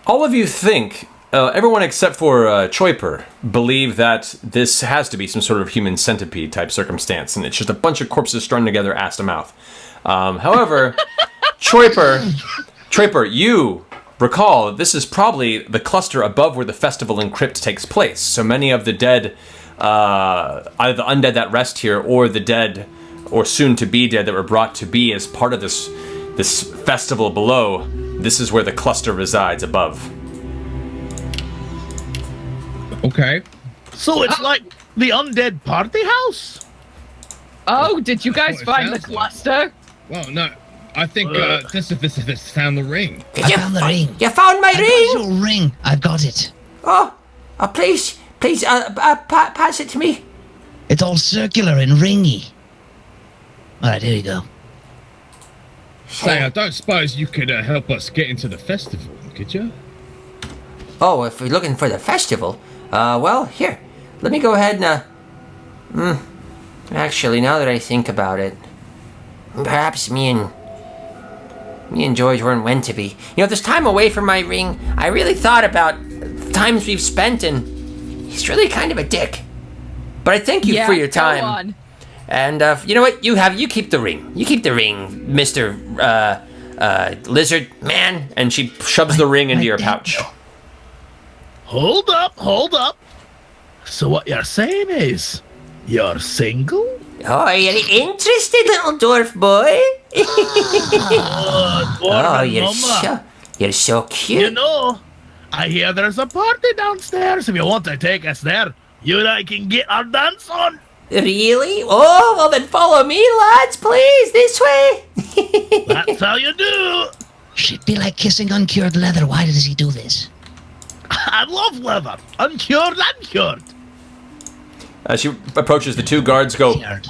All of you think, everyone except for Choiper, believe that this has to be some sort of human centipede type circumstance, and it's just a bunch of corpses strung together ass to mouth. However, Choiper, you recall that this is probably the cluster above where the festival in Crypt takes place. So many of the dead, either the undead that rest here, or the dead, or soon to be dead that were brought to be as part of this festival below. This is where the cluster resides above. Okay. So it's like the undead party house? Oh, did you guys What it find the sounds like. cluster? Well, no. I think this found the ring. I found the ring. You found my I ring? got your ring. I've got it. Oh, please, pass it to me. It's all circular and ringy. All right, here you go. Say, I don't suppose you could help us get into the festival, could you? Oh, if we're looking for the festival, well, here, let me go ahead and, actually, now that I think about it, perhaps me and George weren't meant to be. You know, this time away from my ring, I really thought about the times we've spent, and he's really kind of a dick. But I thank you for your time. Go on. And, you know what? You keep the ring. You keep the ring, Mr. Lizard Man. And she shoves the ring into your pouch. Hold up. So what you're saying is, you're single? Oh, you're interested, little dwarf boy? You're so cute. You know, I hear there's a party downstairs. If you want to take us there, you and I can get our dance on. Really? Oh, well then follow me, lads, please, this way. That's how you do. Should be like kissing uncured leather. Why does he do this? I love leather. Uncured. As she approaches, the two guards go, Cured.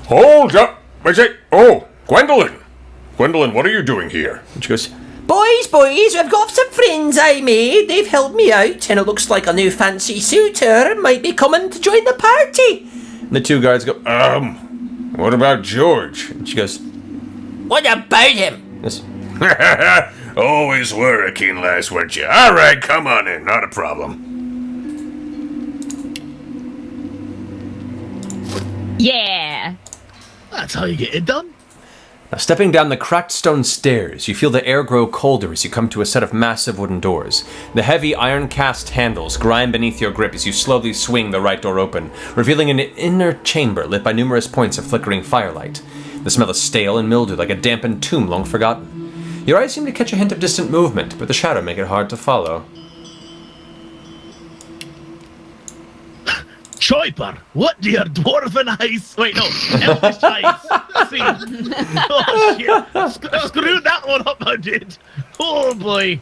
Hold up! Oh, Gwendolyn! Gwendolyn, what are you doing here? and she goes, Boys, I've got some friends I made. They've helped me out, and it looks like a new fancy suitor might be coming to join the party. and the two guards go, What about George? and she goes, What about him? yes. Always were a keen lass, weren't you? All right, come on in, not a problem. Yeah. That's how you get it done. Now, stepping down the cracked stone stairs, you feel the air grow colder as you come to a set of massive wooden doors. The heavy iron-cast handles grind beneath your grip as you slowly swing the right door open, revealing an inner chamber lit by numerous points of flickering firelight. The smell is stale and mildewed like a dampened tomb long forgotten. Your eyes seem to catch a hint of distant movement, but the shadow make it hard to follow. Choiper, what do your dwarven eyes... Wait, no, elfish eyes. See. Oh, shit. Screw that one up, I did. Oh, boy.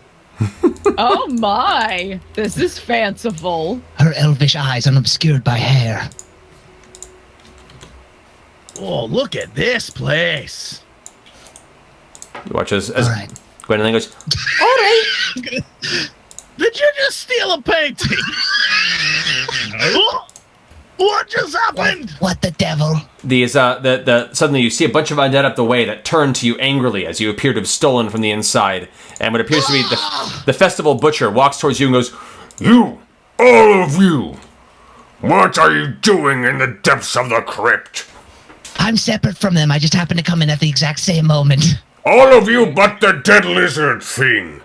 Oh my. This is fanciful. Her elvish eyes unobscured by hair. Oh, look at this place. You watch as All right. Gwendolyn goes, All right. Did you just steal a painting? Oh, what just happened? What the devil? Suddenly you see a bunch of undead up the way that turn to you angrily as you appear to have stolen from the inside, and what appears to be the festival butcher walks towards you and goes, You, all of you, what are you doing in the depths of the crypt? I'm separate from them. I just happened to come in at the exact same moment. All of you but the dead lizard thing.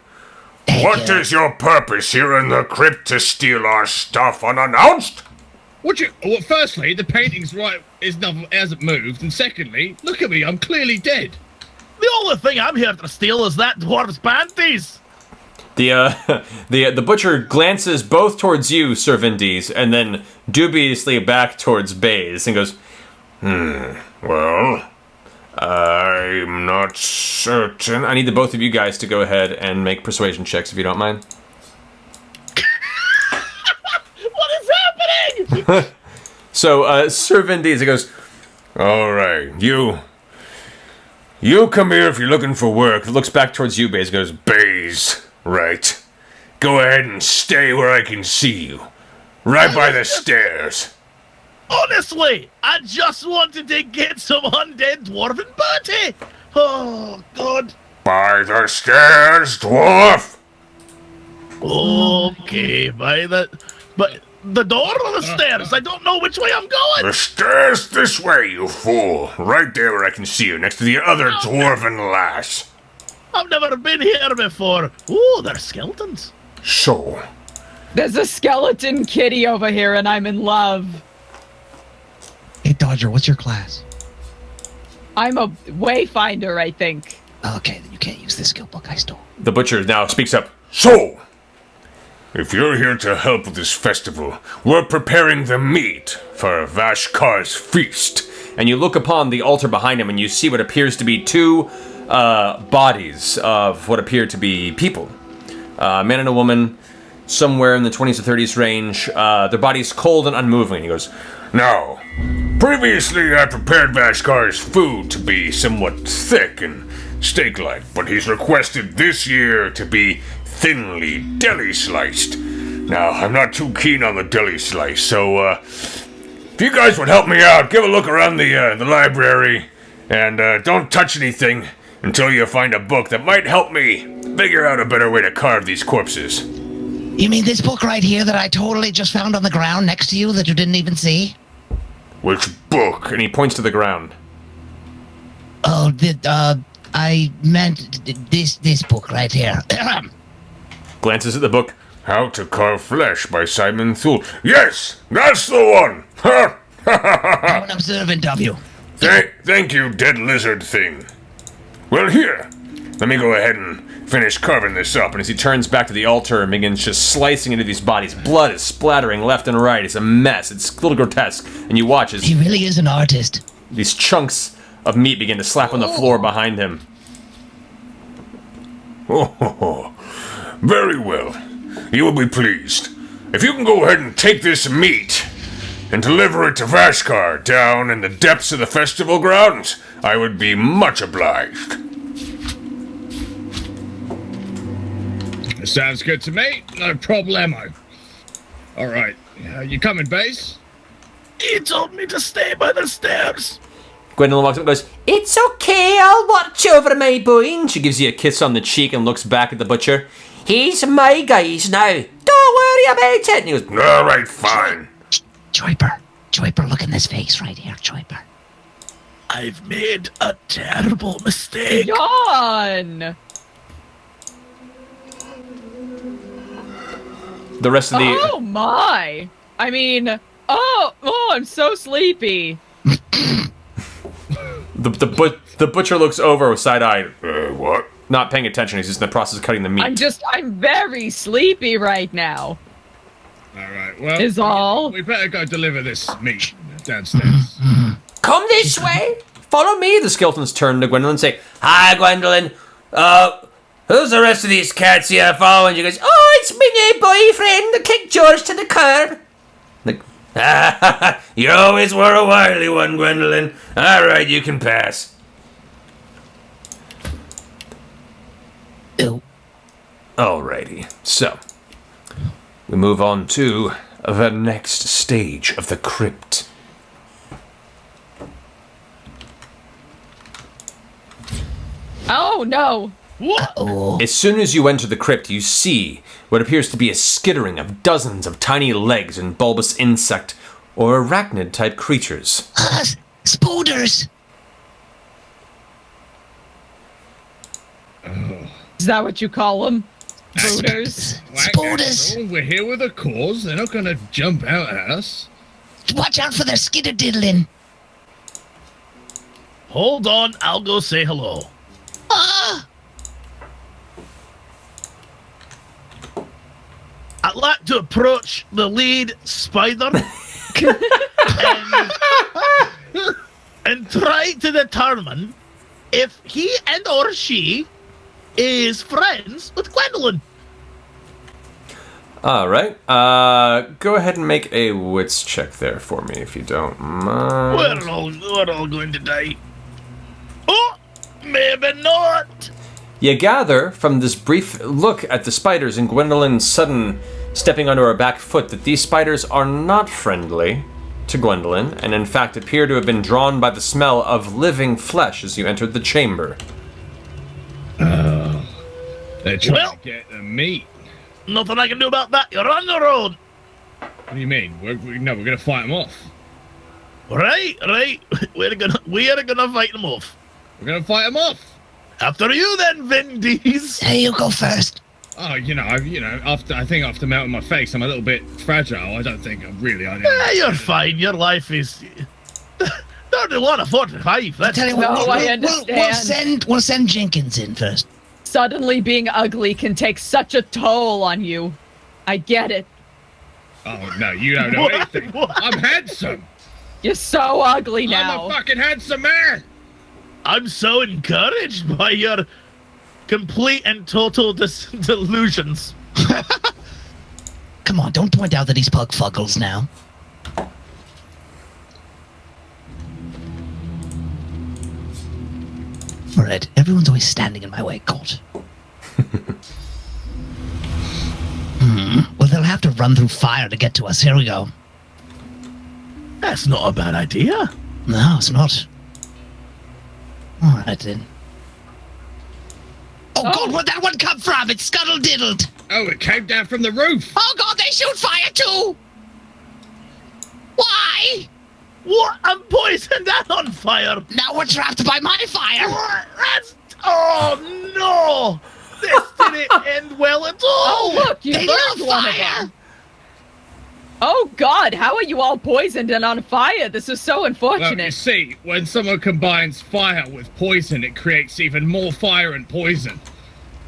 Thank What you. is your purpose here in the crypt to steal our stuff unannounced? Well, firstly, the painting's right hasn't moved, and secondly, look at me, I'm clearly dead. The only thing I'm here to steal is that dwarf's panties. The butcher glances both towards you, Sir Vindis, and then dubiously back towards Baze and goes, Well, I'm not certain. I need the both of you guys to go ahead and make persuasion checks if you don't mind. What is happening? So, Sir Vindies, he goes, all right, you come here if you're looking for work. Looks back towards you, Baze, goes, Baze, right. Go ahead and stay where I can see you. Right by the stairs. Honestly, I just wanted to get some undead dwarven booty. Oh, God. By the stairs, dwarf! Okay, but the door or the stairs? I don't know which way I'm going. The stairs this way, you fool. Right there where I can see you, next to the other dwarven lass. I've never been here before. Ooh, they're skeletons. So, There's a skeleton kitty over here, and I'm in love. Hey, Dodger, what's your class? I'm a wayfinder, I think. Okay, then you can't use this skill book I stole. The butcher now speaks up. So, if you're here to help with this festival, we're preparing the meat for Vashkar's feast. And you look upon the altar behind him and you see what appears to be two bodies of what appear to be people. A man and a woman, somewhere in the 20s to 30s range. Their bodies cold and unmoving. And he goes, Now, previously I prepared Vashkar's food to be somewhat thick and steak-like, but he's requested this year to be thinly deli-sliced. Now, I'm not too keen on the deli slice, so if you guys would help me out, give a look around the library, and don't touch anything until you find a book that might help me figure out a better way to carve these corpses. You mean this book right here that I totally just found on the ground next to you that you didn't even see? Which book? and he points to the ground. Oh, I meant this book right here. Glances at the book. How to Carve Flesh by Simon Thule. Yes, that's the one! Ha! I'm observant of you. Thank you, dead lizard thing. Well, here, let me go ahead and finish carving this up. And as he turns back to the altar and begins just slicing into these bodies, blood is splattering left and right. It's a mess. It's a little grotesque. And you watch as He really is an artist. these chunks of meat begin to slap on the floor behind him. Oh, very well. You will be pleased. If you can go ahead and take this meat and deliver it to Vashkar down in the depths of the festival grounds, I would be much obliged. Sounds good to me. No problemo. All right. You coming, Baze? He told me to stay by the stairs. Gwendolyn walks up and goes, It's okay, I'll watch over my boy. she gives you a kiss on the cheek and looks back at the butcher. He's my guys now. Don't worry about it. And he goes, All right, fine. Choiper, look in this face right here, Choiper. I've made a terrible mistake. Yawn! The rest of the... Oh my! I mean, I'm so sleepy. The butcher looks over with side-eye, What? not paying attention. He's just in the process of cutting the meat. I'm very sleepy right now. All right. Well, Is all. we better go deliver this meat downstairs. Come this way. Follow me. The skeletons turn to Gwendolyn and say, Hi, Gwendolyn. Who's the rest of these cats here following you? Goes, oh, it's me new boyfriend that kicked George to the curb. You always were a wily one, Gwendolyn. All right, you can pass. Ew. alrighty. So, we move on to the next stage of the crypt. Oh no! Uh-oh. As soon as you enter the crypt, you see what appears to be a skittering of dozens of tiny legs and bulbous insect or arachnid-type creatures. Spooders! Is that what you call them? Spooders? Spooders! Oh, we're here with a cause. They're not gonna jump out at us. Watch out for their skitter-diddling. Hold on, I'll go say hello. Ah! I'd like to approach the lead spider and try to determine if he and or she is friends with Gwendolyn. All right. Go ahead and make a wits check there for me, if you don't mind. We're all going to die. Oh, maybe not. You gather from this brief look at the spiders and Gwendolyn's sudden stepping onto her back foot that these spiders are not friendly to Gwendolyn, and in fact appear to have been drawn by the smell of living flesh as you entered the chamber. They're trying to get the meat. Nothing I can do about that. You're on the road. What do you mean? We're gonna fight them off. Right. We're gonna fight them off. We're gonna fight them off. After you, then, Vin Diesel. Hey, you go first. Oh, after melting my face, I'm a little bit fragile. I don't think I'm really. You're fine. Your life is 31 or 45. That's Tell you No, what, I understand. We'll send Jenkins in first. Suddenly being ugly can take such a toll on you. I get it. Oh no, you don't know anything. I'm handsome. You're so ugly now. I'm a fucking handsome man. I'm so encouraged by your complete and total delusions. Come on, don't point out that he's pug fuggles now. Alright, everyone's always standing in my way, God. Well, they'll have to run through fire to get to us. Here we go. That's not a bad idea. No, it's not. Alright then. Oh God, where'd that one come from? It's scuttle-diddled. Oh, it came down from the roof. Oh God, they shoot fire too! Why? What? I'm poisoned and on fire. Now we're trapped by my fire. What? Oh no! This didn't end well at all. Oh look, you They burned love one fire. of them. Oh God, how are you all poisoned and on fire? This is so Well, you unfortunate. see, when someone combines fire with poison, it creates even more fire and poison.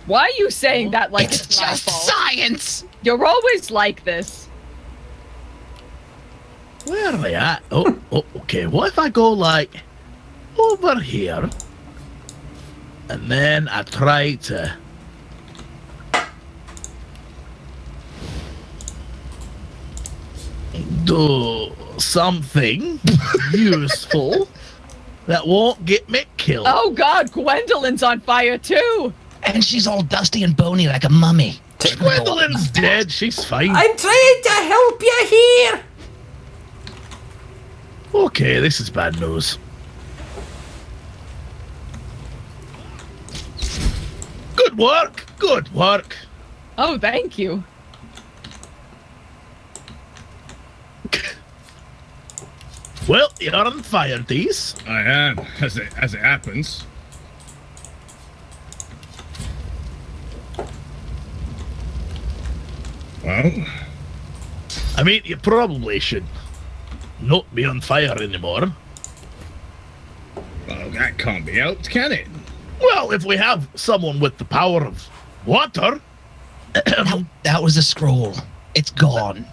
Why are you saying that like It's it's my just fault? science. You're always like this. Where are they at? Oh, okay. What if I go like over here, and then I try to do something useful that won't get me killed? Oh God, Gwendolyn's on fire too. And she's all dusty and bony like a mummy. Gwendolyn's dead. She's fine. I'm trying to help you here. Okay, this is bad news. Good work. Good work. Oh, thank you. Well, you're on fire, Dees. I am, as it happens. Well, I mean, you probably should not be on fire anymore. well, that can't be helped, can it? Well, if we have someone with the power of water, That was a scroll. It's gone.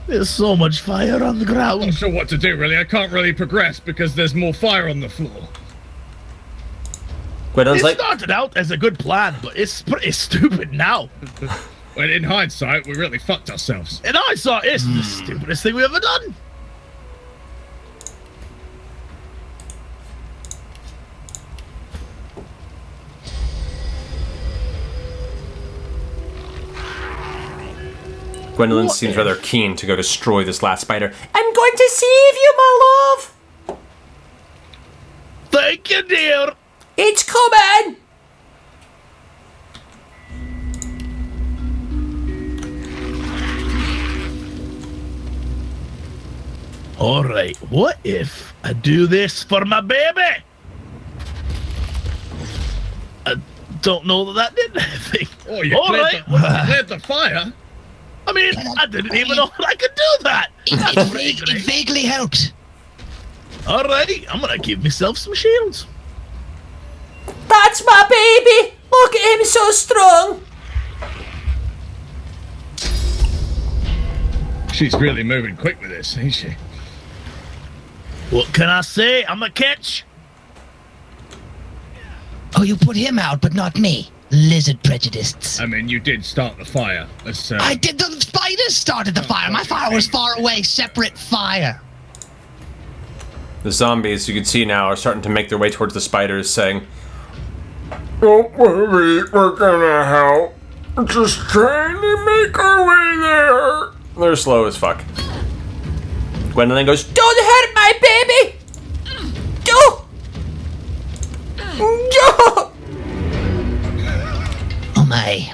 there's so much fire on the Not ground. sure what to do, really. I can't really progress because there's more fire on the floor. Gwendolyn's It like, started out as a good plan, but it's pretty stupid now. Well, in hindsight, we really fucked ourselves. And I saw it's the stupidest thing we ever done. Gwendolyn What seems if- rather keen to go destroy this last spider. I'm going to save you, my love. Thank you, dear. It's coming. All right, what if I do this for my baby? I don't know that did anything. Oh, you All cleared, right. you cleared the fire? I mean, I didn't even know that I could do that. It vaguely helped. All right, I'm gonna give myself some shields. That's my baby. Look at him, so strong. She's really moving quick with this, ain't she? What can I say? I'm a catch. Oh, you put him out, but not me. Lizard prejudices. I mean, you did start the fire. I did. The spiders started the fire. My fire was far away. Separate fire. The zombies, you can see now, are starting to make their way towards the spiders, saying, Don't worry, we're gonna help. We're just trying to make our way there. they're slow as fuck. Gwendolyn goes, Don't hurt my baby! Don't! Don't! Oh my.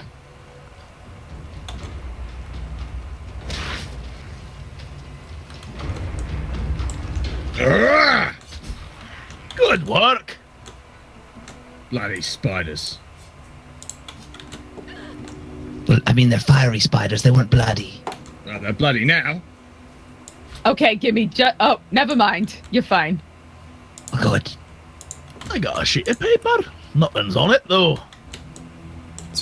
Good work. Bloody spiders. Well, I mean, they're fiery spiders. They weren't bloody. Well, they're bloody now. Okay, give me oh, never mind. You're fine. Oh, good. I got a sheet of paper. Nothing's on it, though.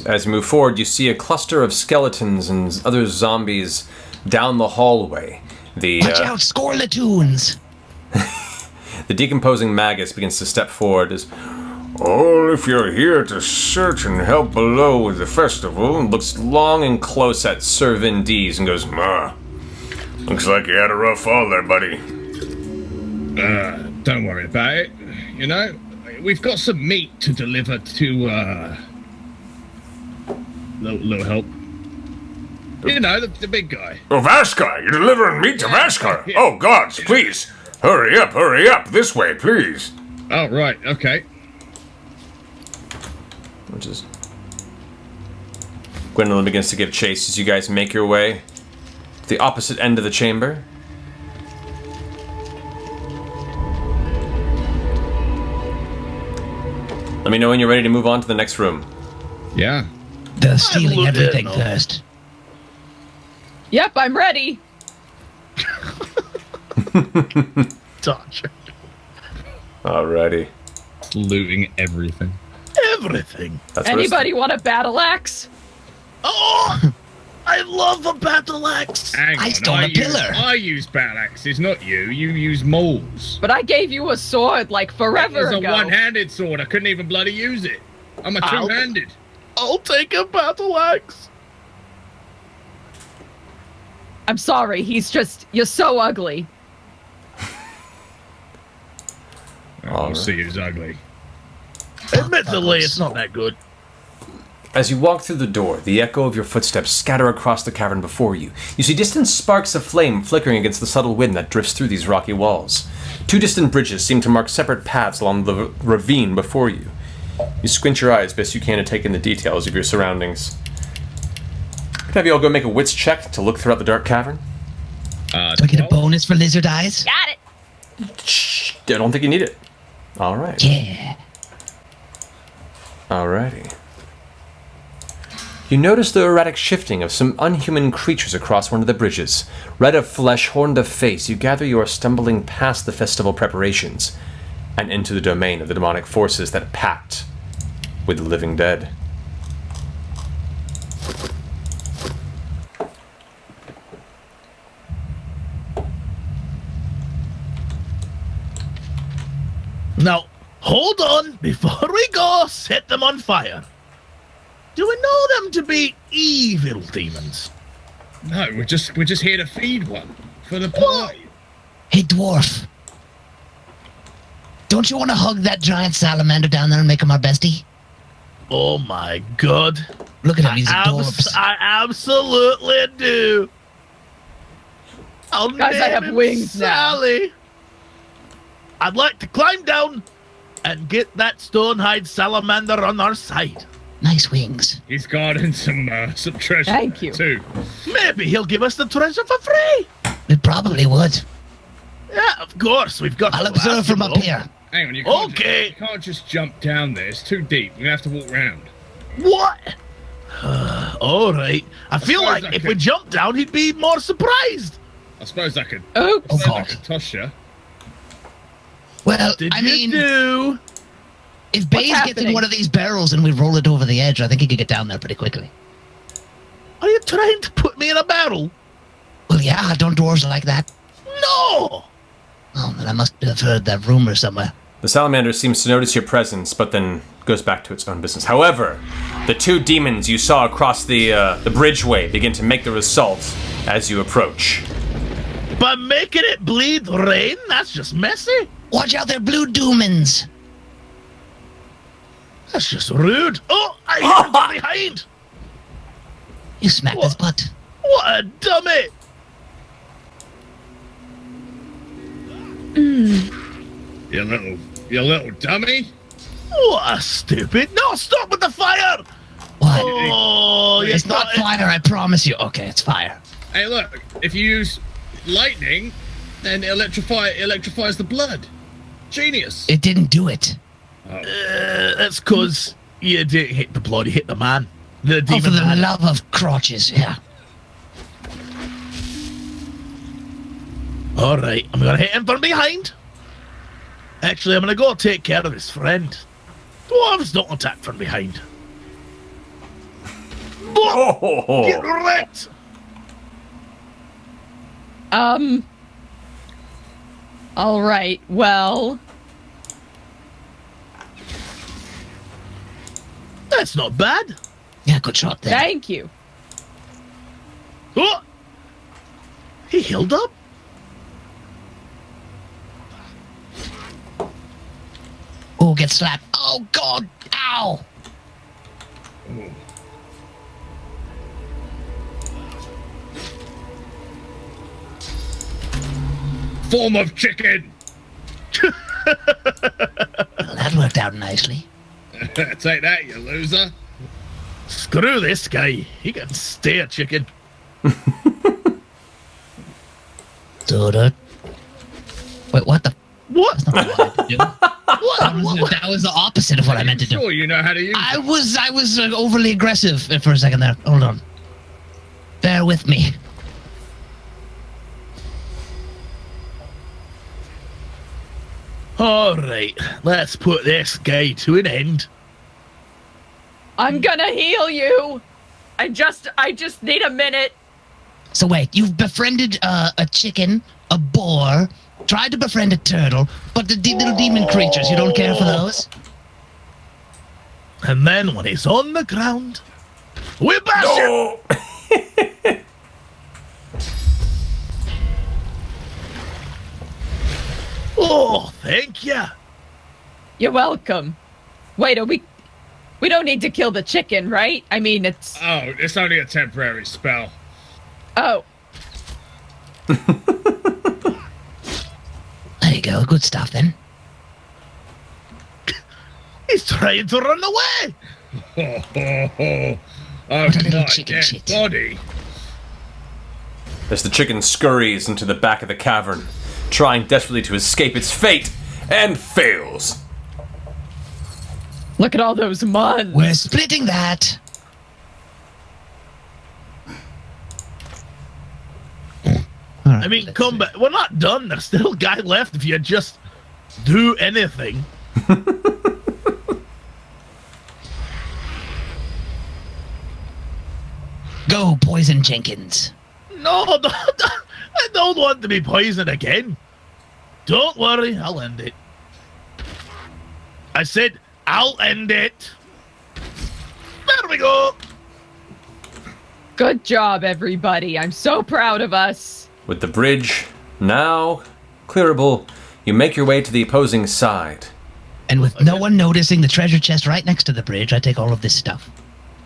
as you move forward, you see a cluster of skeletons and other zombies down the hallway. Watch out, scorlatoons! The decomposing magus begins to step forward as, Oh, if you're here to search and help below with the festival, and looks long and close at Sir Vin Dees and goes, looks like you had a rough fall there, buddy. Don't worry about it. You know, we've got some meat to deliver to, little help. You know, the big guy. Oh, Vashar, you're delivering meat to Vashar. Yeah. Oh, gods, please. Hurry up, this way, please. Oh, right, okay. which is... Gwendolyn begins to give chase as you guys make your way to the opposite end of the chamber. Let me know when you're ready to move on to the next room. Yeah. They're stealing everything first. Yep, I'm ready. Torture. Alrighty. Looting everything. Everything. That's Anybody want a battle axe? Oh! I love a battle axe. Hang I on, stole a pillar. I use battle axes, not you. You use mauls. But I gave you a sword like forever It's a ago. one-handed sword. I couldn't even bloody use it. I'm a two-handed. I'll take a battle axe. I'm sorry, you're so ugly. I'll see who's ugly. Admittedly, it's not that good. As you walk through the door, the echo of your footsteps scatter across the cavern before you. You see distant sparks of flame flickering against the subtle wind that drifts through these rocky walls. Two distant bridges seem to mark separate paths along the ravine before you. You squint your eyes best you can to take in the details of your surroundings. Can I have you all go make a wits check to look throughout the dark cavern? Do I get a bonus for lizard eyes? Got it. Shh, I don't think you need it. Alright. Yeah. Alrighty. You notice the erratic shifting of some unhuman creatures across one of the bridges. Red of flesh, horned of face, you gather you are stumbling past the festival preparations and into the domain of the demonic forces that pact with the living dead. Now, hold on. Before we go, set them on fire. Do we know them to be evil demons? No, we're just here to feed one for the party. Hey, dwarf. Don't you want to hug that giant salamander down there and make him our bestie? Oh my god. Look at him, he's adorable. I absolutely do. Guys, I have wings now. Sally. I'd like to climb down and get that stonehide salamander on our side. Nice wings. He's guarding some treasure. Thank you. Too. Maybe he'll give us the treasure for free. It probably would. Yeah, of course. We've got I'll to observe ask from him, up though. here. Hang on, you can't Okay. you can't just jump down there. It's too deep. We're gonna have to walk round. What? All right. I feel suppose like I if could- we jumped down, he'd be more surprised. I suppose I could. Oops. I suppose I God. could toss you. Well, Did I you mean, do? if Baze gets in happening? one of these barrels and we roll it over the edge, I think he could get down there pretty quickly. Are you trying to put me in a barrel? Well, yeah? Don't dwarves like that? No! Oh, then I must have heard that rumor somewhere. The salamander seems to notice your presence, but then goes back to its own business. However, the two demons you saw across the bridgeway begin to make their assault as you approach. But making it bleed rain? That's just messy. Watch out, they're blue doomins. That's just rude. Oh, I hit him from behind. You smacked his butt. What a dummy. You little dummy. What a stupid. No, stop with the fire. What? Oh, It's not fire, I promise you. Okay, it's fire. Hey, look. If you use lightning, then electrifies the blood. Genius. It didn't do it. That's because you didn't hit the blood, you hit the man. The Oh, demon for the man. love of crotches, yeah. Alright, I'm gonna hit him from behind. Actually, I'm gonna go take care of his friend. Dwarves don't attack from behind. Oh. Get wrecked! Alright, well. That's not bad. Yeah, good shot there. Thank you. Oh! He healed up? Oh, get slapped. Oh, God. Ow. Form of chicken. Well, that worked out nicely. Take that, you loser. Screw this guy. He can stay a chicken. Wait, what the? What? That's not what I meant to do. That was the opposite of what I meant to do. Sure, you know how to use I was overly aggressive for a second there. Hold on. Bear with me. Alright, let's put this guy to an end. I'm gonna heal you. I just need a minute. So wait, you've befriended a chicken, a boar, tried to befriend a turtle, but the little demon creatures, you don't care for those? And then when he's on the ground, we bash him! Oh, thank you. You're welcome. Wait, we don't need to kill the chicken, right? I mean, it's... Oh, it's only a temporary spell. Oh. There you go, good stuff then. He's trying to run away. Oh, What a little my chicken dead shit. body. As the chicken scurries into the back of the cavern, trying desperately to escape its fate, and fails. Look at all those muns. We're splitting that. I mean, come back. We're not done. There's still a guy left if you just do anything. Go, Poison Jenkins. No, I don't want to be poisoned again. Don't worry, I'll end it. I said, I'll end it. There we go. Good job, everybody. I'm so proud of us. With the bridge now clearable, you make your way to the opposing side. And with no one noticing the treasure chest right next to the bridge, I take all of this stuff.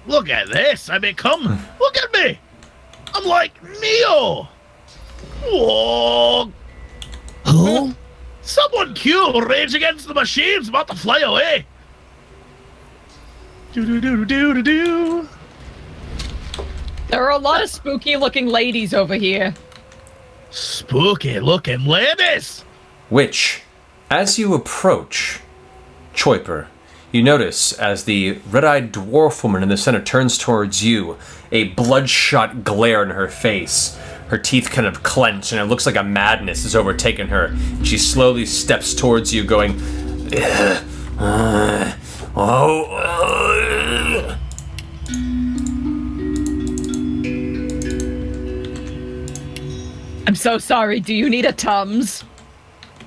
Look at this. I become. Look at me. I'm like Neo. Whoa. Who? Someone cue Rage Against the Machine's about to fly away. Do-do-do-do-do-do. There are a lot of spooky-looking ladies over here. Spooky-looking ladies. Which, as you approach Choiper, you notice as the red-eyed dwarf woman in the center turns towards you, a bloodshot glare in her face. Her teeth kind of clench, and it looks like a madness has overtaken her. She slowly steps towards you, going, I'm so sorry. Do you need a Tums?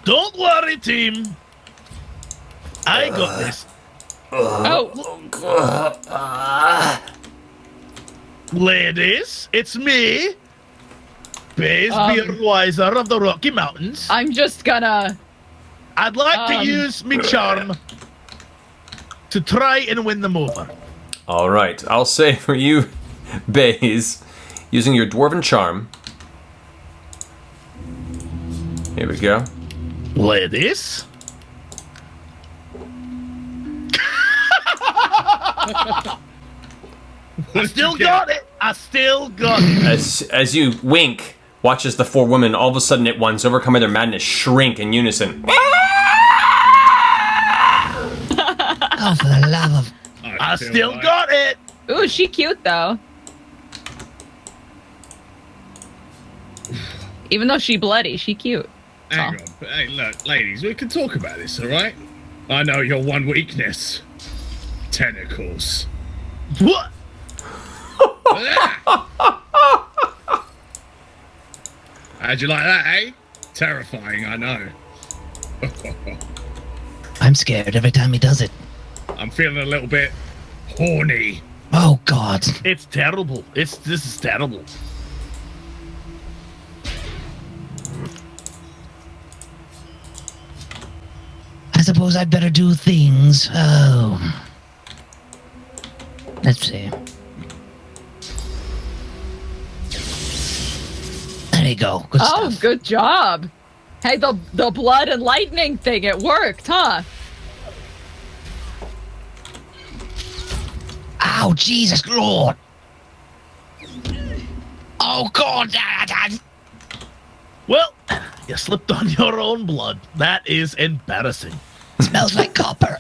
Don't worry, team. I got this. Ladies, it's me, Baze Beardweiser of the Rocky Mountains. I'm just gonna... I'd like to use me charm to try and win them over. All right, I'll say for you, Baze, using your dwarven charm. Here we go. Ladies. I still got it. As you wink, watch as the four women, all of a sudden at once, overcome by their madness, shrink in unison. Oh, for the love of... I still got it. Ooh, she cute, though. Even though she bloody, she cute. Hang on. Hey, look, ladies, we can talk about this, all right? I know your one weakness. Tentacles. What? How'd you like that, eh? Terrifying, I know. I'm scared every time he does it. I'm feeling a little bit horny. Oh, God. It's terrible. This is terrible. I suppose I'd better do things. Oh. Let's see. There you go. Good stuff. Good job. Hey, the blood and lightning thing, it worked, huh? Ow, Jesus Lord. Oh, God. Well, you slipped on your own blood. That is embarrassing. Smells like copper.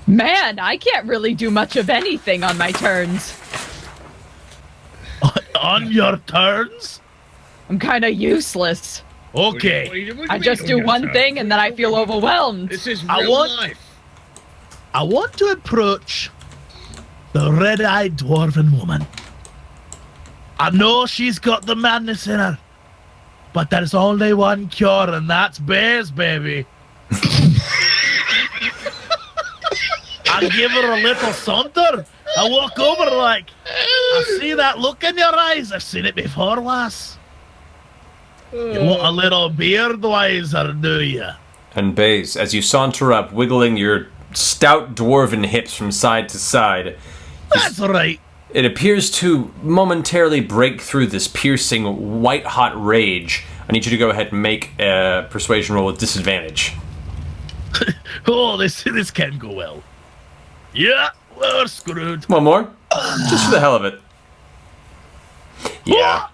Man, I can't really do much of anything on my turns. On your turns? I'm kind of useless. Okay. I just do one thing and then I feel overwhelmed. This is real life. I want to approach the red-eyed dwarven woman. I know she's got the madness in her, but there's only one cure, and that's Baze, baby. I give her a little saunter. I walk over like, I see that look in your eyes. I've seen it before, lass. You want a little Beardweiser, do you? And Baze, as you saunter up, wiggling your stout dwarven hips from side to side, That's right. it appears to momentarily break through this piercing, white-hot rage. I need you to go ahead and make a persuasion roll with disadvantage. Oh, this can go well. Yeah, we're screwed. One more? Just for the hell of it. Yeah.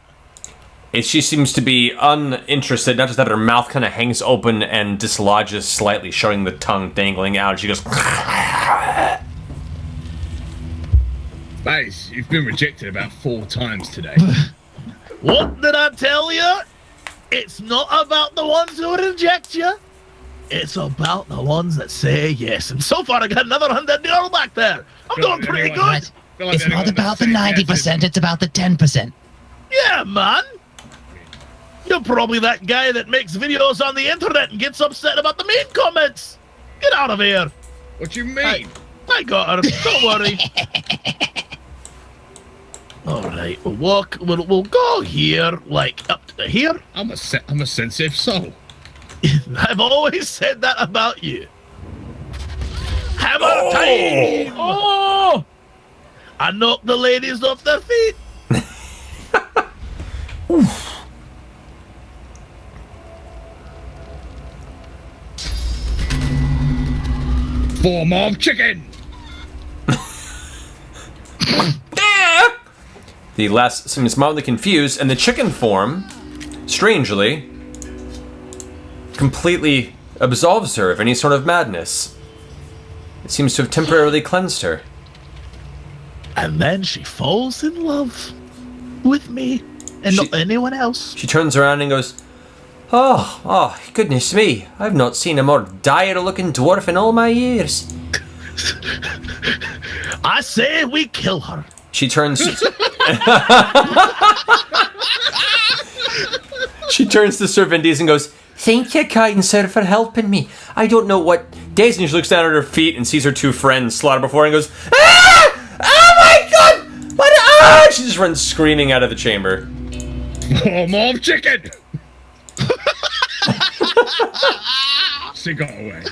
She seems to be uninterested, not just that her mouth kind of hangs open and dislodges slightly, showing the tongue dangling out. She goes... Baze, you've been rejected about 4 times today. What did I tell you? It's not about the ones who reject you. It's about the ones that say yes. And so far, I got another undead girl back there. I'm doing pretty good. Right. It's not about the 90%, it's about the 10%. Yeah, man. You're probably that guy that makes videos on the internet and gets upset about the mean comments. Get out of here. What you mean? I got her. Don't worry. All right, we'll walk. We'll go here, like up to here. I'm a sensitive soul. I've always said that about you. Hammer time! Oh! I knocked the ladies off their feet. Form of chicken. The last seems mildly confused, and the chicken form, strangely, completely absolves her of any sort of madness. It seems to have temporarily cleansed her. And then she falls in love with me and not anyone else. She turns around and goes, Oh, goodness me. I've not seen a more dire-looking dwarf in all my years. I say we kill her. She turns She turns to Sir Vindis and goes, "Thank you, kind sir, for helping me. I don't know what..." Daisy, and she looks down at her feet and sees her two friends slaughter before her and goes, "Ah! Oh my god! What? Ah!" She just runs screaming out of the chamber. Oh, mom chicken! She got away.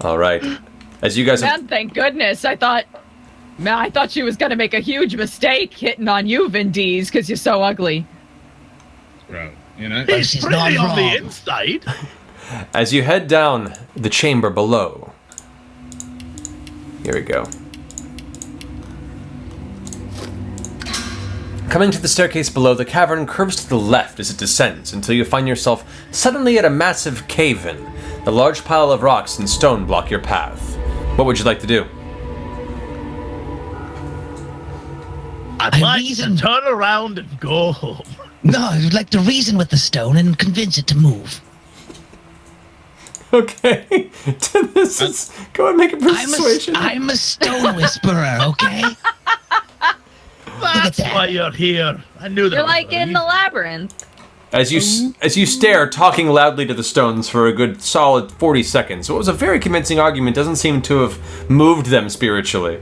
All right. As you guys have... Man, thank goodness. I thought she was gonna make a huge mistake hitting on you, Vindis, because you're so ugly. Bro, you know? He's She's pretty not on the wrong. inside. As you head down the chamber below... Here we go. Coming to the staircase below, the cavern curves to the left as it descends until you find yourself suddenly at a massive cave-in. A large pile of rocks and stone block your path. What would you like to do? I'd like to turn around and go home. No, I would like to reason with the stone and convince it to move. Okay. This is... Go and make a persuasion. I'm a stone whisperer, okay? That's that. why you're here. I knew that. You're was like gonna in be- the labyrinth. As you stare, talking loudly to the stones for a good solid 40 seconds. What was a very convincing argument doesn't seem to have moved them spiritually.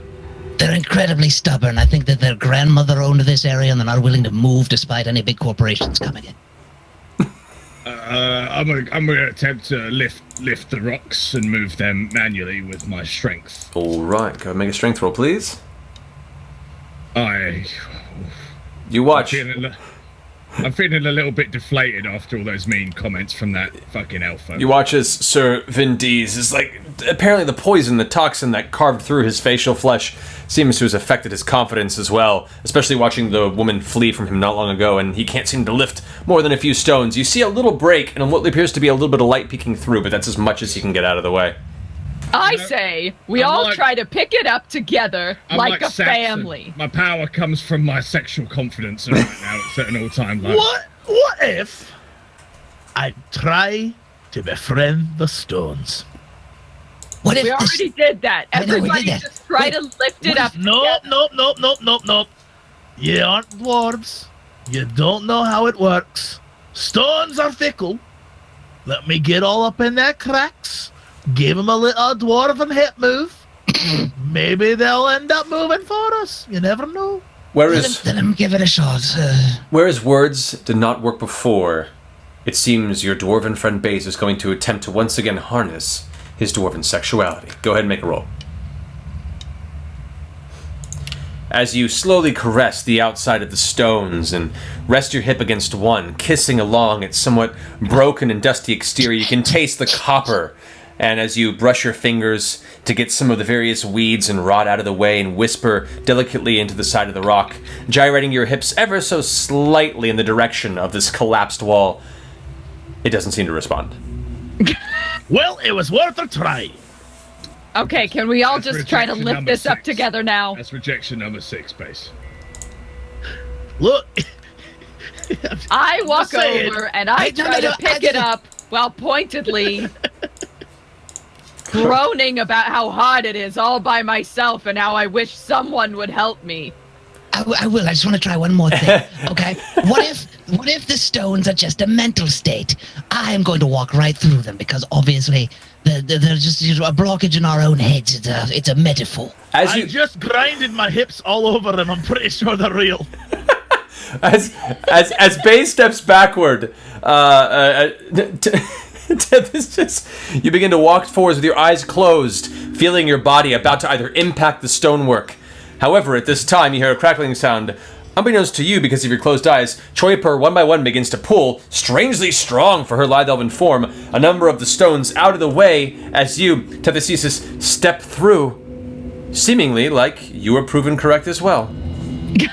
They're incredibly stubborn. I think that their grandmother owned this area and they're not willing to move despite any big corporations coming in. I'm gonna attempt to lift the rocks and move them manually with my strength. All right, go ahead and make a strength roll, please. You watch. I'm feeling a little bit deflated after all those mean comments from that fucking alpha. You watch as Sir Vindis is like, apparently the poison, the toxin that carved through his facial flesh seems to have affected his confidence as well, especially watching the woman flee from him not long ago, and he can't seem to lift more than a few stones. You see a little break and what appears to be a little bit of light peeking through, but that's as much as he can get out of the way. I say we all try to pick it up together I'm like a Saxon. family. My power comes from my sexual confidence right now. It's at an all-time low. What if I try to befriend the stones? What if We already did that. I know, we did Everybody that. just try to lift it up. Nope. You aren't dwarves. You don't know how it works. Stones are fickle. Let me get all up in their cracks. Give them a little dwarven hip move. Maybe they'll end up moving for us. You never know. Let him give it a shot. Whereas words did not work before, it seems your dwarven friend Baze is going to attempt to once again harness his dwarven sexuality. Go ahead and make a roll. As you slowly caress the outside of the stones and rest your hip against one, kissing along its somewhat broken and dusty exterior, you can taste the copper. And as you brush your fingers to get some of the various weeds and rot out of the way and whisper delicately into the side of the rock, gyrating your hips ever so slightly in the direction of this collapsed wall, it doesn't seem to respond. Well, it was worth a try. Okay, can we all That's just try to rejection lift number this up 6. together now? That's rejection number 6, base. Look. I walk saying. over and I try to pick it up while pointedly groaning about how hard it is all by myself and how I wish someone would help me. I will. I just want to try one more thing. Okay. What if the stones are just a mental state? I am going to walk right through them because obviously they're just a blockage in our own heads. It's a metaphor. I just grinded my hips all over them. I'm pretty sure they're real. As Baze steps backward, this just, you begin to walk forwards with your eyes closed, feeling your body about to either impact the stonework. However, at this time, you hear a crackling sound. Unbeknownst to you, because of your closed eyes, Choiper one by one begins to pull, strangely strong for her lithe elven form, a number of the stones out of the way as you, Tethessis, step through, seemingly like you were proven correct as well.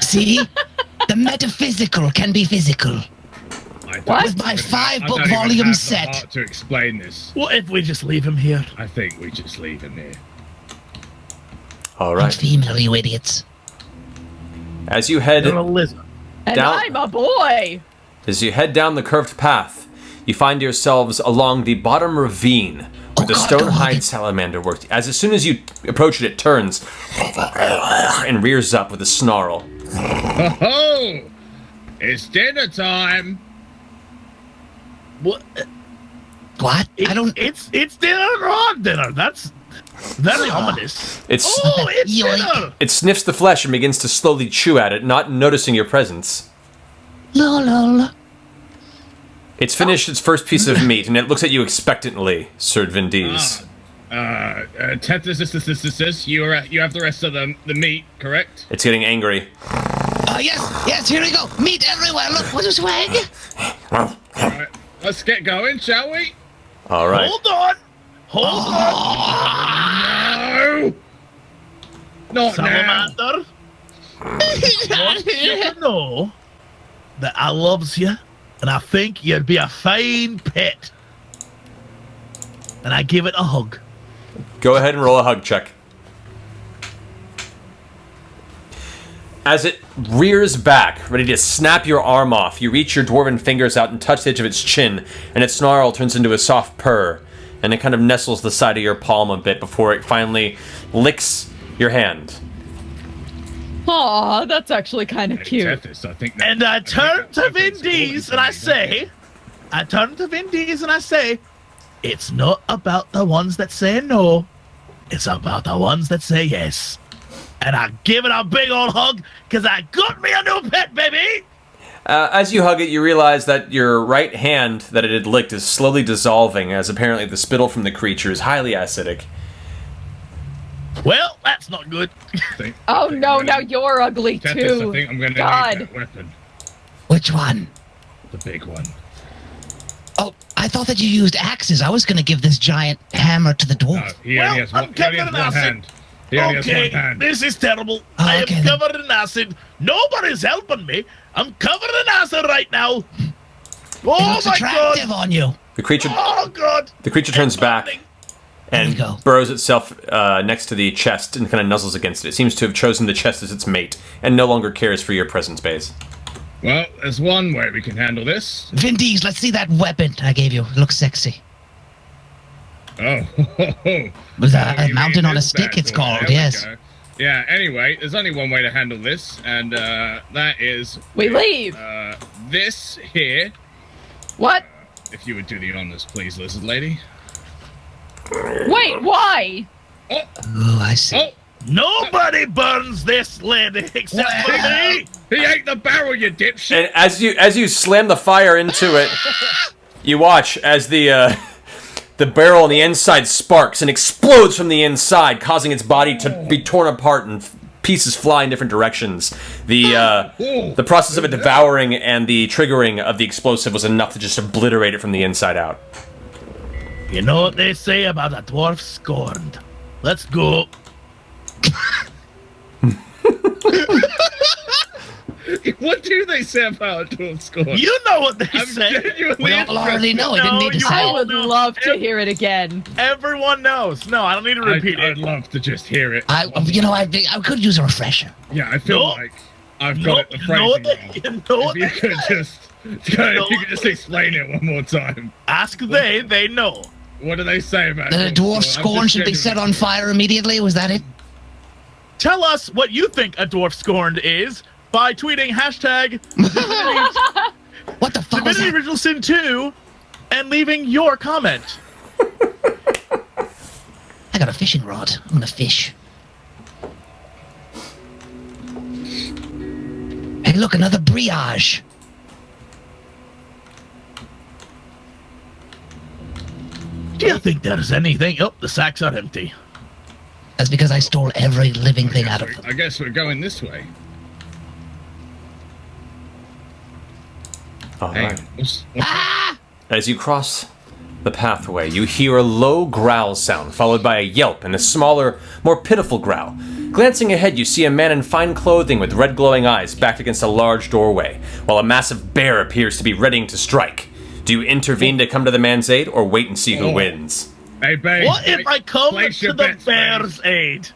See? The metaphysical can be physical. With my 5-book volume set. To explain this. What if we just leave him here? I think we just leave him here. All right. I'm female, you idiots. As you head You're a lizard. And down, I'm a boy. as you head down the curved path, you find yourselves along the bottom ravine, but the stone-hide salamander works. As soon as you approach it, it turns and rears up with a snarl. Oh, it's dinner time. What? What? I don't. It's dinner or on dinner. That's very ominous. It's dinner. It sniffs the flesh and begins to slowly chew at it, not noticing your presence. Lol. It's finished its first piece of meat, and it looks at you expectantly, Sir Vindies. Tethys, you have the rest of the meat, correct? It's getting angry. Yes, here we go. Meat everywhere. Look, what a swag. Alright, let's get going, shall we? All right. Hold on. No! Not Salamander. Want you to know that I loves you, and I think you'd be a fine pet. And I give it a hug. Go ahead and roll a hug check. As it rears back, ready to snap your arm off, you reach your dwarven fingers out and touch the edge of its chin, and its snarl turns into a soft purr, and it kind of nestles the side of your palm a bit before it finally licks your hand. Aw, that's actually kind of cute. Tethys, I think And I turn to Vindies and I say, it's not about the ones that say no, it's about the ones that say yes. And I give it a big old hug, because I got me a new pet, baby! As you hug it, you realize that your right hand that it had licked is slowly dissolving, as apparently the spittle from the creature is highly acidic. Well, that's not good. Oh no, now you're ugly too. Tethys, I think I'm gonna God. need that weapon. Which one? The big one. Oh, I thought that you used axes. I was going to give this giant hammer to the dwarf. He only has one hand. He only has one hand. This is terrible. Oh, I okay, am then. covered in acid. Nobody's helping me. I'm covered in acid right now. It Oh looks my attractive god. on you. The creature Oh god. The creature turns back There you and go. burrows itself next to the chest and kind of nuzzles against it. It seems to have chosen the chest as its mate and no longer cares for your presence, Baze. Well, there's one way we can handle this. Vindies, let's see that weapon I gave you. It looks sexy. Oh, With Oh, a you mountain mean on a this stick, bad it's boy. called, There we yes. go. Yeah, anyway, there's only one way to handle this, and that is... We leave. This here. What? If you would do the honors, please, lizard lady. Wait, why? Oh, I see. Oh! Nobody burns this lady except for me. He ate the barrel, you dipshit! And as you slam the fire into it, you watch as the barrel on the inside sparks and explodes from the inside, causing its body to be torn apart and pieces fly in different directions. The process of it devouring and the triggering of the explosive was enough to just obliterate it from the inside out. You know what they say about a dwarf scorned. Let's go. What do they say about a dwarf score? You know what they I'm say. genuinely We all already know. I didn't need to you say I it. would No. love to hear it again. Everyone knows. No, I don't need to repeat I'd it. love to just hear it. I could use a refresher. Yeah, I feel No. like I've No, got it the you know what phrasing they, wrong. you know what If you they could say. if you could just explain it one more time. Ask they know. What do they say about That a dwarf scorn should be set on fire immediately? Was that it? Tell us what you think a dwarf scorned is by tweeting hashtag What the fuck was Divinity that? Original Sin 2 and leaving your comment. I got a fishing rod. I'm gonna fish. Hey, look, another brioche. Do you think there's anything? Oh, the sacks are empty. That's because I stole every living thing out of them. I guess we're going this way. All Hey, right. what's As you cross the pathway, you hear a low growl sound, followed by a yelp and a smaller, more pitiful growl. Glancing ahead, you see a man in fine clothing with red glowing eyes backed against a large doorway, while a massive bear appears to be readying to strike. Do you intervene to come to the man's aid, or wait and see who wins? Hey, babe. What if I come place to your the bets, babe. bear's aid?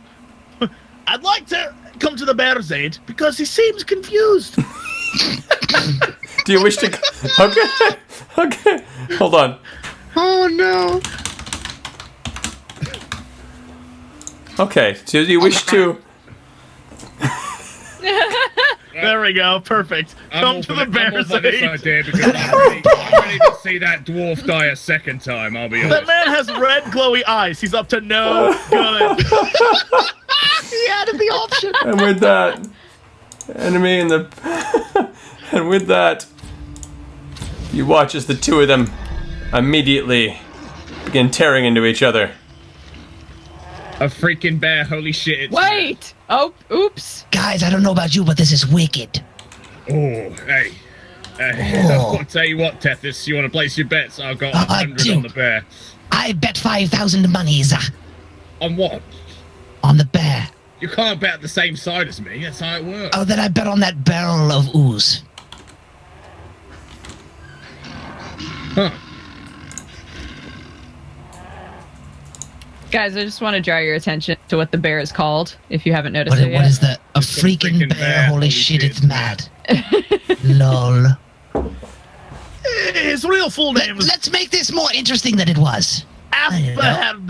I'd like to come to the bear's aid because he seems confused. Do you wish to... Okay. Hold on. Oh no. Okay, so you wish to... There we go. Perfect. Come to the bear's aid. Idea because I'm ready to see that dwarf die a second time, I'll be honest. That man has red glowy eyes. He's up to no good. He added the option. And with that, enemy in the... and with that, you watch as the two of them immediately begin tearing into each other. A freaking bear, holy shit. Wait! Oh, oops. Guys, I don't know about you, but this is wicked. Oh, hey. I'll tell you what, Tethys, you want to place your bets? I've got 100 on the bear. I bet 5,000 monies On what? on the bear. You can't bet the same side as me, that's how it works. Oh, then I bet on that barrel of ooze. Huh. Guys, I just want to draw your attention to what the bear is called, if you haven't noticed it yet. What is that? A It's a freaking freaking bear. bear. Holy shit, it's mad. Lol. His real full name is Let's make this more interesting than it was. Asperd.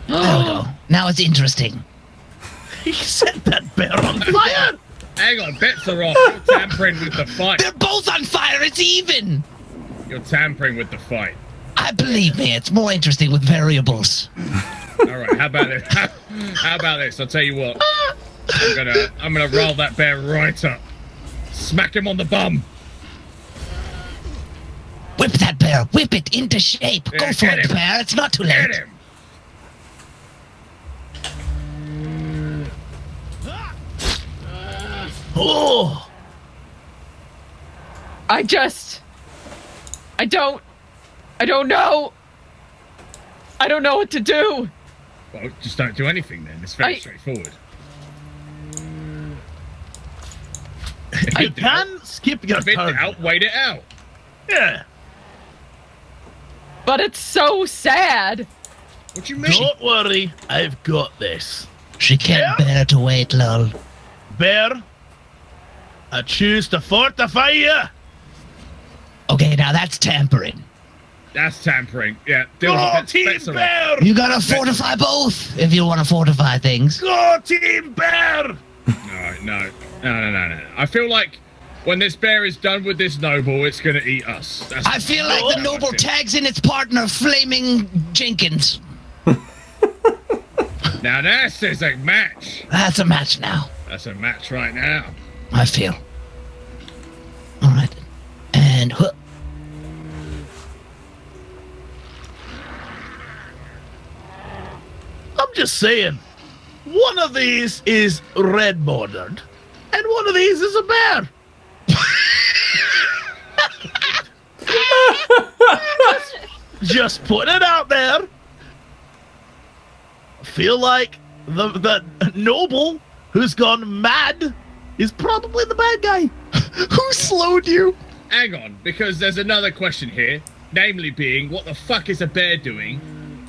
There we go. Now it's interesting. He set that bear on fire. Hang on, bets are off. You're tampering with the fight. They're both on fire. It's even. You're tampering with the fight. I believe me. It's more interesting with variables. All right, how about this? How about this? I'll tell you what. I'm gonna roll that bear right up. Smack him on the bum. Whip that bear. Whip it into shape. Yeah, Go for get it, him. bear. It's not too Get late. him. Oh, I don't know. I don't know what to do. Well, just don't do anything then. It's very I- straightforward. I can skip your Bid it turn. out, wait it out. Yeah. But it's so sad. What you mean? Don't worry, I've got this. She can't bear to wait, lol. Bear, I choose to fortify you. Okay, now that's tampering. That's tampering. Yeah. Deal Go, with it. Team Bets are off. Bear. You gotta fortify both if you want to fortify things. Go, Team Bear. No. I feel like when this bear is done with this noble, it's gonna eat us. That's I feel like the noble tags in its partner, Flaming Jenkins. Now this is a match. That's a match now, That's a match right now. I feel. Alright. And... I'm just saying, one of these is red bordered, and one of these is a bear. just putting it out there. I feel like the noble who's gone mad is probably the bad guy. Who slowed you? Hang on, because there's another question here. Namely being, what the fuck is a bear doing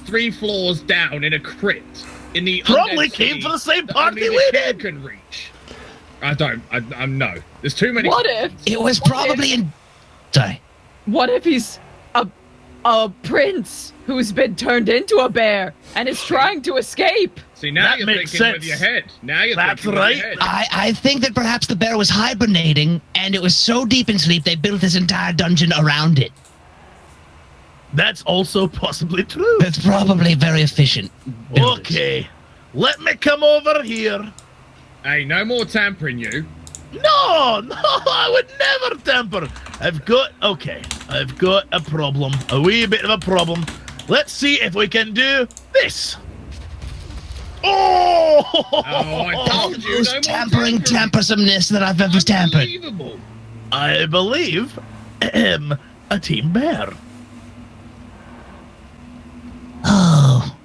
3 floors down in a crypt in the Probably undead came city for the same that party only we the did. king can reach? I'm no. There's too many What questions. if? It was What probably if- in... Sorry. What if he's a prince who's been turned into a bear and is trying to escape? See, now That you're makes thinking with sense. your head. Now you're That's thinking right. with your head. I think that perhaps the bear was hibernating, and it was so deep in sleep they built this entire dungeon around it. That's also possibly true. It's probably very efficient. builders. Okay, let me come over here. Hey, no more tampering, you. No, I would never tamper. I've got a problem. A wee bit of a problem. Let's see if we can do this. Oh! I told you, Most no more tampering tampersomeness that I've ever tampered. Unbelievable. I believe am a team bear. Oh.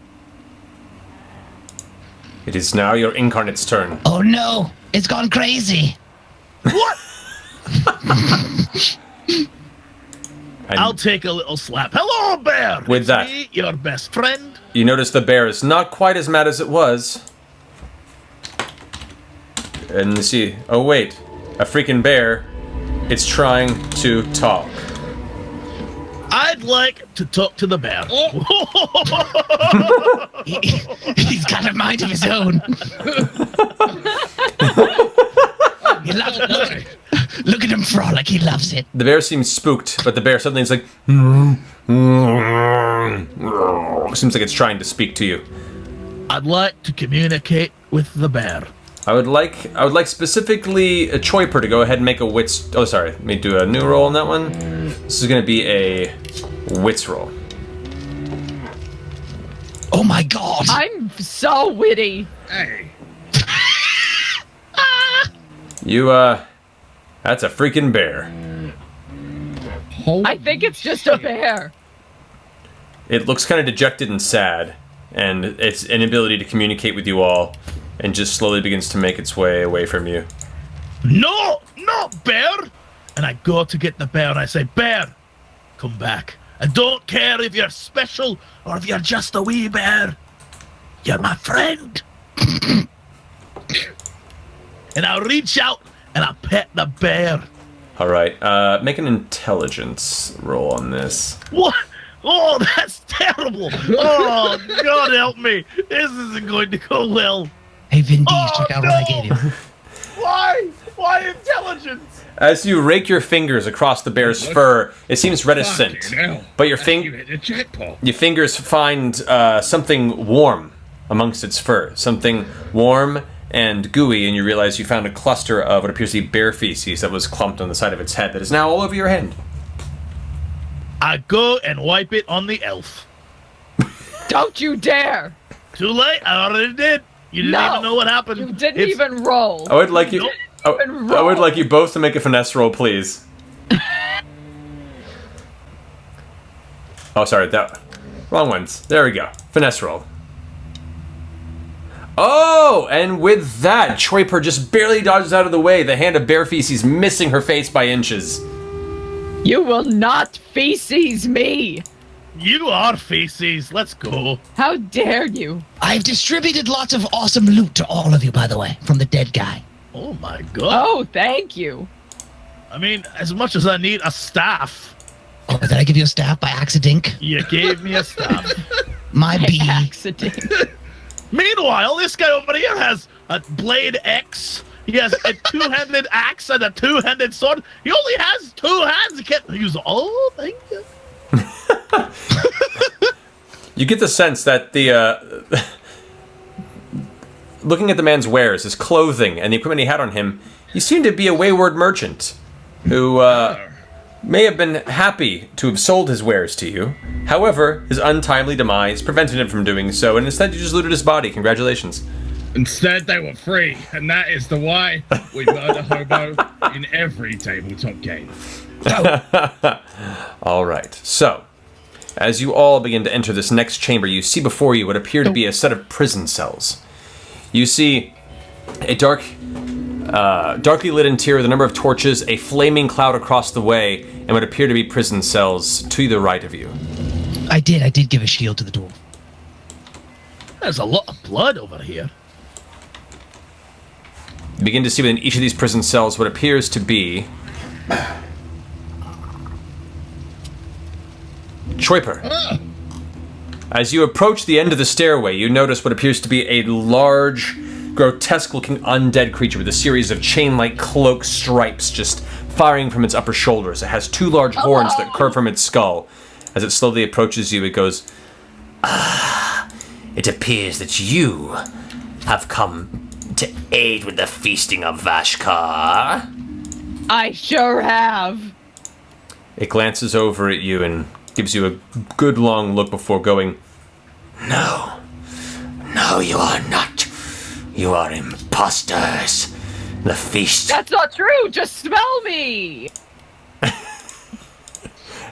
It is now your incarnate's turn. Oh no. It's gone crazy. What? And I'll take a little slap. Hello, bear. With It's that- me, your best friend. you notice the bear is not quite as mad as it was. And you see, oh wait, a freaking bear. It's trying to talk. I'd like to talk to the bear. He's got a mind of his own. He loves it. Look at him frolic. He loves it. The bear seems spooked, but the bear suddenly is like... Seems like it's trying to speak to you. I'd like to communicate with the bear. I would like specifically a Choiper to go ahead and make a wits... Oh, sorry. Let me do a new roll on that one. This is going to be a wits roll. Oh my god! I'm so witty. Hey. You, that's a freaking bear. I think it's just a bear. It looks kind of dejected and sad, and its inability to communicate with you all, and just slowly begins to make its way away from you. No, not bear! And I go to get the bear and I say, bear, come back. I don't care if you're special or if you're just a wee bear. You're my friend. And I'll reach out and I'll pet the bear. All right, make an intelligence roll on this. What? Oh, that's terrible. Oh, God help me. This isn't going to go well. Hey, Vin Diesel, check out what I gave you. Why? Why intelligence? As you rake your fingers across the bear's fur, it seems reticent, but your You hit a jackpot. your fingers find something warm amongst its fur, something warm and gooey, and you realize you found a cluster of what appears to be bear feces that was clumped on the side of its head that is now all over your hand. I go and wipe it on the elf. Don't you dare. Too late. I already did. You didn't even know what happened. You didn't even roll. I would like you. I would like you both to make a finesse roll, please. Oh, sorry, that wrong ones. There we go. Finesse roll. Oh, and with that, Choiper just barely dodges out of the way, the hand of bear feces missing her face by inches. You will not feces me. You are feces. Let's go. How dare you? I've distributed lots of awesome loot to all of you, by the way, from the dead guy. Oh my God. Oh, thank you. I mean, as much as I need a staff. Oh, did I give you a staff by accident? You gave me a staff. My By bee. accident. Meanwhile, this guy over here has a blade X. He has a two-handed axe and a two-handed sword. He only has 2 hands. He can't use all. Oh, thank you. You get the sense that the looking at the man's wares, his clothing, and the equipment he had on him, he seemed to be a wayward merchant who may have been happy to have sold his wares to you. However, his untimely demise prevented him from doing so, and instead you just looted his body. Congratulations. Instead, they were free, and that is the why we murder hobo in every tabletop game. All right. So, as you all begin to enter this next chamber, you see before you what appear to be a set of prison cells. You see a darkly lit interior with a number of torches, a flaming cloud across the way, and what appear to be prison cells to the right of you. I did give a shield to the dwarf. There's a lot of blood over here. You begin to see within each of these prison cells what appears to be Choiper. As you approach the end of the stairway, you notice what appears to be a large, grotesque-looking undead creature with a series of chain-like cloak stripes just firing from its upper shoulders. It has 2 large horns that curve from its skull. As it slowly approaches you, it goes, It appears that you have come to aid with the feasting of Vashar. I sure have. It glances over at you and gives you a good long look before going, No, you are not. You are imposters. The feast. That's not true. Just smell me.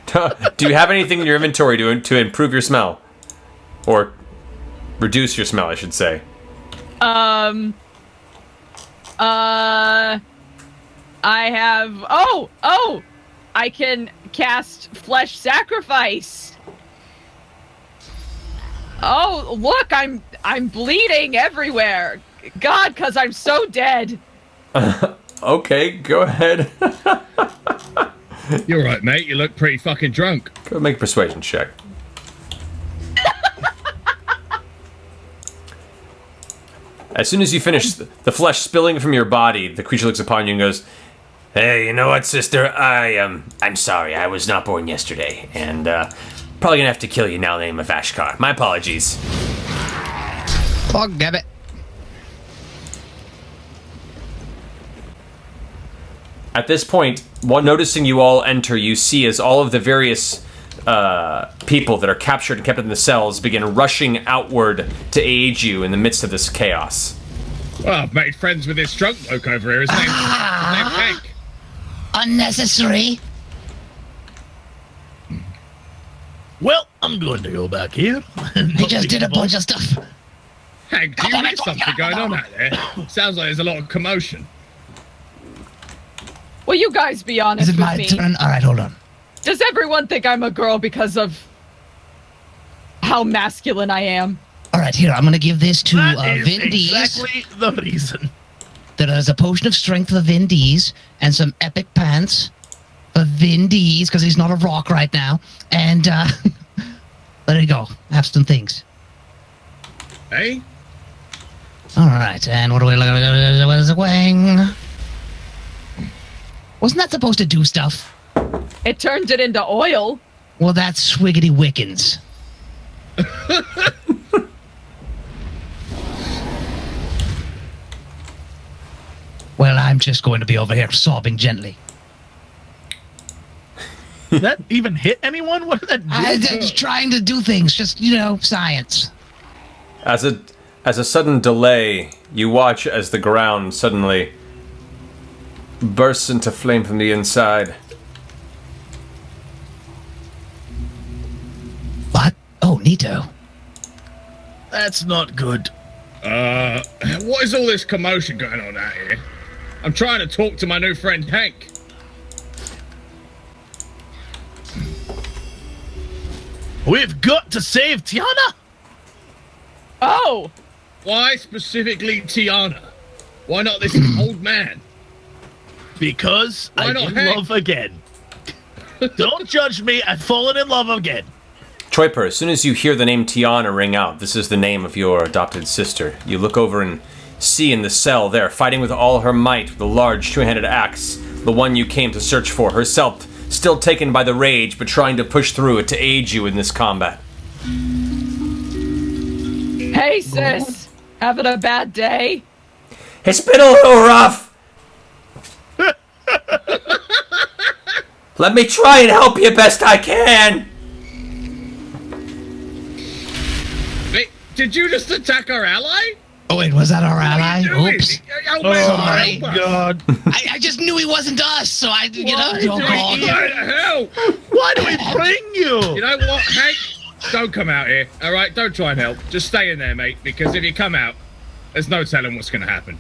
Do you have anything in your inventory to improve your smell? Or reduce your smell, I should say. I have... Oh! I can cast Flesh Sacrifice. Oh, look, I'm bleeding everywhere. God, because I'm so dead. Okay, go ahead. You're right, mate. You look pretty fucking drunk. Go make a persuasion check. As soon as you finish the flesh spilling from your body, the creature looks upon you and goes, Hey, you know what, sister? I'm sorry. I was not born yesterday, and probably gonna have to kill you now in the name of Vashkar. My apologies. Oh, damn it. At this point, while noticing you all enter, you see as all of the various people that are captured and kept in the cells begin rushing outward to aid you in the midst of this chaos. Well, I've made friends with this drunk bloke over here. His name's Hank. Unnecessary. Well, I'm going to go back here. He just did a bunch of stuff. Hank, do you hear something going on out there? Sounds like there's a lot of commotion. Will you guys be honest Is it with my me? turn? All right, hold on. Does everyone think I'm a girl because of how masculine I am? All right, here, I'm going to give this to That is Vin D's. exactly the reason. There's a potion of strength for Vin D's and some epic pants for Vin D's because he's not a rock right now. And there you go. Have some things. Hey? All right, and what do we look at? What is a wang? Wasn't that supposed to do stuff? It turned it into oil. Well, that's Swiggity Wickens. Well, I'm just going to be over here sobbing gently. Did that even hit anyone? What did that do? I'm just trying to do things, just, science. As a sudden delay, you watch as the ground suddenly bursts into flame from the inside. What? Oh, neato. That's not good. What is all this commotion going on out here? I'm trying to talk to my new friend Hank. We've got to save Tiana. Oh, Why specifically Tiana? Why not this old man? Because Why I'm not in Hank? love again. Don't judge me. I've fallen in love again. Troiper, as soon as you hear the name Tiana ring out, this is the name of your adopted sister. You look over and see in the cell there, fighting with all her might with a large two-handed axe, the one you came to search for, herself still taken by the rage, but trying to push through it to aid you in this combat. hey sis. Having a bad day? It's been a little rough. Let me try and help you best I can. Wait, did you just attack our ally? Oh, wait, was that our What are ally? you doing? Oops. Help Oh me, my help us. god. I just knew he wasn't us, so I, Why oh, God. the hell? Why do we bring you? You know what, Hank? Don't come out here, alright? Don't try and help. Just stay in there, mate, because if you come out, there's no telling what's going to happen.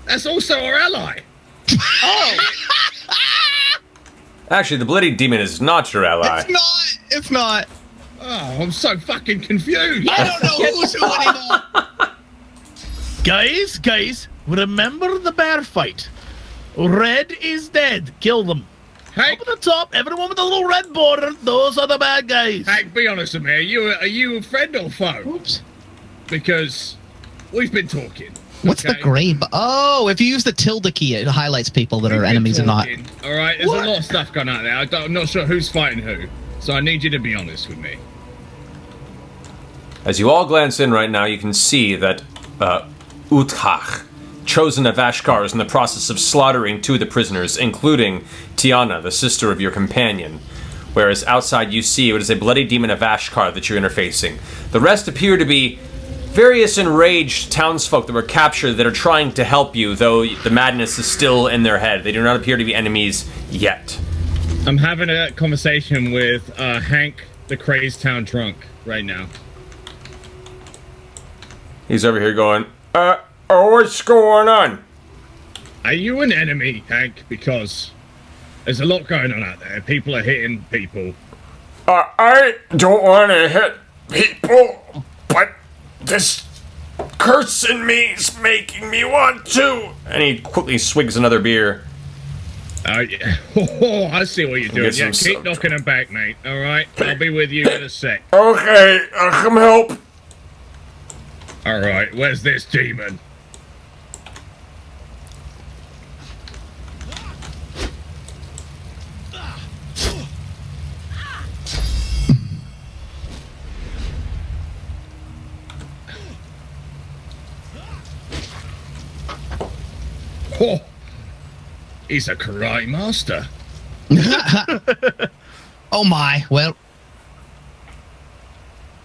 That's also our ally. Oh, Actually, the Bloody Demon is not your ally. It's not. Oh, I'm so fucking confused. I don't know who's who anymore. Guys, remember the bear fight. Red is dead. Kill them. Hank, Up at the top, everyone with a little red border, those are the bad guys. Hank, be honest with me. Are you a friend or foe? Oops. Because we've been talking. What's the okay? gray? Oh, if you use the tilde key, it highlights people that We've are been enemies or not. talking, all right, there's a lot of stuff going on there. I'm not sure who's fighting who, so I need you to be honest with me. As you all glance in right now, you can see that Uthach, chosen of Vashkar, is in the process of slaughtering two of the prisoners, including Tiana, the sister of your companion. Whereas outside you see it is a bloody demon of Vashkar that you're interfacing. The rest appear to be various enraged townsfolk that were captured that are trying to help you, though the madness is still in their head. They do not appear to be enemies yet. I'm having a conversation with Hank, the crazed town drunk, right now. He's over here going, what's going on? Are you an enemy, Hank? Because there's a lot going on out there. People are hitting people. I don't want to hit people, but this curse in me is making me want to. And he quickly swigs another beer. Yeah. Oh, I see what you're doing. Get Yeah, some keep knocking him back, mate. All right, I'll be with you in a sec. Okay, I'll come help. All right, where's this demon? Oh, he's a karate master. Oh my, well.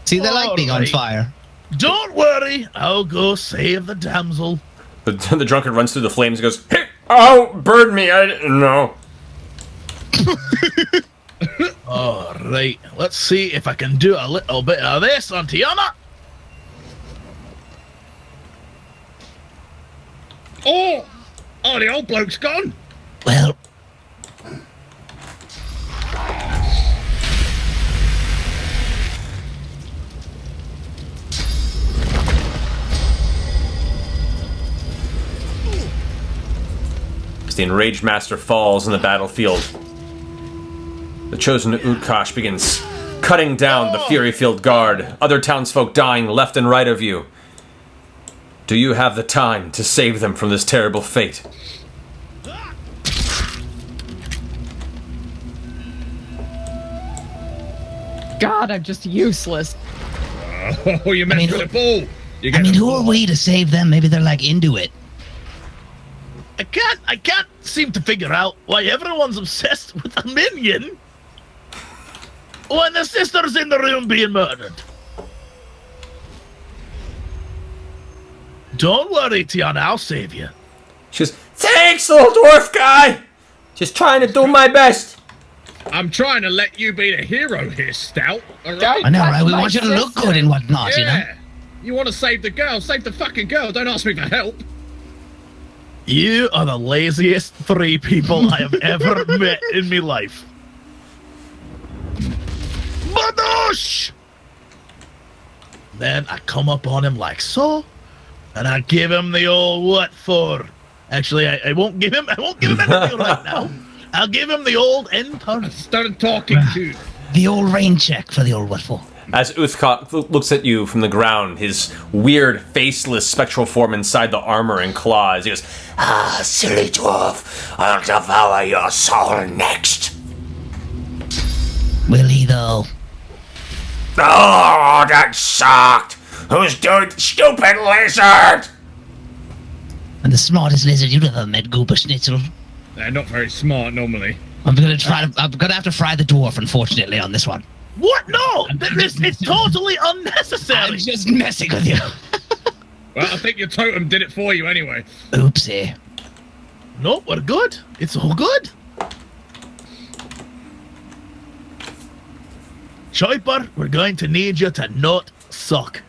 See, they like being on Alright. fire. Don't worry, I'll go save the damsel. The drunkard runs through the flames and goes, "Hey!" Oh, burn me, I didn't know. Alright, let's see if I can do a little bit of this on Tiana. Oh, the old bloke's gone. Well, As the enraged master falls in the battlefield, the chosen Utkash begins cutting down the fury-filled guard, other townsfolk dying left and right of you. Do you have the time to save them from this terrible fate? God, I'm just useless. Oh, you messed with a bull. who are we to save them? Maybe they're like into it. I can't seem to figure out why everyone's obsessed with a minion when the sister's in the room being murdered. Don't worry, Tiana, I'll save you. She goes, "Thanks, little dwarf guy! Just trying to do my best." I'm trying to let you be the hero here, Stout. All right? I know, right? We want you to look good and whatnot, you know? Yeah. You want to save the girl? Save the fucking girl. Don't ask me for help. You are the laziest 3 people I have ever met in my life. Badoosh! Then I come up on him like so, and I give him the old what for. Actually, I won't give him anything right now. I'll give him the old end turn. Start talking to The old rain check for the old what for. As Uthkot looks at you from the ground, his weird, faceless spectral form inside the armor and claws, he goes, Ah, silly dwarf, I'll devour your soul next. Will he, though? Oh, that sucked. Who's doing stupid lizard? And the smartest lizard you've ever met, Gooper Schnitzel. They're not very smart normally. I'm gonna have to fry the dwarf, unfortunately, on this one. What? No! It's totally unnecessary! I'm just messing with you. Well, I think your totem did it for you anyway. Oopsie. No, we're good. It's all good. Choiper, we're going to need you to not suck.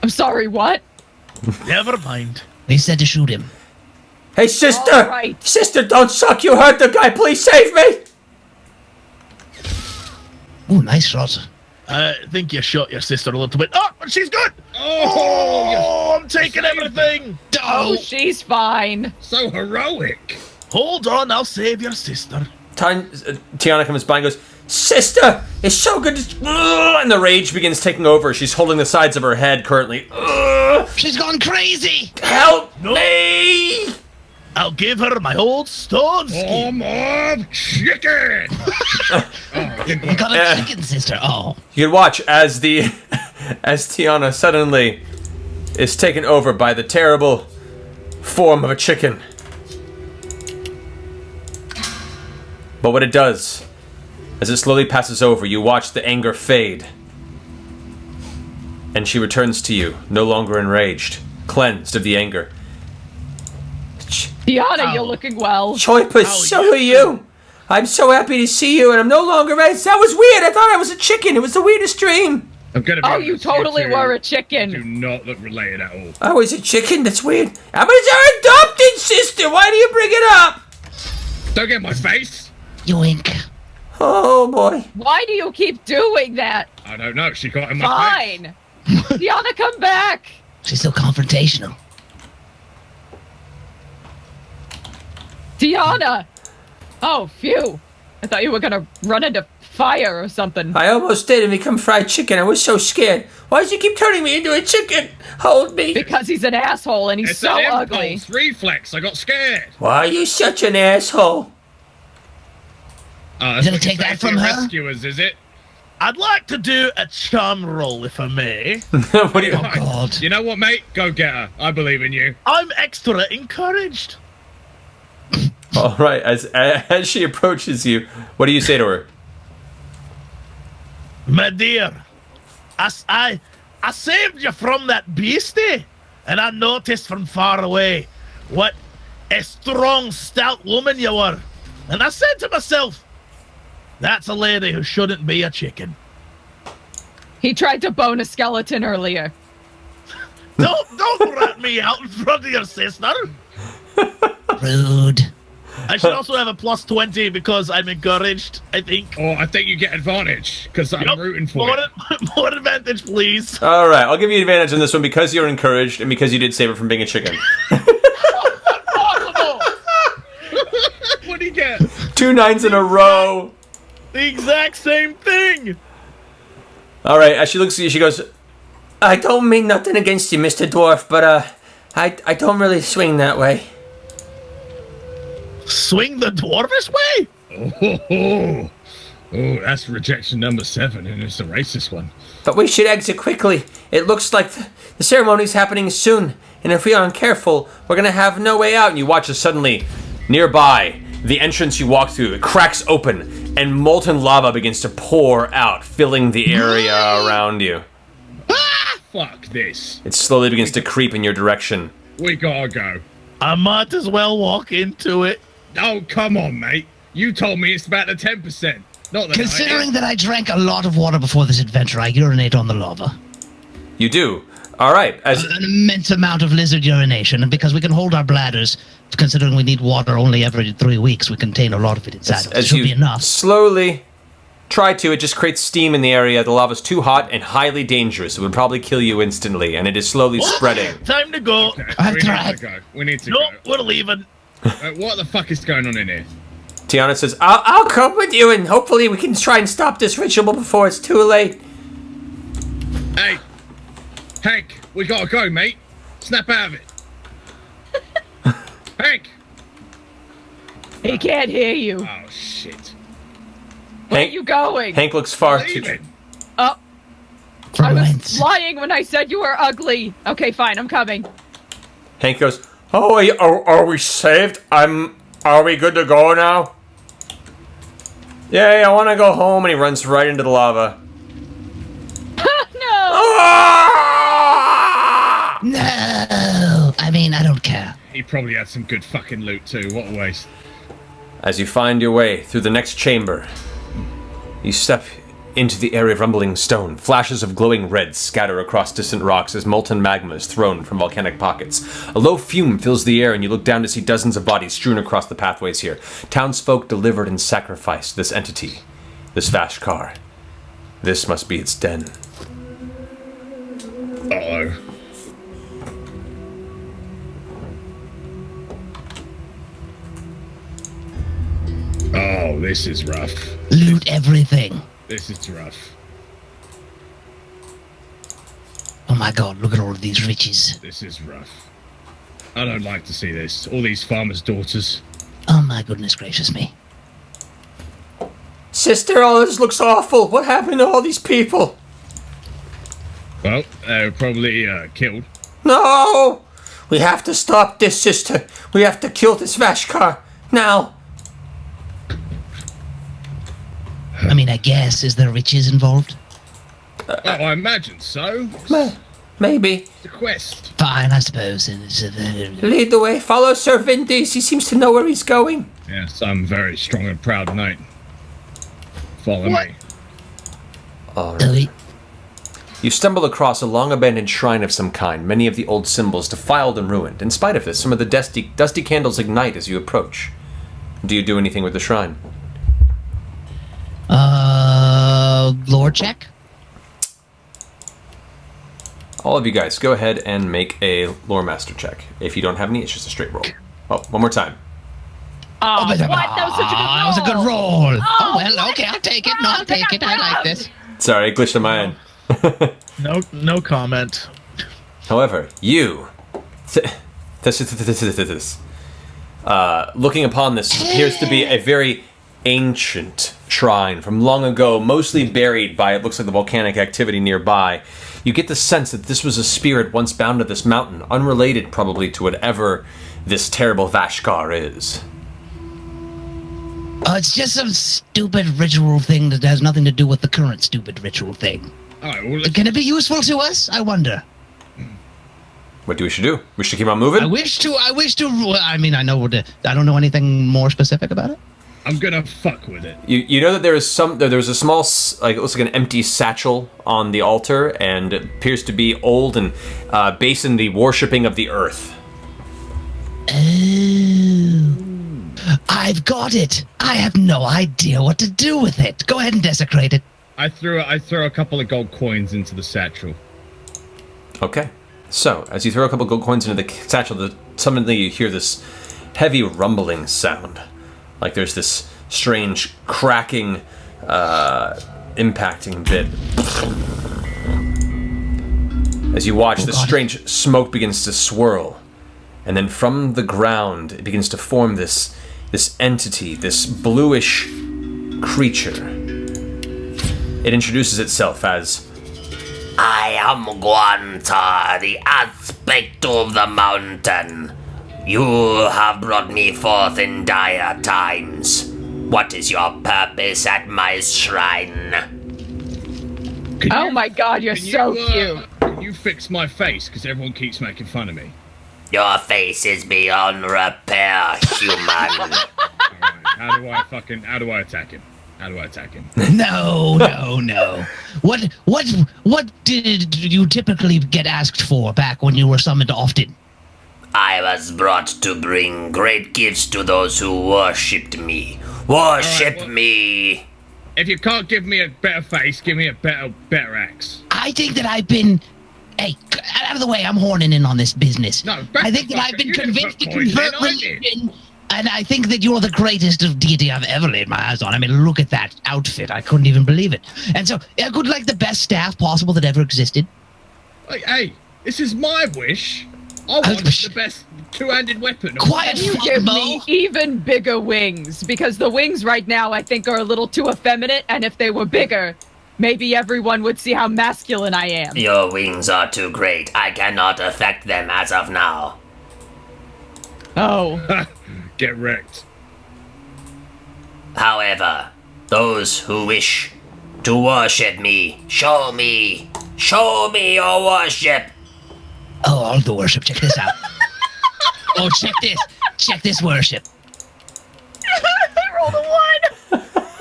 I'm sorry, what? Never mind. They said to shoot him. Hey, sister! All right. Sister, don't suck, you hurt the guy, please save me! Ooh, nice shot. I think you shot your sister a little bit. Oh, but she's good! Oh, I'm taking everything! Oh, she's fine. so heroic. Hold on, I'll save your sister. Tiana comes by and goes, Sister, it's so good to... "Ugh," and the rage begins taking over. She's holding the sides of her head currently. "Ugh." She's gone crazy! Help me! I'll give her my old stone skin. Of chicken. You got a chicken, sister. Oh. You can watch as as Tiana suddenly is taken over by the terrible form of a chicken. But what it does, as it slowly passes over, you watch the anger fade. And she returns to you, no longer enraged, cleansed of the anger. Tiana, you're looking well. Choiper, so are you. I'm so happy to see you, and I'm no longer red. That was weird. I thought I was a chicken. It was the weirdest dream. I'm gonna be Oh, you honest, totally two were a Do chicken. not look related at all. I was a chicken? That's weird. I'm our adopted sister. Why do you bring it up? Don't get my face. Yoink. Oh boy. Why do you keep doing that? I don't know. She got in my face. Fine. Tiana, come back. She's so confrontational. Tiana. Oh, phew. I thought you were gonna run into fire or something. I almost did and become fried chicken. I was so scared. Why did you keep turning me into a chicken? Hold me. Because he's an asshole and he's It's so an ugly. impulse reflex. I got scared. Why are you such an asshole? That's gonna what you take say that to from your her? rescuers, is it? I'd like to do a charm roll, if I may. What do you? Oh, God. You know what, mate? Go get her. I believe in you. I'm extra encouraged. All right. As she approaches you, what do you say to her? My dear, I saved you from that beastie, and I noticed from far away what a strong, stout woman you were. And I said to myself, that's a lady who shouldn't be a chicken. He tried to bone a skeleton earlier. Don't rat me out in front of your sister. Rude. I should also have a plus 20 because I'm encouraged, I think. Or I think you get advantage because I'm Yup, rooting for more, you. more advantage, please. All right. I'll give you advantage on this one because you're encouraged and because you did save her from being a chicken. Possible. What do you get? 2 9s in a row. The exact same thing. All right. As she looks at you, she goes, I don't mean nothing against you, Mr. Dwarf, but I don't really swing that way. Swing the dwarvish way? Oh, that's rejection number 7, and it's a racist one. But we should exit quickly. It looks like the ceremony's happening soon, and if we aren't careful, we're gonna have no way out. and you watch as suddenly, nearby, the entrance you walk through, it cracks open, and molten lava begins to pour out, filling the area around you. Fuck this. It slowly begins to creep in your direction. We gotta go. I might as well walk into it. Oh, come on, mate. You told me it's about the 10%. Not the Considering that I drank a lot of water before this adventure, I urinate on the lava. You do. All right. As An immense amount of lizard urination, and because we can hold our bladders, considering we need water only every 3 weeks, we contain a lot of it inside. It as should you be enough. slowly try to, it just creates steam in the area. The lava's too hot and highly dangerous. It would probably kill you instantly, and it is slowly spreading. Time to go. Okay, I've we tried. need to go. We need to No, go. we're leaving. What the fuck is going on in here? Tiana says, I'll come with you, and hopefully we can try and stop this ritual before it's too late. Hey, Hank, we gotta go, mate. Snap out of it. Hank! He can't hear you. Oh, shit. Where Hank- are you going? Hank looks far too... Leaving. Oh, For I was whence? lying when I said you were ugly. Okay, fine, I'm coming. Hank goes, oh, are we saved? Are we good to go now? Yeah, I want to go home. And he runs right into the lava. No! No! I mean, I don't care. He probably had some good fucking loot too. What a waste. As you find your way through the next chamber, you step into the area of rumbling stone. Flashes of glowing red scatter across distant rocks as molten magma is thrown from volcanic pockets. A low fume fills the air, and you look down to see dozens of bodies strewn across the pathways here. Townsfolk delivered and sacrificed this entity, this Vashar. This must be its den. Uh-oh. Oh, this is rough. Loot everything. This is rough. Oh my god, look at all of these riches. This is rough. I don't like to see this. All these farmers' daughters. Oh my goodness gracious me. Sister, all this looks awful. What happened to all these people? Well, they were probably killed. No! We have to stop this, sister. We have to kill this Vashar. Now. I mean, I guess, is there riches involved? Oh, I imagine so. Maybe. It's a quest. Fine, I suppose. Lead the way. Follow Sir Vindis. He seems to know where he's going. Yes, I'm very strong and proud knight. Follow What? me. Really? You stumble across a long-abandoned shrine of some kind, many of the old symbols defiled and ruined. In spite of this, some of the dusty candles ignite as you approach. Do you do anything with the shrine? lore check. All of you guys, go ahead and make a lore master check. If you don't have any, it's just a straight roll. Oh, one more time. Oh, what? That was such a good roll. That was a good roll. Oh, well, okay, I'll take it. No, I'll take it. I like this. Sorry, it glitched on my end. No comment. However, you, looking upon this, appears to be a very ancient shrine from long ago, mostly buried by, it looks like, the volcanic activity nearby. You get the sense that this was a spirit once bound to this mountain, unrelated probably to whatever this terrible Vashar is. It's just some stupid ritual thing that has nothing to do with the current stupid ritual thing. All right, well, Can it be useful to us? I wonder. What do we should do? We should keep on moving? I wish to, I mean, I don't know anything more specific about it. I'm gonna fuck with it. You know that there is there's a small, like, it looks like an empty satchel on the altar, and it appears to be old and based in the worshipping of the earth. Oh, I've got it. I have no idea what to do with it. Go ahead and desecrate it. I throw a couple of gold coins into the satchel. Okay. So, as you throw a couple gold coins into the satchel, suddenly you hear this heavy rumbling sound. Like there's this strange cracking, impacting bit. As you watch, this strange smoke begins to swirl. And then from the ground, it begins to form this entity, this bluish creature. It introduces itself as, I am Guanta, the aspect of the mountain. You have brought me forth in dire times. What is your purpose at my shrine? Oh my god, you're so cute. Can you fix my face? Because everyone keeps making fun of me. Your face is beyond repair, human. Alright, how do I attack him? How do I attack him? No. What did you typically get asked for back when you were summoned often? I was brought to bring great gifts to those who worshipped me. Worship me! If you can't give me a better face, give me a better axe. I think that I've been... Hey, out of the way, I'm horning in on this business. No, I think that I've been convinced to convert religion, and I think that you're the greatest of deity I've ever laid my eyes on. I mean, look at that outfit. I couldn't even believe it. And so, I could like the best staff possible that ever existed. Hey, this is my wish. I want the best two-handed weapon. Quiet, you give me even bigger wings, because the wings right now I think are a little too effeminate, and if they were bigger, maybe everyone would see how masculine I am. Your wings are too great. I cannot affect them as of now. Oh. Get wrecked. However, those who wish to worship me, show me your worship. Oh, all the worship. Check this out. Oh, check this worship. I rolled a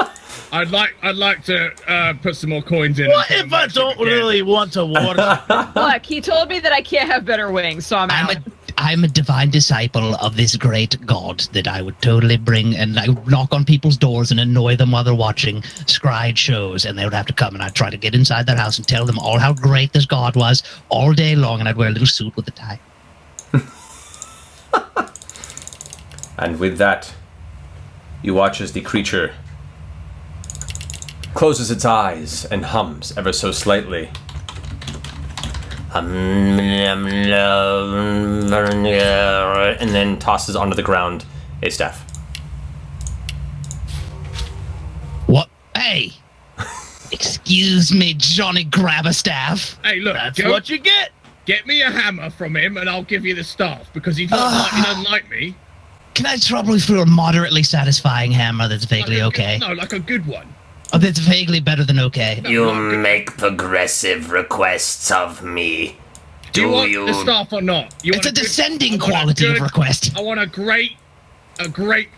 1. I'd like to put some more coins in. What if I don't really want to worship? Look, he told me that I can't have better wings, so I'm out. I'm a divine disciple of this great god that I would totally bring and I would knock on people's doors and annoy them while they're watching scryed shows, and they would have to come and I'd try to get inside their house and tell them all how great this god was all day long, and I'd wear a little suit with a tie. and with that, you watch as the creature closes its eyes and hums ever so slightly. And then tosses onto the ground a staff. What? Hey! Excuse me, Johnny Grab a Staff. Hey, look, That's what you get. Get me a hammer from him and I'll give you the staff, because he doesn't like me. Can I trouble you for a moderately satisfying hammer that's vaguely okay? No, like a good one. Oh, that's vaguely better than okay. You make progressive requests of me. Do you want the staff or not? It's a descending quality of request. I want a great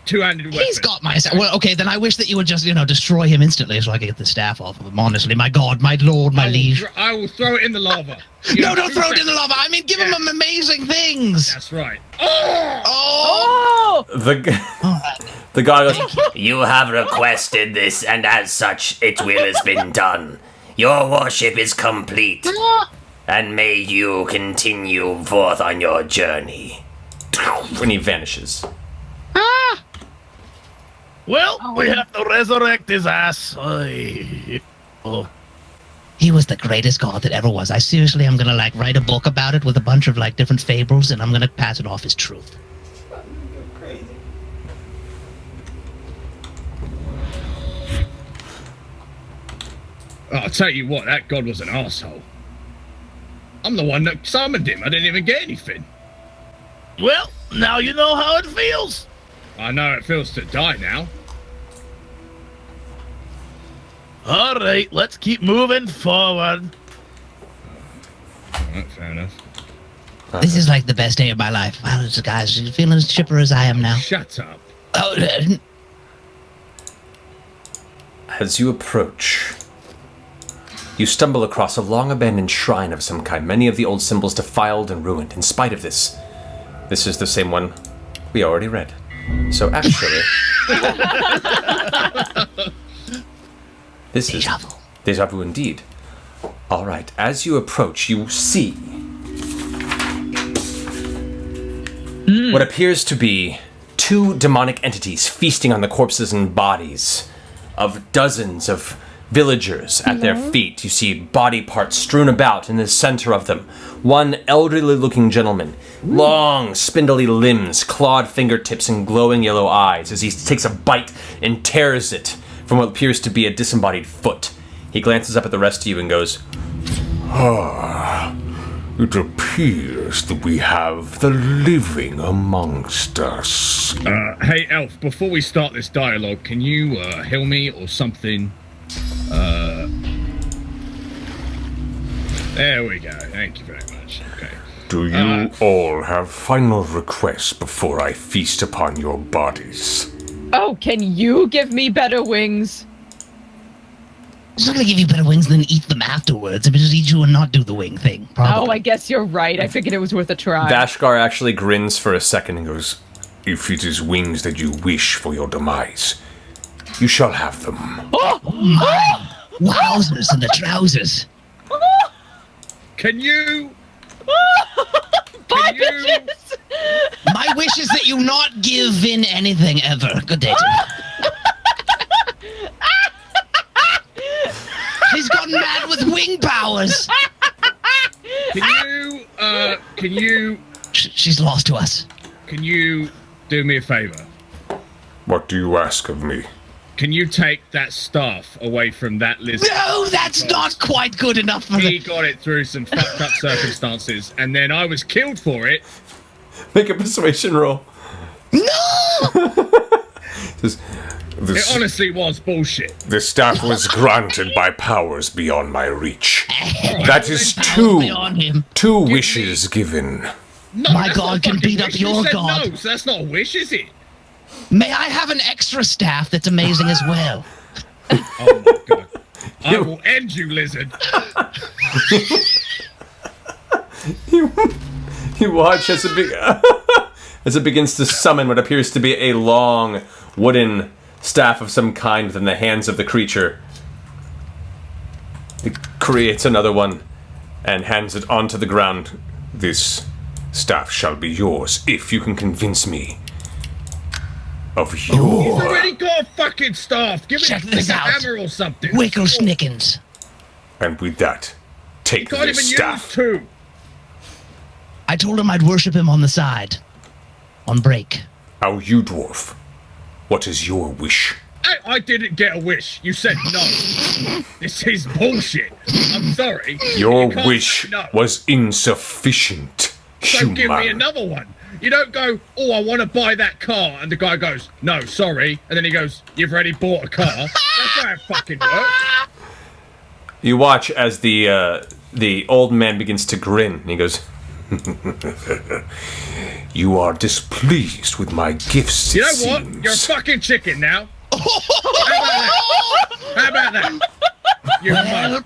two-handed weapon. He's got my... Well, okay, then I wish that you would just, destroy him instantly so I could get the staff off of him. Honestly, my god, my lord, my liege. I will throw it in the lava. No, don't throw it in the lava. I mean, give him amazing things. That's right. Oh! The The guy goes, You have requested this, and as such, it will has been done. Your worship is complete, and may you continue forth on your journey. when he vanishes. Well, we have to resurrect his ass. He was the greatest god that ever was. I seriously am gonna like write a book about it with a bunch of like different fables, and I'm gonna pass it off as truth. I'll tell you what, that god was an asshole. I'm the one that summoned him. I didn't even get anything. Well, now you know how it feels. I know it feels to die now. All right, let's keep moving forward. Alright, fair enough. This is like the best day of my life. Wow, guys, you feeling as chipper as I am now? Shut up. Oh, As you approach, you stumble across a long-abandoned shrine of some kind, many of the old symbols defiled and ruined. In spite of this is the same one we already read. So actually... This is deja vu indeed. All right, as you approach, you see what appears to be two demonic entities feasting on the corpses and bodies of dozens of villagers at their feet. You see body parts strewn about in the center of them. One elderly-looking gentleman, long, spindly limbs, clawed fingertips, and glowing yellow eyes as he takes a bite and tears it from what appears to be a disembodied foot. He glances up at the rest of you and goes, It appears that we have the living amongst us. Hey, Elf, before we start this dialogue, can you heal me or something? There we go. Thank you very much. Okay. Do you all have final requests before I feast upon your bodies? Oh, can you give me better wings? It's not gonna give you better wings than eat them afterwards. If it just eat you and not do the wing thing. Probably. Oh, I guess you're right. I figured it was worth a try. Vashkar actually grins for a second and goes, If it is wings that you wish for your demise, you shall have them. Oh my! Wowzers and the trousers. Can you... Bye, bitches! My wish is that you not give in anything ever. Good day to you. He's gone mad with wing powers. Can you... She's lost to us. Can you do me a favor? What do you ask of me? Can you take that staff away from that lizard? No, that's not quite good enough for He got it through some fucked up circumstances, and then I was killed for it. make a persuasion roll. No! It honestly was bullshit. The staff was granted by powers beyond my reach. Right, That is two wishes given. No, My that's god not can fucking beat up wish. your You said god. No, so that's not a wish, is it? May I have an extra staff that's amazing as well? Oh my god. I will end you, lizard. You watch as it begins to summon what appears to be a long wooden staff of some kind within the hands of the creature. It creates another one and hands it onto the ground. This staff shall be yours if you can convince me of He's your... already got a fucking staff. Give Check it this a out. hammer or something. Wickle Snickens. And with that, You take can't even this use staff. two. I told him I'd worship him on the side. On break. Now you, dwarf. What is your wish? I didn't get a wish. You said no. This is bullshit. I'm sorry. Your You can't wish say no. was insufficient, So human. give me another one. You don't go, oh, I want to buy that car, and the guy goes, no, sorry, and then he goes, you've already bought a car. That's not how it fucking works. You watch as the old man begins to grin, and he goes, You are displeased with my gifts, You it know what? seems. You're a fucking chicken now. How about that? You mug.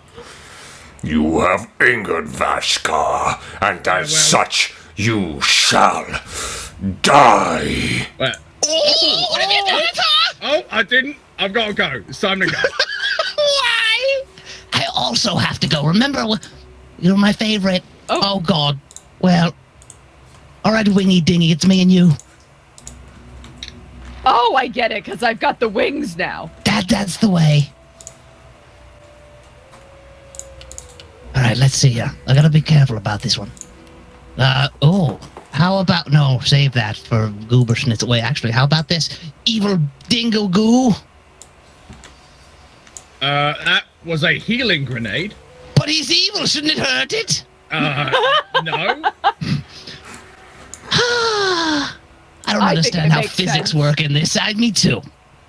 You have angered Vashkar, and as such, you shall die. Well, Oh, what have you done to I didn't. I've got to go. It's time to go. Why? I also have to go. Remember, you're my favorite. Oh, God. Well, all right, Wingy Dingy, it's me and you. Oh, I get it, because I've got the wings now. That's the way. All right, let's see here. I gotta be careful about this one. How about... No, save that for Goober Schnitzel. Wait, actually, how about this? Evil Dingo Goo? That was a healing grenade. But he's evil, shouldn't it hurt it? No. I don't understand how physics work in this side. Me too,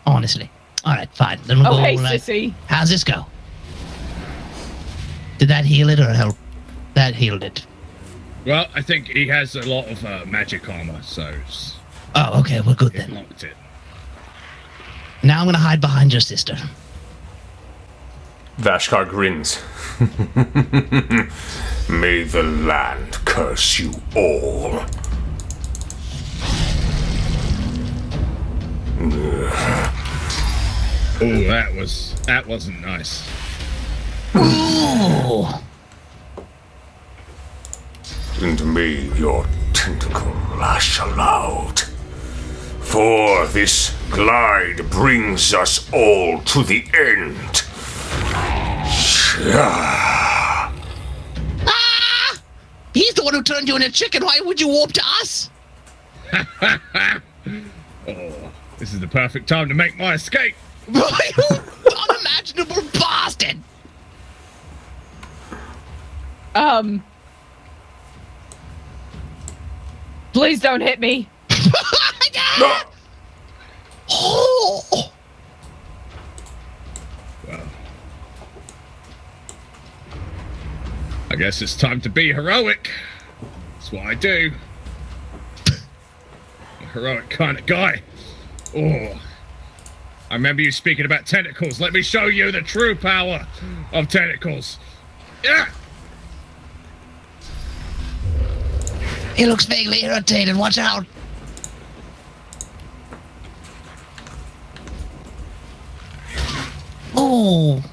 honestly. All right, fine. Then we'll go. Hey, sissy. How's this go? Did that heal it or help? That healed it. Well, I think he has a lot of magic armor, so... Oh, okay, we're good then. Locked it. Now I'm gonna hide behind your sister. Vashkar grins. May the land curse you all. Oh, that wasn't nice. Ooh. And may your tentacle lash aloud. For this glide brings us all to the end. Ah! He's the one who turned you into a chicken. Why would you warp to us? Oh, this is the perfect time to make my escape. You unimaginable bastard! Please don't hit me. No. Oh. Well, I guess it's time to be heroic. That's what I do. A heroic kind of guy. Oh, I remember you speaking about tentacles. Let me show you the true power of tentacles. Yeah. He looks vaguely irritated. Watch out. Oh.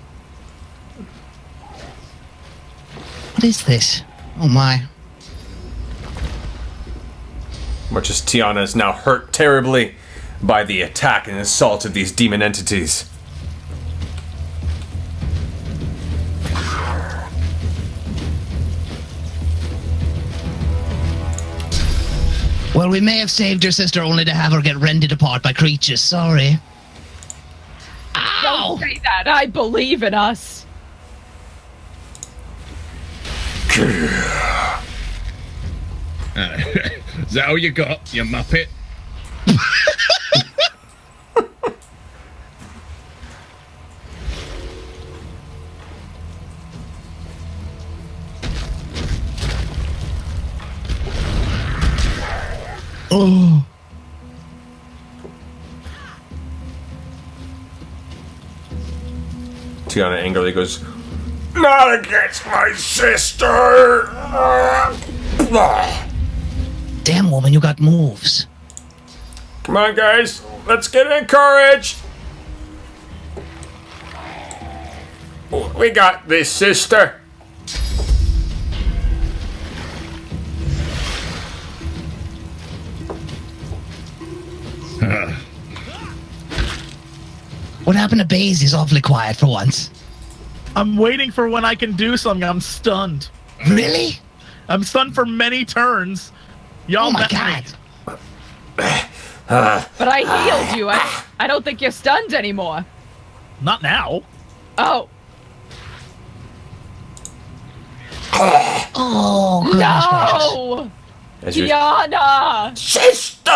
What is this? Oh my. Much as Tiana is now hurt terribly by the attack and assault of these demon entities. Well, we may have saved your sister only to have her get rended apart by creatures. Sorry. Ow! Don't say that. I believe in us. Is that all you got, you muppet? Oh. Tiana angrily goes, Not against my sister! Damn, woman, you got moves. come on guys, let's get encouraged! We got this, sister. What happened to Baze? He's awfully quiet for once. I'm waiting for when I can do something. I'm stunned. Really? I'm stunned for many turns. Y'all Oh my met god. me. But I healed you. I don't think you're stunned anymore. Not now. Oh. Oh, gosh. No! As you're- Tiana! Sister!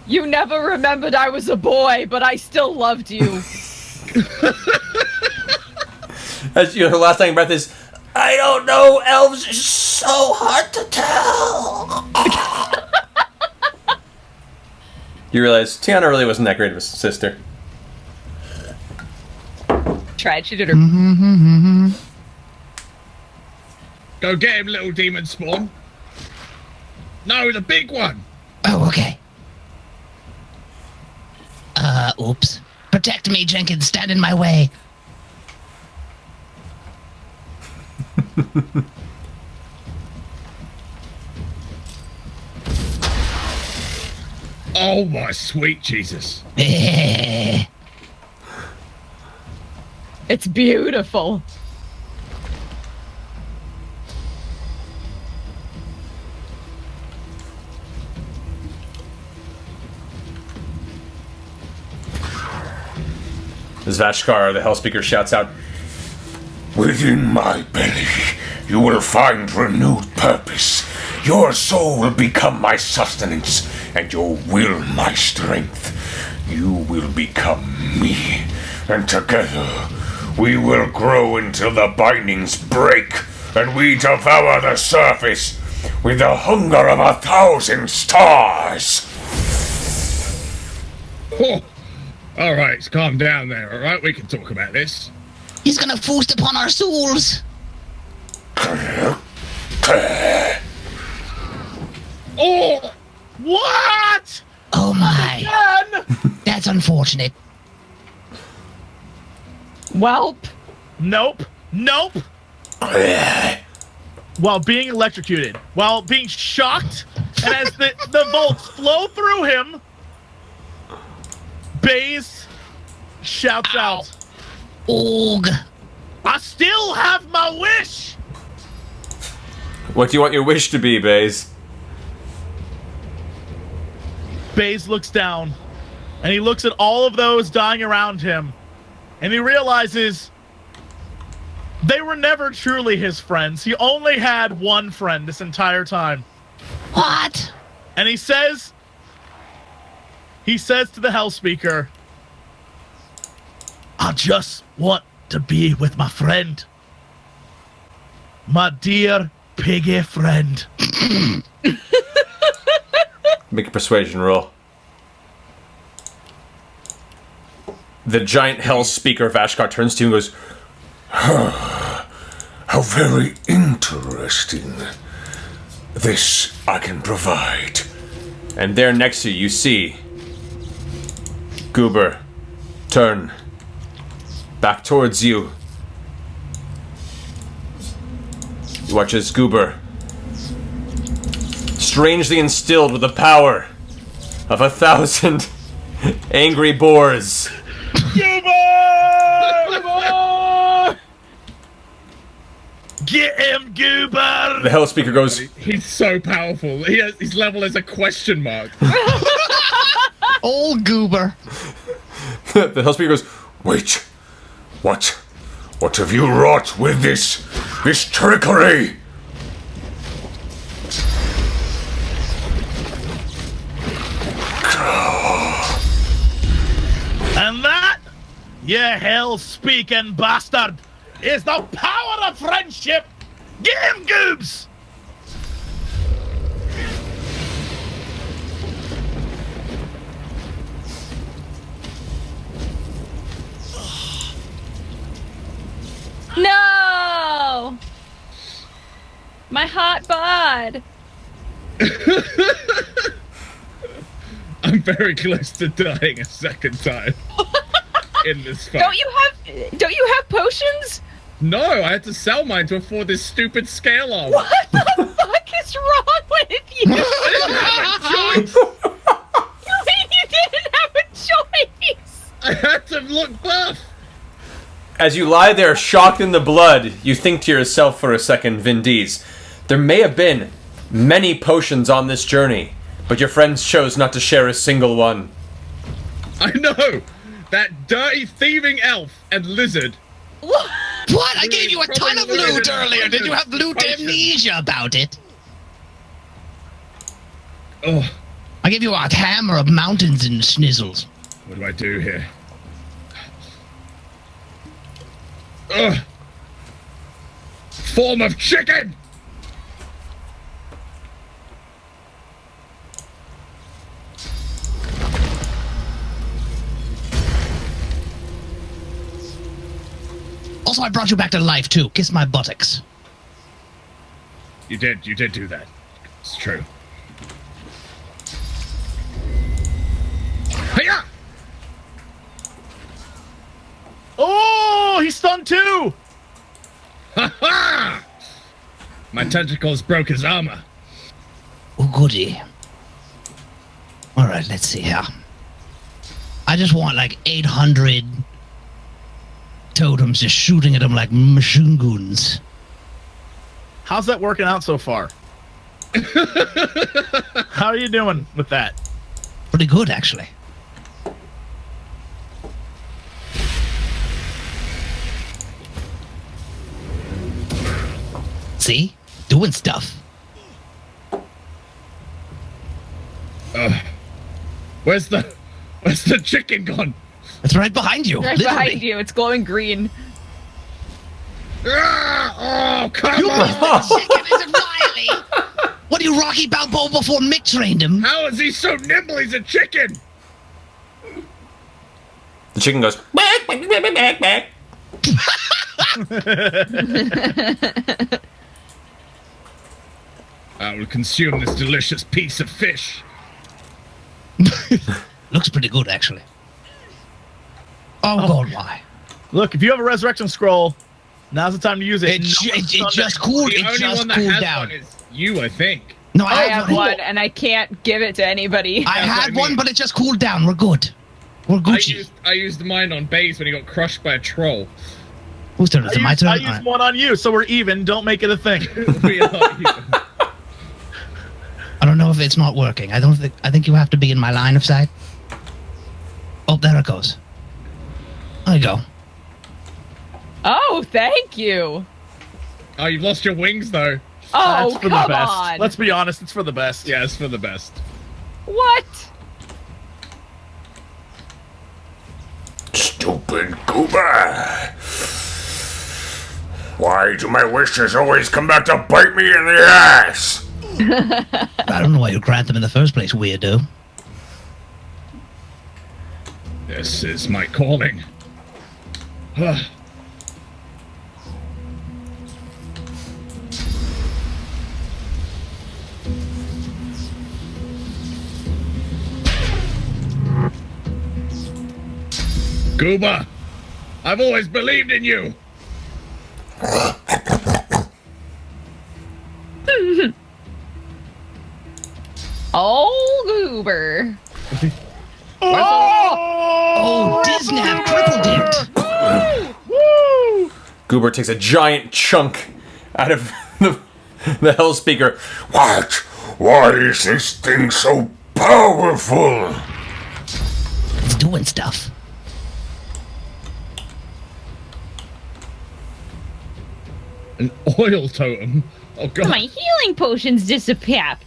You never remembered I was a boy, but I still loved you. As her last dying breath is, I don't know, elves are so hard to tell. you realize Tiana really wasn't that great of a sister. Tried. She did her. Go get him, little demon spawn. No, the big one. Oh, okay. Oops. Protect me, Jenkins. Stand in my way. Oh my sweet Jesus. It's beautiful. As Vashkar, the Hellspeaker, shouts out, Within my belly, you will find renewed purpose. Your soul will become my sustenance, and your will my strength. You will become me, and together we will grow until the bindings break, and we devour the surface with the hunger of 1,000 stars. Oh. Alright, calm down there, alright? We can talk about this. He's gonna feast upon our souls. Oh! What? Oh my. Again? That's unfortunate. Welp. Nope. While being electrocuted, while being shocked, and as the bolts flow through him, Baze shouts out, Oog. I still have my wish! what do you want your wish to be, Baze? Baze looks down, and he looks at all of those dying around him, and he realizes they were never truly his friends. He only had one friend this entire time. What? And he says to the Hellspeaker, I just want to be with my friend. My dear piggy friend. Make a persuasion roll. The giant Hellspeaker Vashkar turns to you and goes, How very interesting. This I can provide. and there next to you, you see Goober turn back towards you. You watch as Goober, strangely instilled with the power of 1,000 angry boars, Get him, Goober! the Hellspeaker goes, He's so powerful. His level is a question mark. Old goober. the Hellspeaker goes, Wait, what have you wrought with this trickery? And that, you hell-speaking bastard, is the power of friendship! Get him, Goobs! No! My hot bod. I'm very close to dying a second time in this fight. Don't you have potions? No, I had to sell mine to afford this stupid scale armor. What the fuck is wrong with you? I didn't have a choice. You mean you didn't have a choice? I had to look buff. as you lie there shocked in the blood, you think to yourself for a second, Vindies, there may have been many potions on this journey, but your friends chose not to share a single one. I know! That dirty thieving elf and lizard. What? What? I gave you a ton of loot earlier. Did you have loot amnesia about it? Oh, I gave you a hammer of mountains and snizzles. what do I do here? Ugh! Form of chicken! Also, I brought you back to life, too. Kiss my buttocks. You did do that. It's true. Hiya! on too! Ha ha! My tentacles broke his armor. Oh, goody. All right, let's see here. I just want like 800 totems just shooting at him like machine guns. How's that working out so far? How are you doing with that? Pretty good, actually. See? Doing stuff. Where's the chicken gone? It's right behind you. Right literally. behind you. It's glowing green. Oh, come You on! missed the chicken, is it Riley? What are you, Rocky Balboa before Mick trained him? How is he so nimble? He's a chicken! The chicken goes, "Back, back, back, back, back." I will consume this delicious piece of fish. Looks pretty good, actually. Oh, God, why? Look, if you have a resurrection scroll, now's the time to use it. It just cooled. The It only just one that cooled has down. one is you, I think. No, I have one, and I can't give it to anybody. I That's what had I one, mean. but it just cooled down. We're good. We're Gucci. I used mine on base when he got crushed by a troll. Whose turn is it? My turn? I used one on you, so we're even. Don't make it a thing. We are even. I don't know if it's not working. I think you have to be in my line of sight. Oh, there it goes. There you go. Oh, thank you. Oh, you've lost your wings though. Oh, That's for come the best. on. Let's be honest, it's for the best. Yeah, it's for the best. What? Stupid goober. Why do my wishes always come back to bite me in the ass? I don't know why you grant them in the first place, weirdo. This is my calling. Gooba, I've always believed in you. Oh, goober. Oh, Disnap crippled it. Goober takes a giant chunk out of the Hell Speaker. What? Why is this thing so powerful? It's doing stuff. An oil totem. Oh god. My healing potions disappeared.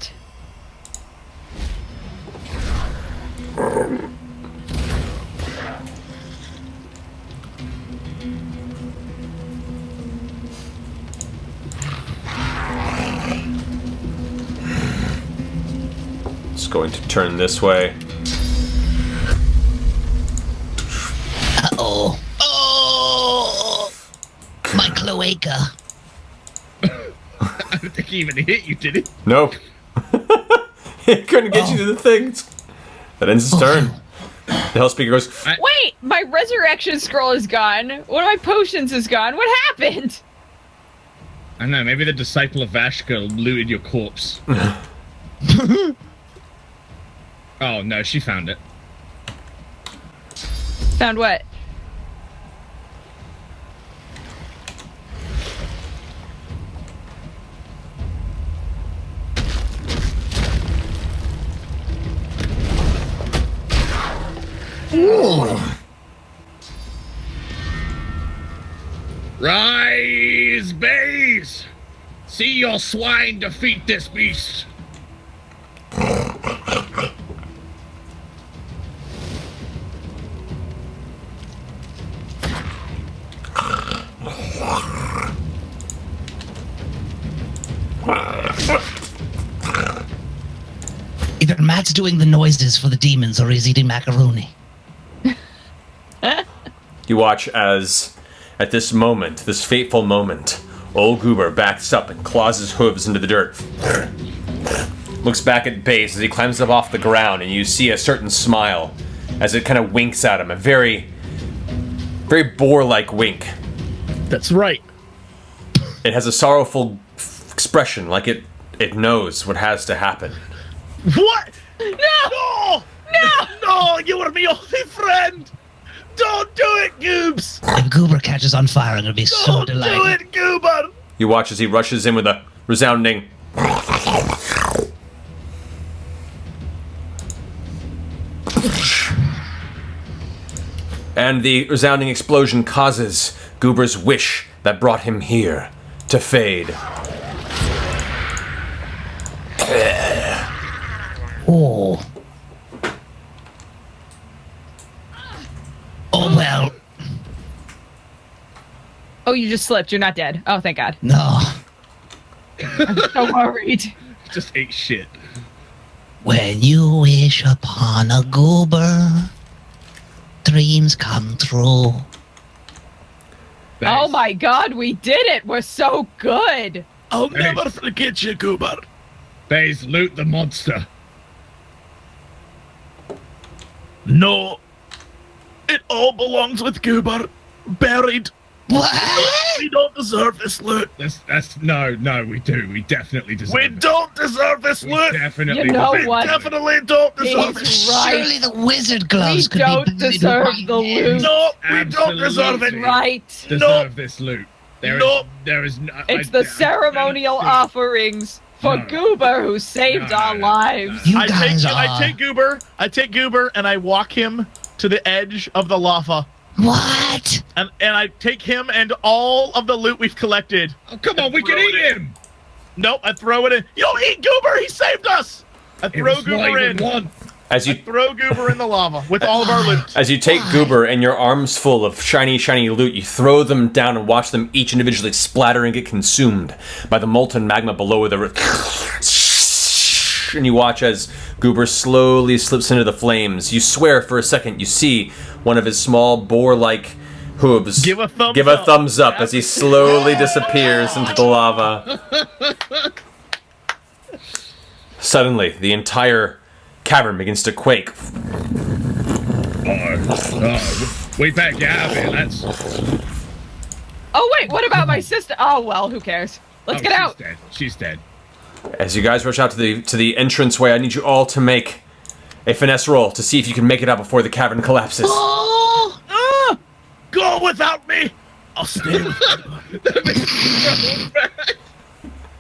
It's going to turn this way. Uh-oh. Oh! My cloaca. I don't think he even hit you, did he? Nope. It couldn't get you to the things. That ends his turn. The Hell Speaker goes, Wait, my resurrection scroll is gone. One of my potions is gone. What happened? I don't know, maybe the disciple of Vashka looted your corpse. Oh no, she found it. Found what? Rise, babes! See your swine defeat this beast! Either Matt's doing the noises for the demons or he's eating macaroni. you watch as, at this moment, this fateful moment, old Goober backs up and claws his hooves into the dirt. Looks back at Base as he climbs up off the ground, and you see a certain smile as it kind of winks at him, a very, very boar-like wink. That's right. It has a sorrowful expression, like it knows what has to happen. What? No! No! You were my only friend! Don't do it, Goobs! If Goober catches on fire, I'm gonna be so Don't delighted. do it, Goober! You watch as he rushes in with a resounding... And the resounding explosion causes Goober's wish that brought him here to fade. Oh. Oh, well. Oh, you just slipped. You're not dead. Oh, thank God. No. I'm so worried. Just ate shit. When you wish upon a goober, dreams come true. Oh my God, we did it. We're so good. I'll never forget you, Goober. Baze, loot the monster. No. It all belongs with Goober. Buried. What? We don't deserve this loot. That's no, we do. We definitely deserve We it. don't deserve this We loot. definitely You know deserve We what? definitely don't deserve it. He's right. Surely the wizard We gloves could don't be buried deserve right the there. loot. No, we don't deserve it. Absolutely. Right. Deserve this loot. No. There is no. It's the ceremonial offerings for No. Goober who saved No, our no, no. lives. You I guys take Goober and I walk him to the edge of the lava. What? And I take him and all of the loot we've collected. Oh, come on, we can eat him. Nope, I throw it in. You'll eat Goober, he saved us! I It throw was not Goober even in. one. As you Throw Goober in the lava with all of our loot. As you take Goober and your arms full of shiny loot, you throw them down and watch them each individually splatter and get consumed by the molten magma below the and you watch as Goober slowly slips into the flames. You swear for a second you see one of his small boar-like hooves Give a thumbs up as he slowly disappears into the lava. Suddenly, the entire cavern begins to quake. We better get out of here, lads. Oh wait, what about my sister? Oh well, who cares? Let's get out. Dead. She's dead. As you guys rush out to the entranceway, I need you all to make a finesse roll to see if you can make it out before the cavern collapses. Oh! Go without me! I'll stay with Goober.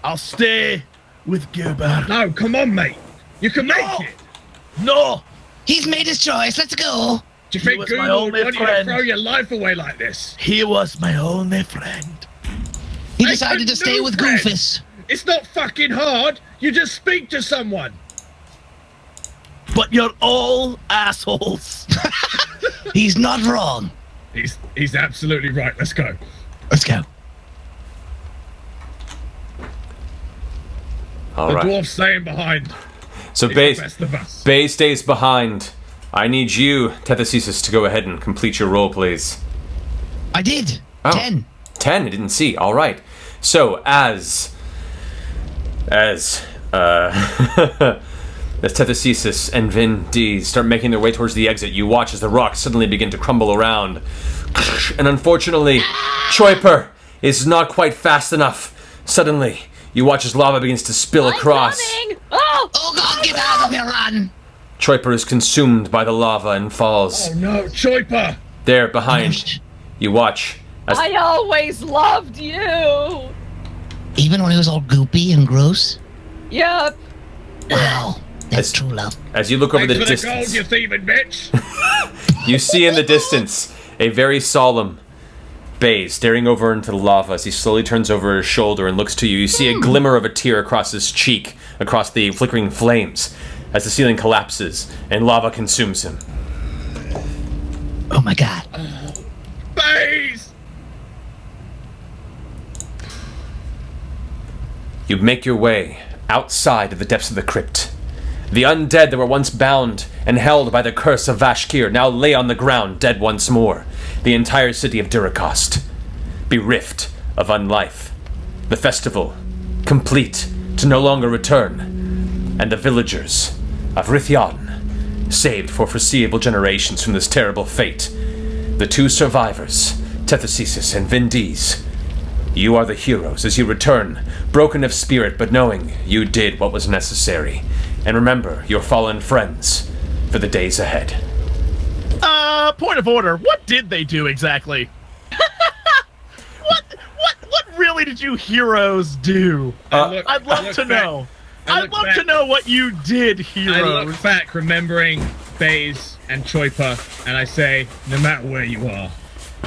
I'll stay with Goober. No, come on, mate. You can make it. No! He's made his choice. Let's go. Do you He think was my Google only would want you to friend. throw your life away like this? He was my only friend. He Make decided a to stay new with friend. Goofus. It's not fucking hard. You just speak to someone. But you're all assholes. He's not wrong. He's absolutely right. Let's go. Let's go. All The right. dwarf's staying behind. So He's Bay the best of us. stays behind. I need you, Tethesis, to go ahead and complete your roll, please. I did. Oh. 10. 10, I didn't see. All right. So as Tethesis and Vin D start making their way towards the exit, you watch as the rocks suddenly begin to crumble around. And unfortunately, Troiper is not quite fast enough. Suddenly, you watch as lava begins to spill across. Coming. Oh! Oh, God, get out of here, run. Troiper is consumed by the lava and falls. Oh no, Choiper! There, behind, you watch as I always loved you. Even when he was all goopy and gross? Yep. Wow. That's As- true love. as you look over Thanks the for the gold, distance. you thieving bitch! You see in the distance a very solemn Bay staring over into the lava as he slowly turns over his shoulder and looks to you. You see a glimmer of a tear across his cheek, across the flickering flames, as the ceiling collapses and lava consumes him. Oh, my God. Baze! You make your way outside of the depths of the crypt. The undead that were once bound and held by the curse of Vashkir now lay on the ground, dead once more. The entire city of Duracost, bereft of unlife. The festival, complete to no longer return. And the villagers of Rithyon, saved for foreseeable generations from this terrible fate. The two survivors, Tethesis and Vindies. You are the heroes as you return, broken of spirit, but knowing you did what was necessary. And remember your fallen friends for the days ahead. Point of order. What did they do exactly? What really did you heroes do? I'd love to know. I'd love to know what you did, heroes. I look back, remembering Baze and Choipa, and I say, no matter where you are,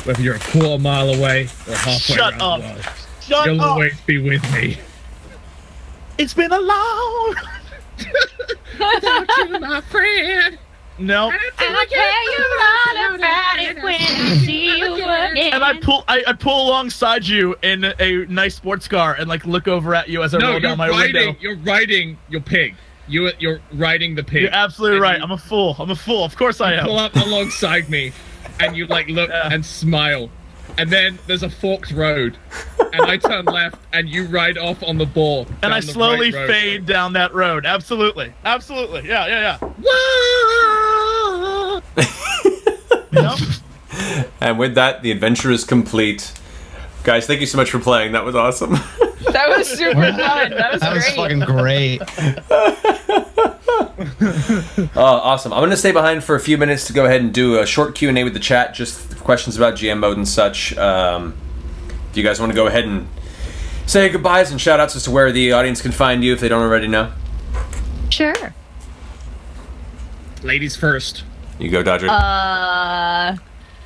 whether you're a quarter mile away or halfway around the world, you'll always be with me. It's been a long... Without you, my friend. No. And I tell you all about it when I see you again. And I pull alongside you in a nice sports car and like look over at you as I roll down my window. You're riding your pig. You're riding the pig. You're absolutely right. I'm a fool. Of course I am. Pull up alongside me, and you like look and smile, and then there's a forked road, and I turn left, and you ride off on the ball. And I slowly fade down that road. Absolutely. Yeah. Whoa! Yep. And with that, the adventure is complete. Guys, thank you so much for playing. That was awesome. That was super fun. That was That was great. fucking great. Awesome. I'm going to stay behind for a few minutes to go ahead and do a short Q&A with the chat, just questions about GM mode and such. Do you guys want to go ahead and say goodbyes and shout-outs as to where the audience can find you if they don't already know? Sure. Ladies first. You go, Dodger. I'm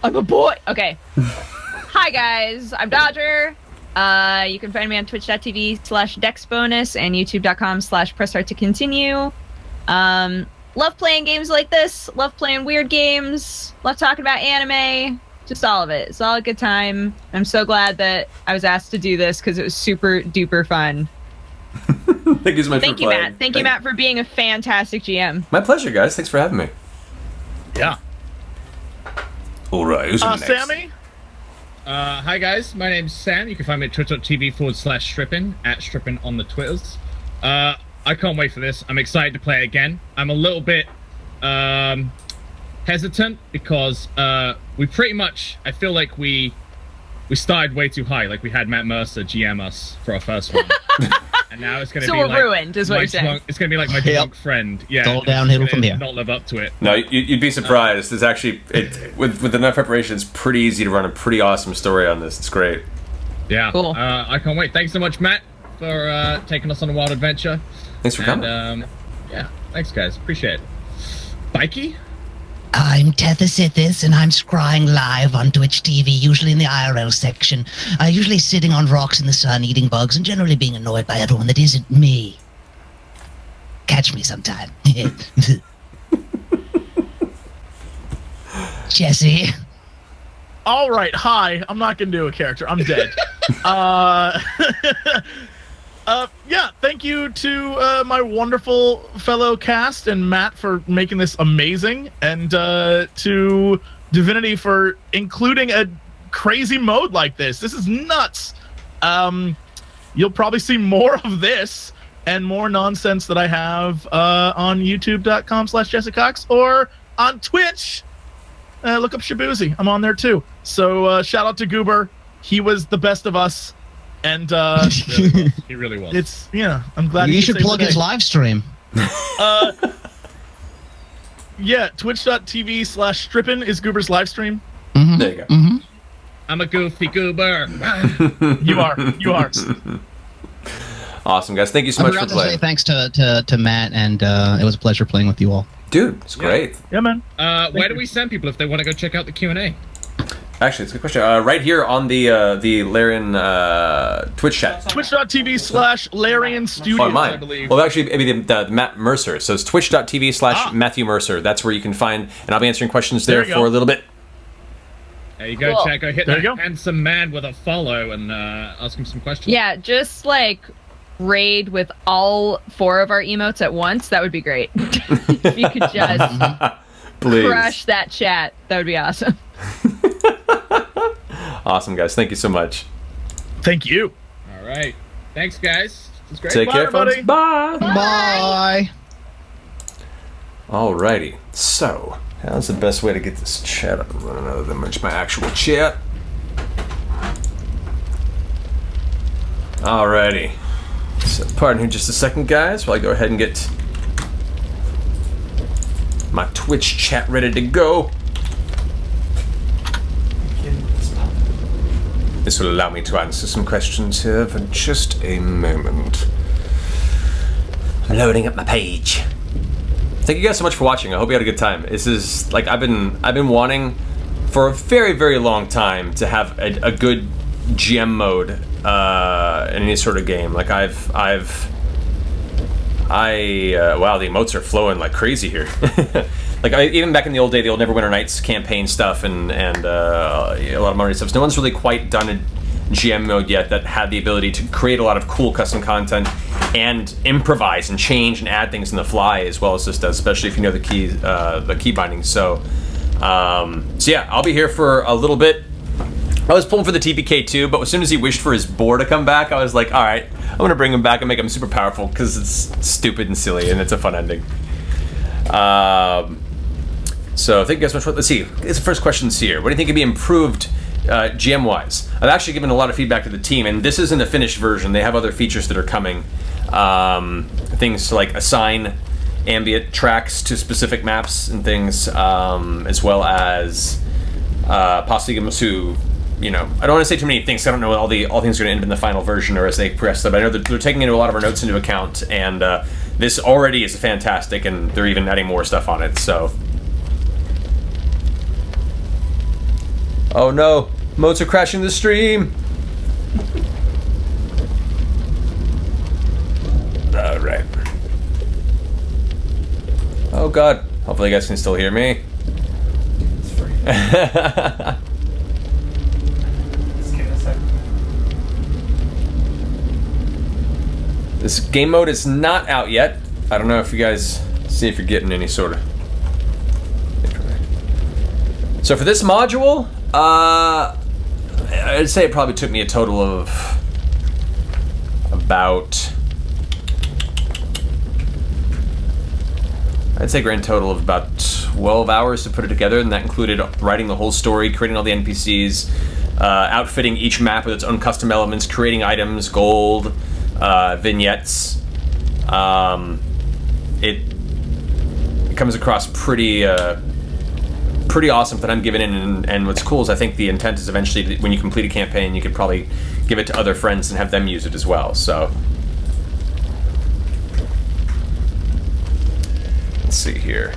a boy. Okay. Hi guys, I'm Dodger. You can find me on twitch.tv/dexbonus and youtube.com/pressstart to continue. Love playing games like this. Love playing weird games. Love talking about anime. Just all of it. It's all a good time. I'm so glad that I was asked to do this because it was super duper fun. Thank you so much for playing. Matt. Thank you, Matt, for being a fantastic GM. My pleasure, guys. Thanks for having me. Yeah. All right, who's next? Sammy? Hi guys, my name's Sam. You can find me at twitch.tv/Strippin, at Strippin on the Twitters. I can't wait for this. I'm excited to play it again. I'm a little bit hesitant because we pretty much, I feel like we started way too high. Like we had Matt Mercer GM us for our first one. And now it's going to be we're like ruined, is what you're saying. It's going to be like my drunk friend. Yeah, It's all downhill from here. Not live up to it. No, you'd be surprised. It's actually, with enough preparation, it's pretty easy to run a pretty awesome story on this. It's great. Yeah. Cool. I can't wait. Thanks so much, Matt, for taking us on a wild adventure. Thanks for coming. Yeah, thanks, guys. Appreciate it. Bikey? I'm Tethysithis, and I'm scrying live on Twitch TV, usually in the IRL section. Usually sitting on rocks in the sun, eating bugs, and generally being annoyed by everyone that isn't me. Catch me sometime. Jesse. All right, hi. I'm not gonna do a character. I'm dead. Yeah, thank you to my wonderful fellow cast and Matt for making this amazing, and to Divinity for including a crazy mode like this. This is nuts. You'll probably see more of this and more nonsense that I have on youtube.com/Jesse Cox or on Twitch. Look up Shabuzi. I'm on there too. So shout out to Goober. He was the best of us. And he really was. It's I'm glad you should plug his live stream. Yeah, twitch.tv/Strippin is Goober's live stream. Mm-hmm. There you go. Mm-hmm. I'm a goofy goober. You are. Awesome, guys. Thank you so I much forgot for to say playing. thanks to Matt, and it was a pleasure playing with you all. Dude, it's great. Yeah, man. Where do we send people if they want to go check out the Q&A? Actually, it's a good question. Right here on the Larian Twitch chat. Twitch.tv/Larian Studios, On mine. I believe. Well, actually, maybe the Matt Mercer. So it's twitch.tv/Matthew Mercer. That's where you can find, and I'll be answering questions there you for go. a little bit. There you go, Cool. Check. Go hit There that you go. handsome man with a follow and ask him some questions. Yeah, just like raid with all 4 of our emotes at once. That would be great. If you could just Please. crush that chat, that would be awesome. Awesome, guys. Thank you so much. Thank you. All right. Thanks, guys. It's great. Take care, everybody. folks. Bye. Bye. Alrighty. So, how's the best way to get this chat up and running other than my actual chat? Alrighty. So, pardon here just a second, guys, while I go ahead and get my Twitch chat ready to go. This will allow me to answer some questions here for just a moment. Loading up my page. Thank you guys so much for watching. I hope you had a good time. This is like I've been wanting for a very, very long time to have a good GM mode in any sort of game. Like wow, the emotes are flowing like crazy here. Like even back in the old Neverwinter Nights campaign stuff and a lot of Marty stuff. No one's really quite done a GM mode yet that had the ability to create a lot of cool custom content and improvise and change and add things in the fly as well as this does, especially if you know the key bindings. So yeah, I'll be here for a little bit. I was pulling for the TPK too, but as soon as he wished for his boar to come back, I was like, all right, I'm gonna bring him back and make him super powerful because it's stupid and silly and it's a fun ending. So thank you guys so much for, let's see, it's the first questions here. What do you think could be improved GM-wise? I've actually given a lot of feedback to the team, and this isn't a finished version. They have other features that are coming. Things like assign ambient tracks to specific maps and things, as well as possibly to, you know, I don't want to say too many things. I don't know all things are going to end up in the final version or as they progress them. But I know that they're taking a lot of our notes into account, and this already is fantastic, and they're even adding more stuff on it. So, oh no, modes are crashing the stream. All right. Oh god. Hopefully you guys can still hear me. It's free. This game mode is not out yet. I don't know if you guys see if you're getting any sort of. So for this module, I'd say it probably took me a total of about, I'd say grand total of about 12 hours to put it together, and that included writing the whole story, creating all the NPCs, outfitting each map with its own custom elements, creating items, gold, vignettes. It comes across pretty awesome that I'm giving in, and what's cool is I think the intent is eventually when you complete a campaign, you could probably give it to other friends and have them use it as well. So let's see here.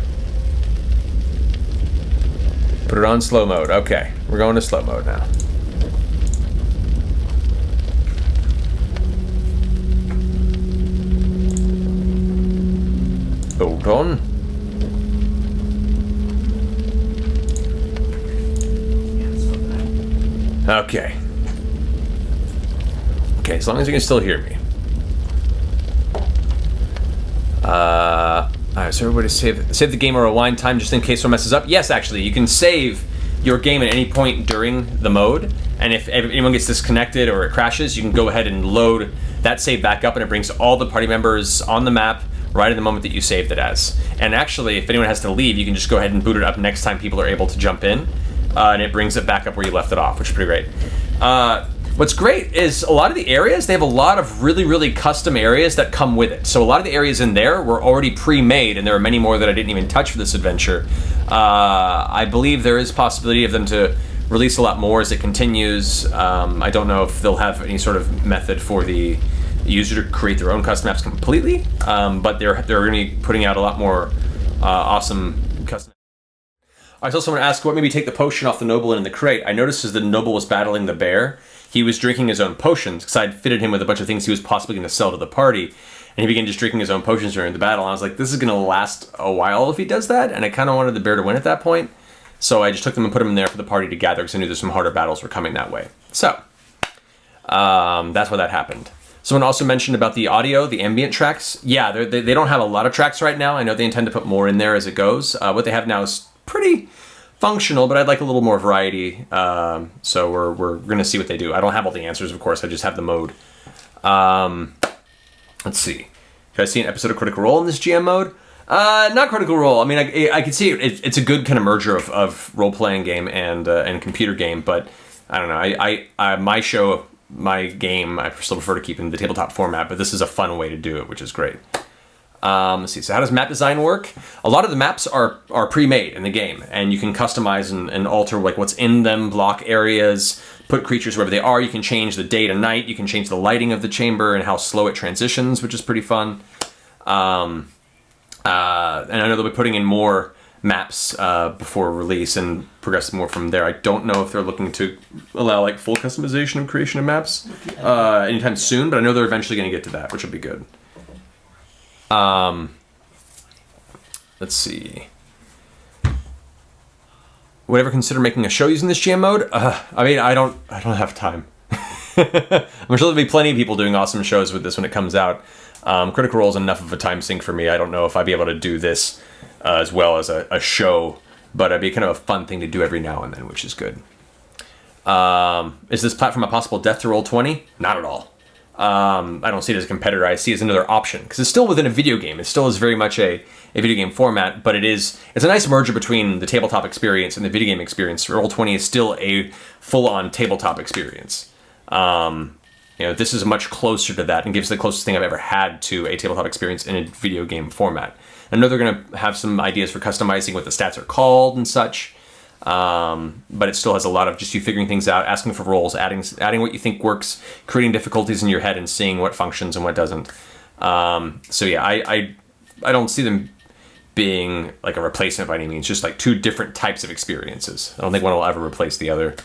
Put it on slow mode. Okay, we're going to slow mode now. Hold on. Okay. Okay, as long as you can still hear me. Alright, so everybody save the game or rewind time just in case one messes up. Yes, actually, you can save your game at any point during the mode, and if anyone gets disconnected or it crashes, you can go ahead and load that save back up, and it brings all the party members on the map right in the moment that you saved it as. And actually, if anyone has to leave, you can just go ahead and boot it up next time people are able to jump in, and it brings it back up where you left it off, which is pretty great. What's great is a lot of the areas, they have a lot of really, really custom areas that come with it. So a lot of the areas in there were already pre-made, and there are many more that I didn't even touch for this adventure. I believe there is possibility of them to release a lot more as it continues. I don't know if they'll have any sort of method for the user to create their own custom maps completely, but they're going to be putting out a lot more awesome custom. I saw someone ask what made me take the potion off the noble in the crate. I noticed as the noble was battling the bear, he was drinking his own potions because I'd fitted him with a bunch of things he was possibly going to sell to the party, and he began just drinking his own potions during the battle. And I was like, this is going to last a while if he does that, and I kind of wanted the bear to win at that point, so I just took them and put them in there for the party to gather because I knew there's some harder battles were coming that way. So that's why that happened. Someone also mentioned about the audio, the ambient tracks. Yeah, they don't have a lot of tracks right now. I know they intend to put more in there as it goes. What they have now is pretty functional, but I'd like a little more variety. So we're going to see what they do. I don't have all the answers, of course. I just have the mode. Let's see. Should I see an episode of Critical Role in this GM mode? Not Critical Role. I mean, I can see it's a good kind of merger of role-playing game and computer game, but I don't know. My show my game. I still prefer to keep in the tabletop format, but this is a fun way to do it, which is great. Let's see. So how does map design work? A lot of the maps are pre-made in the game, and you can customize and alter like what's in them, block areas, put creatures wherever they are. You can change the day to night. You can change the lighting of the chamber and how slow it transitions, which is pretty fun. And I know they'll be putting in more maps before release and progress more from there. I don't know if they're looking to allow like full customization and creation of maps anytime soon, but I know they're eventually going to get to that, which will be good. Let's see. Would ever consider making a show using this GM mode? I mean, I don't have time. I'm sure there'll be plenty of people doing awesome shows with this when it comes out. Critical Role is enough of a time sink for me. I don't know if I'd be able to do this as well as a show, but it'd be kind of a fun thing to do every now and then, which is good. Is this platform a possible death to Roll20? Not at all. I don't see it as a competitor. I see it as another option because it's still within a video game. It still is very much a video game format, but it's a nice merger between the tabletop experience and the video game experience. Roll20 is still a full-on tabletop experience. This is much closer to that and gives the closest thing I've ever had to a tabletop experience in a video game format. I know they're going to have some ideas for customizing what the stats are called and such. But it still has a lot of just you figuring things out, asking for rolls, adding what you think works, creating difficulties in your head and seeing what functions and what doesn't. So yeah, I don't see them being like a replacement by any means, just like two different types of experiences. I don't think one will ever replace the other.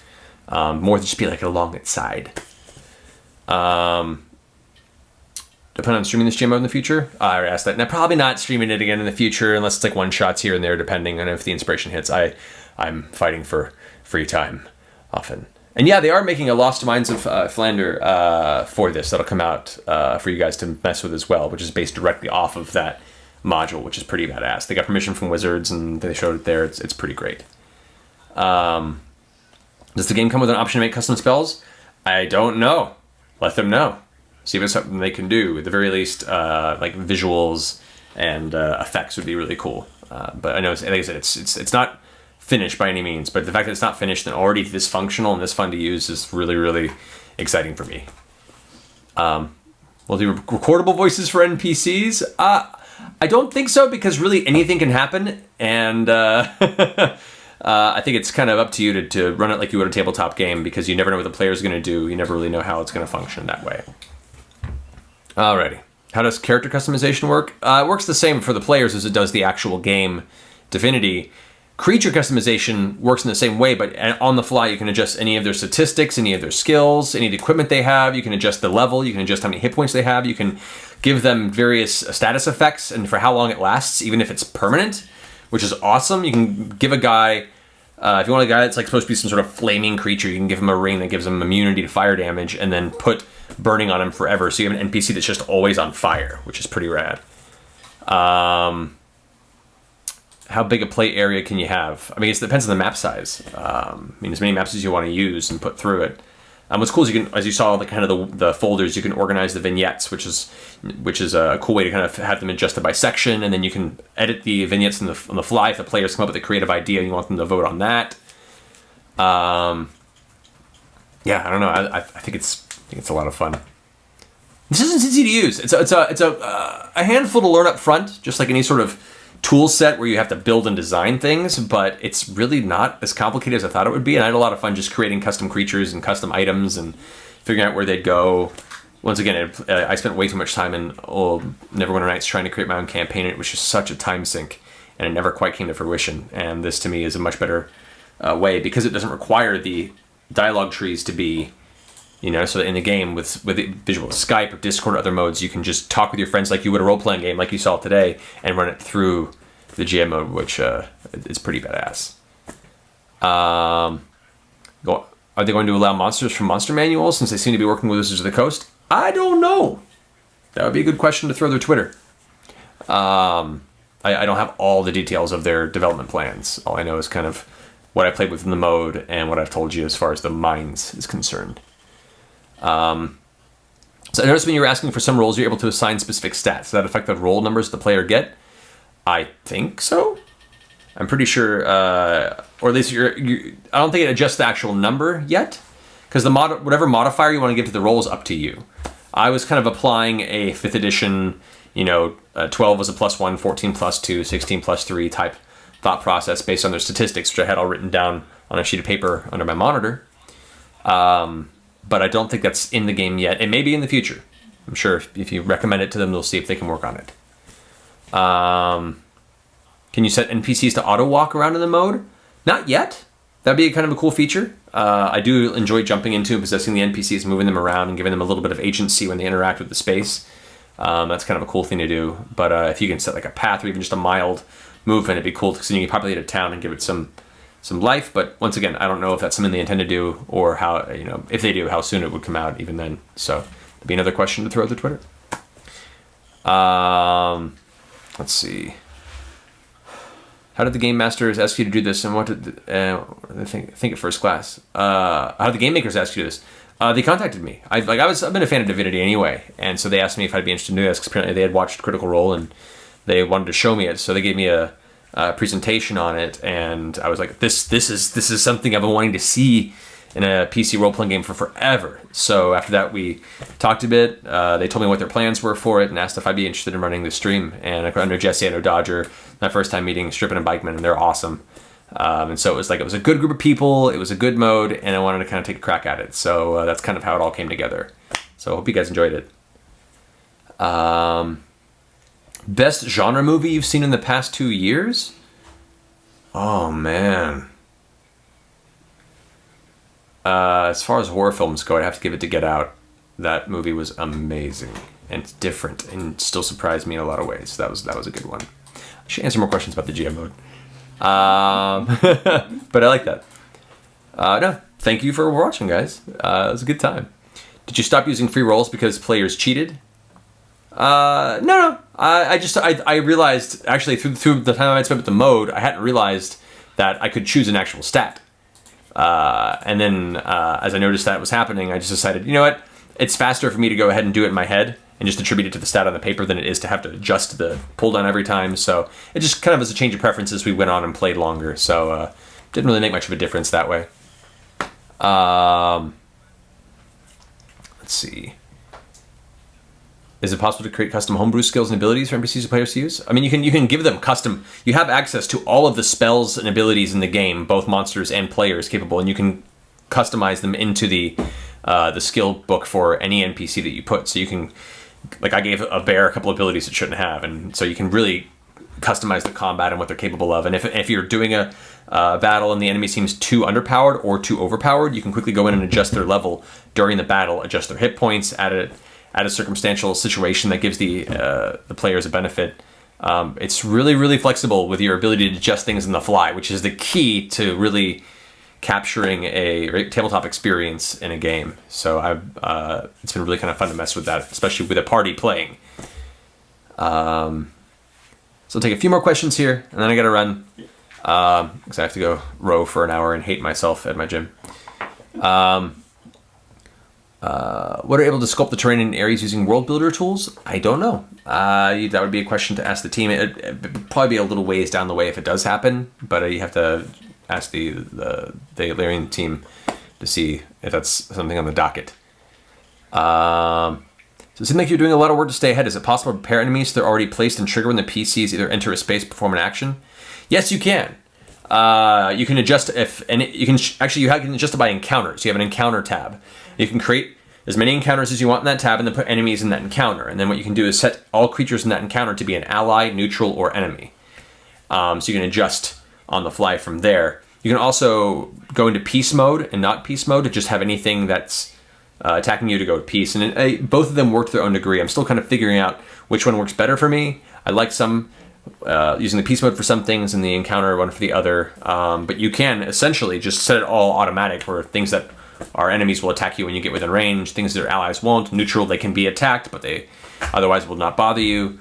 More than just be like along its side. Depend on streaming this GM mode in the future? I already asked that. Now, probably not streaming it again in the future unless it's like one shots here and there, depending on if the inspiration hits. I'm fighting for free time often. And yeah, they are making a Lost Mines of Flander for this. That'll come out for you guys to mess with as well, which is based directly off of that module, which is pretty badass. They got permission from Wizards and they showed it there. It's pretty great. Does the game come with an option to make custom spells? I don't know. Let them know. See if it's something they can do. At the very least, like visuals and effects would be really cool. But I know, like I said, it's not finished by any means. But the fact that it's not finished and already this functional and this fun to use is really, really exciting for me. We'll do recordable voices for NPCs. I don't think so because really anything can happen, and I think it's kind of up to you to run it like you would a tabletop game because you never know what the player's going to do. You never really know how it's going to function that way. Alrighty. How does character customization work? It works the same for the players as it does the actual game, Divinity. Creature customization works in the same way, but on the fly you can adjust any of their statistics, any of their skills, any of the equipment they have. You can adjust the level. You can adjust how many hit points they have. You can give them various status effects and for how long it lasts, even if it's permanent, which is awesome. You can give a guy... if you want a guy that's like supposed to be some sort of flaming creature, you can give him a ring that gives him immunity to fire damage and then put burning on him forever. So you have an NPC that's just always on fire, which is pretty rad. How big a play area can you have? I mean, it depends on the map size. As many maps as you want to use and put through it. What's cool is you can, as you saw, the kind of the folders, you can organize the vignettes, which is a cool way to kind of have them adjusted by section, and then you can edit the vignettes on the fly if the players come up with a creative idea and you want them to vote on that. Yeah, I don't know. I think it's a lot of fun. This isn't easy to use. It's a handful to learn up front, just like any sort of tool set where you have to build and design things, but it's really not as complicated as I thought it would be, and I had a lot of fun just creating custom creatures and custom items and figuring out where they'd go. Once again, I spent way too much time in old Neverwinter Nights trying to create my own campaign, and it was just such a time sink, and it never quite came to fruition, and this to me is a much better way, because it doesn't require the dialogue trees to be, so that in the game with the visual Skype or Discord or other modes, you can just talk with your friends like you would a role-playing game, like you saw today, and run it through the GM mode, which is pretty badass. Are they going to allow monsters from Monster Manuals since they seem to be working with Wizards of the Coast? I don't know. That would be a good question to throw their Twitter. I don't have all the details of their development plans. All I know is kind of what I played with in the mode and what I've told you as far as the mines is concerned. So I noticed when you were asking for some rolls, you're able to assign specific stats. Does that affect the roll numbers the player get? I think so. I'm pretty sure, or at least I don't think it adjusts the actual number yet, because whatever modifier you want to give to the roll is up to you. I was kind of applying a 5th edition, 12 was a +1, 14 +2, 16 +3 type thought process based on their statistics, which I had all written down on a sheet of paper under my monitor. But I don't think that's in the game yet. It may be in the future. I'm sure if you recommend it to them, they'll see if they can work on it. Can you set NPCs to auto walk around in the mode? Not yet. That'd be kind of a cool feature. I do enjoy jumping into and possessing the NPCs, moving them around, and giving them a little bit of agency when they interact with the space. That's kind of a cool thing to do. But if you can set like a path or even just a mild movement, it'd be cool because then you can populate a town and give it some life. But once again, I don't know if that's something they intend to do or how, if they do, how soon it would come out even then. So that'd be another question to throw to Twitter. Let's see. How did the game masters ask you to do this, and what did I think at first class? How did the game makers ask you to do this? They contacted me. I've been a fan of Divinity anyway, and so they asked me if I'd be interested in doing this because apparently they had watched Critical Role and they wanted to show me it. So they gave me a presentation on it, and I was like, this is something I've been wanting to see in a PC role-playing game for forever. So after that, we talked a bit. They told me what their plans were for it and asked if I'd be interested in running the stream. And I know Jesse, I know Dodger. My first time meeting Strippin and Bikeman, and they're awesome. And so it was a good group of people. It was a good mode, and I wanted to kind of take a crack at it. So that's kind of how it all came together. So I hope you guys enjoyed it. Best genre movie you've seen in the past 2 years? Oh, man. As far as horror films go, I'd have to give it to Get Out. That movie was amazing and different and still surprised me in a lot of ways. That was a good one. I should answer more questions about the GM mode. But I like that. No, thank you for watching, guys. It was a good time. Did you stop using free rolls because players cheated? No. I realized, actually, through the time I spent with the mode, I hadn't realized that I could choose an actual stat. And then as I noticed that was happening, I just decided, you know what? It's faster for me to go ahead and do it in my head and just attribute it to the stat on the paper than it is to have to adjust the pull down every time. So it just kind of was a change of preferences. We went on and played longer. So didn't really make much of a difference that way. Let's see. Is it possible to create custom homebrew skills and abilities for NPCs and players to use? I mean, you can give them custom. You have access to all of the spells and abilities in the game, both monsters and players capable, and you can customize them into the skill book for any NPC that you put. So you can, like I gave a bear a couple abilities it shouldn't have, and so you can really customize the combat and what they're capable of. And if you're doing a battle and the enemy seems too underpowered or too overpowered, you can quickly go in and adjust their level during the battle, adjust their hit points, add a circumstantial situation that gives the players a benefit. It's really, really flexible with your ability to adjust things on the fly, which is the key to really capturing a tabletop experience in a game. So it's been really kind of fun to mess with that, especially with a party playing. So I'll take a few more questions here, and then I gotta run because I have to go row for an hour and hate myself at my gym. What are able to sculpt the terrain in areas using world builder tools? I don't know. That would be a question to ask the team. It'd probably be a little ways down the way if it does happen, but you have to ask the Larian team to see if that's something on the docket. So it seems like you're doing a lot of work to stay ahead. Is it possible to prepare enemies so they're already placed and trigger when the PCs either enter a space, perform an action? Yes, you can. You can adjust you can adjust it by encounters. You have an encounter tab. You can create as many encounters as you want in that tab and then put enemies in that encounter. And then what you can do is set all creatures in that encounter to be an ally, neutral, or enemy. So you can adjust on the fly from there. You can also go into peace mode and not peace mode to just have anything that's attacking you to go to peace. And both of them work to their own degree. I'm still kind of figuring out which one works better for me. I like some using the peace mode for some things and the encounter one for the other. But you can essentially just set it all automatic where things that our enemies will attack you when you get within range. Things that our allies won't. Neutral, they can be attacked, but they otherwise will not bother you.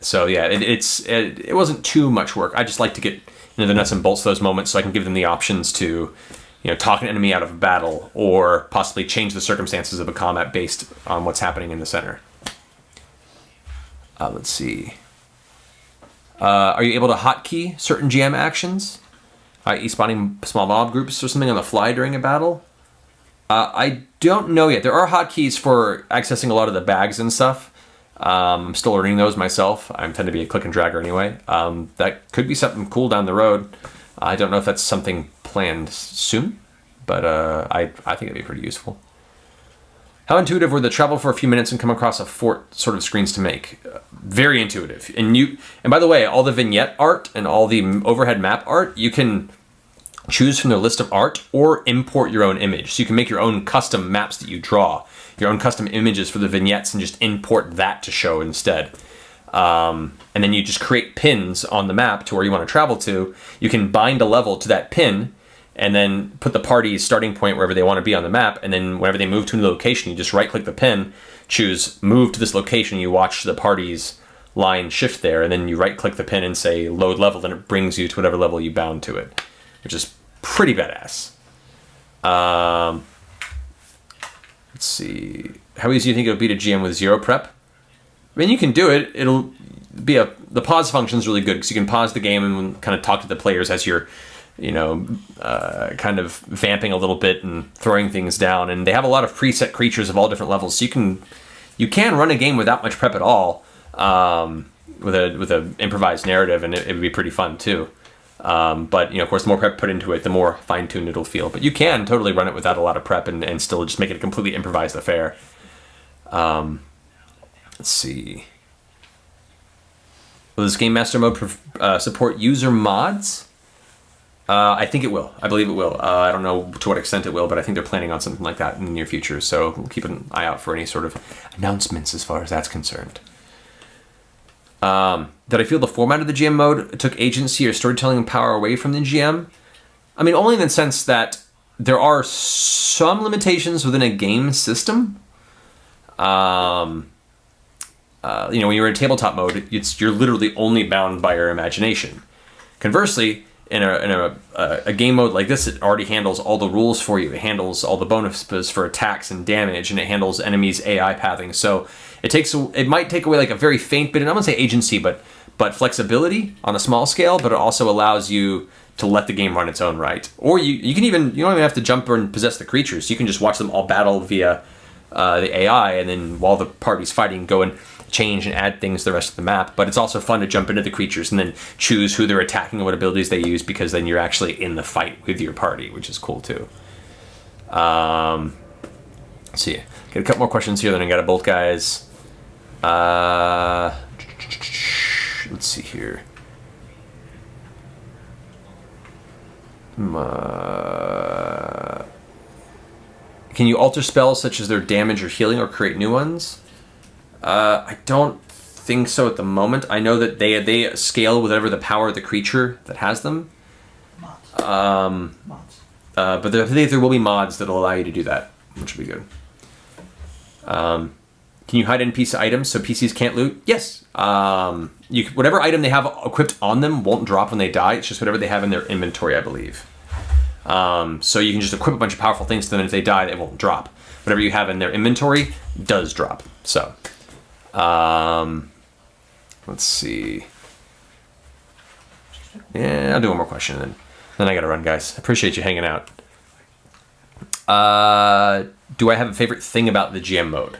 So yeah, it wasn't too much work. I just like to get into the nuts and bolts of those moments so I can give them the options to, talk an enemy out of a battle or possibly change the circumstances of a combat based on what's happening in the center. Let's see. Are you able to hotkey certain GM actions? i.e. spawning small mob groups or something on the fly during a battle. I don't know yet. There are hotkeys for accessing a lot of the bags and stuff. I'm still learning those myself. I tend to be a click and dragger anyway. That could be something cool down the road. I don't know if that's something planned soon, but I think it'd be pretty useful. How intuitive were the travel for a few minutes and come across a fort sort of screens to make? Very intuitive. And by the way, all the vignette art and all the overhead map art, you can choose from their list of art or import your own image. So you can make your own custom maps that you draw, your own custom images for the vignettes, and just import that to show instead. And then you just create pins on the map to where you want to travel to. You can bind a level to that pin and then put the party's starting point wherever they want to be on the map. And then whenever they move to a new location, you just right click the pin, choose move to this location. You watch the party's line shift there, and then you right click the pin and say load level, and it brings you to whatever level you bound to it, which is pretty badass. Let's see. How easy do you think it would be to GM with 0 prep? I mean, you can do it. It'll be the pause function is really good because you can pause the game and kind of talk to the players as you're, kind of vamping a little bit and throwing things down. And they have a lot of preset creatures of all different levels, so you can run a game without much prep at all, with a improvised narrative, and it would be pretty fun too. But of course, the more prep put into it, the more fine-tuned it'll feel. But you can totally run it without a lot of prep and still just make it a completely improvised affair. Let's see. Will this Game Master mode support user mods? I think it will. I believe it will. I don't know to what extent it will, but I think they're planning on something like that in the near future. So we'll keep an eye out for any sort of announcements as far as that's concerned. Did I feel the format of the GM mode took agency or storytelling power away from the GM? I mean, only in the sense that there are some limitations within a game system. When you're in tabletop mode, you're literally only bound by your imagination. Conversely, in a game mode like this, it already handles all the rules for you. It handles all the bonuses for attacks and damage, and it handles enemies' AI pathing. So it might take away like a very faint bit, and I'm gonna say agency, but flexibility on a small scale. But it also allows you to let the game run its own right. Or you don't even have to jump and possess the creatures. You can just watch them all battle via the AI, and then while the party's fighting, go and change and add things to the rest of the map. But it's also fun to jump into the creatures and then choose who they're attacking and what abilities they use, because then you're actually in the fight with your party, which is cool too. Let's see. Get a couple more questions here, then I got a bolt, guys. Let's see here. Can you alter spells such as their damage or healing, or create new ones? I don't think so at the moment. I know that they scale with whatever the power of the creature that has them. But there will be mods that will allow you to do that, which will be good. Can you hide NPC items so PCs can't loot? Yes. Whatever item they have equipped on them won't drop when they die. It's just whatever they have in their inventory, I believe. So you can just equip a bunch of powerful things to them, and if they die, they won't drop. Whatever you have in their inventory does drop. So, let's see. Yeah, I'll do one more question, and then I gotta run, guys. Appreciate you hanging out. Do I have a favorite thing about the GM mode?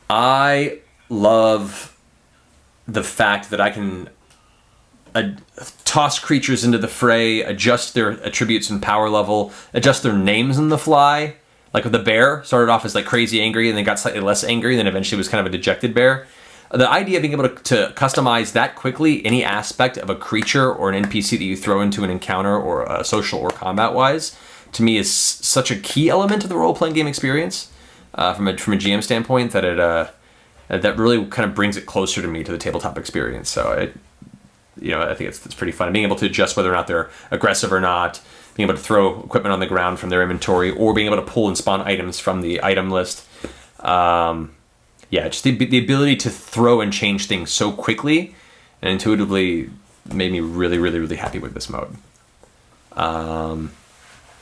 I love the fact that I can toss creatures into the fray, adjust their attributes and power level, adjust their names on the fly. Like with the bear, started off as like crazy angry and then got slightly less angry, and then eventually was kind of a dejected bear. The idea of being able to customize that quickly any aspect of a creature or an NPC that you throw into an encounter, or social or combat wise, to me is such a key element of the role-playing game experience from a GM standpoint, that that really kind of brings it closer to me, to the tabletop experience. So I think it's pretty fun. Being able to adjust whether or not they're aggressive or not, being able to throw equipment on the ground from their inventory, or being able to pull and spawn items from the item list. Just the ability to throw and change things so quickly and intuitively made me really, really, really happy with this mode.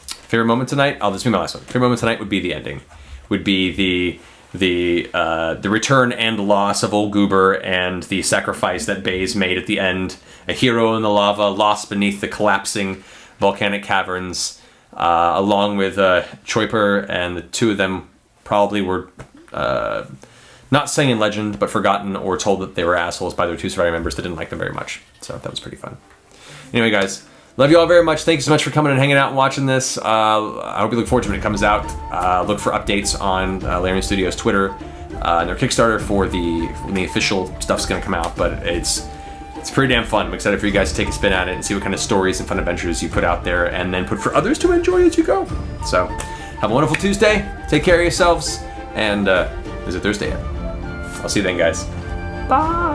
Favorite moment tonight? This will be my last one. Favorite moment tonight would be the ending. Would be the return and loss of Old Goober and the sacrifice that Baze made at the end. A hero in the lava, lost beneath the collapsing volcanic caverns, along with Choiper, and the two of them probably were not sang in legend, but forgotten or told that they were assholes by their two surviving members that didn't like them very much. So that was pretty fun. Anyway, guys, love you all very much. Thank you so much for coming and hanging out and watching this. I hope you look forward to when it comes out. Look for updates on Larian Studios' Twitter and their Kickstarter for when the official stuff's going to come out. But it's pretty damn fun. I'm excited for you guys to take a spin at it and see what kind of stories and fun adventures you put out there and then put for others to enjoy as you go. So have a wonderful Tuesday. Take care of yourselves. And is it Thursday yet? I'll see you then, guys. Bye.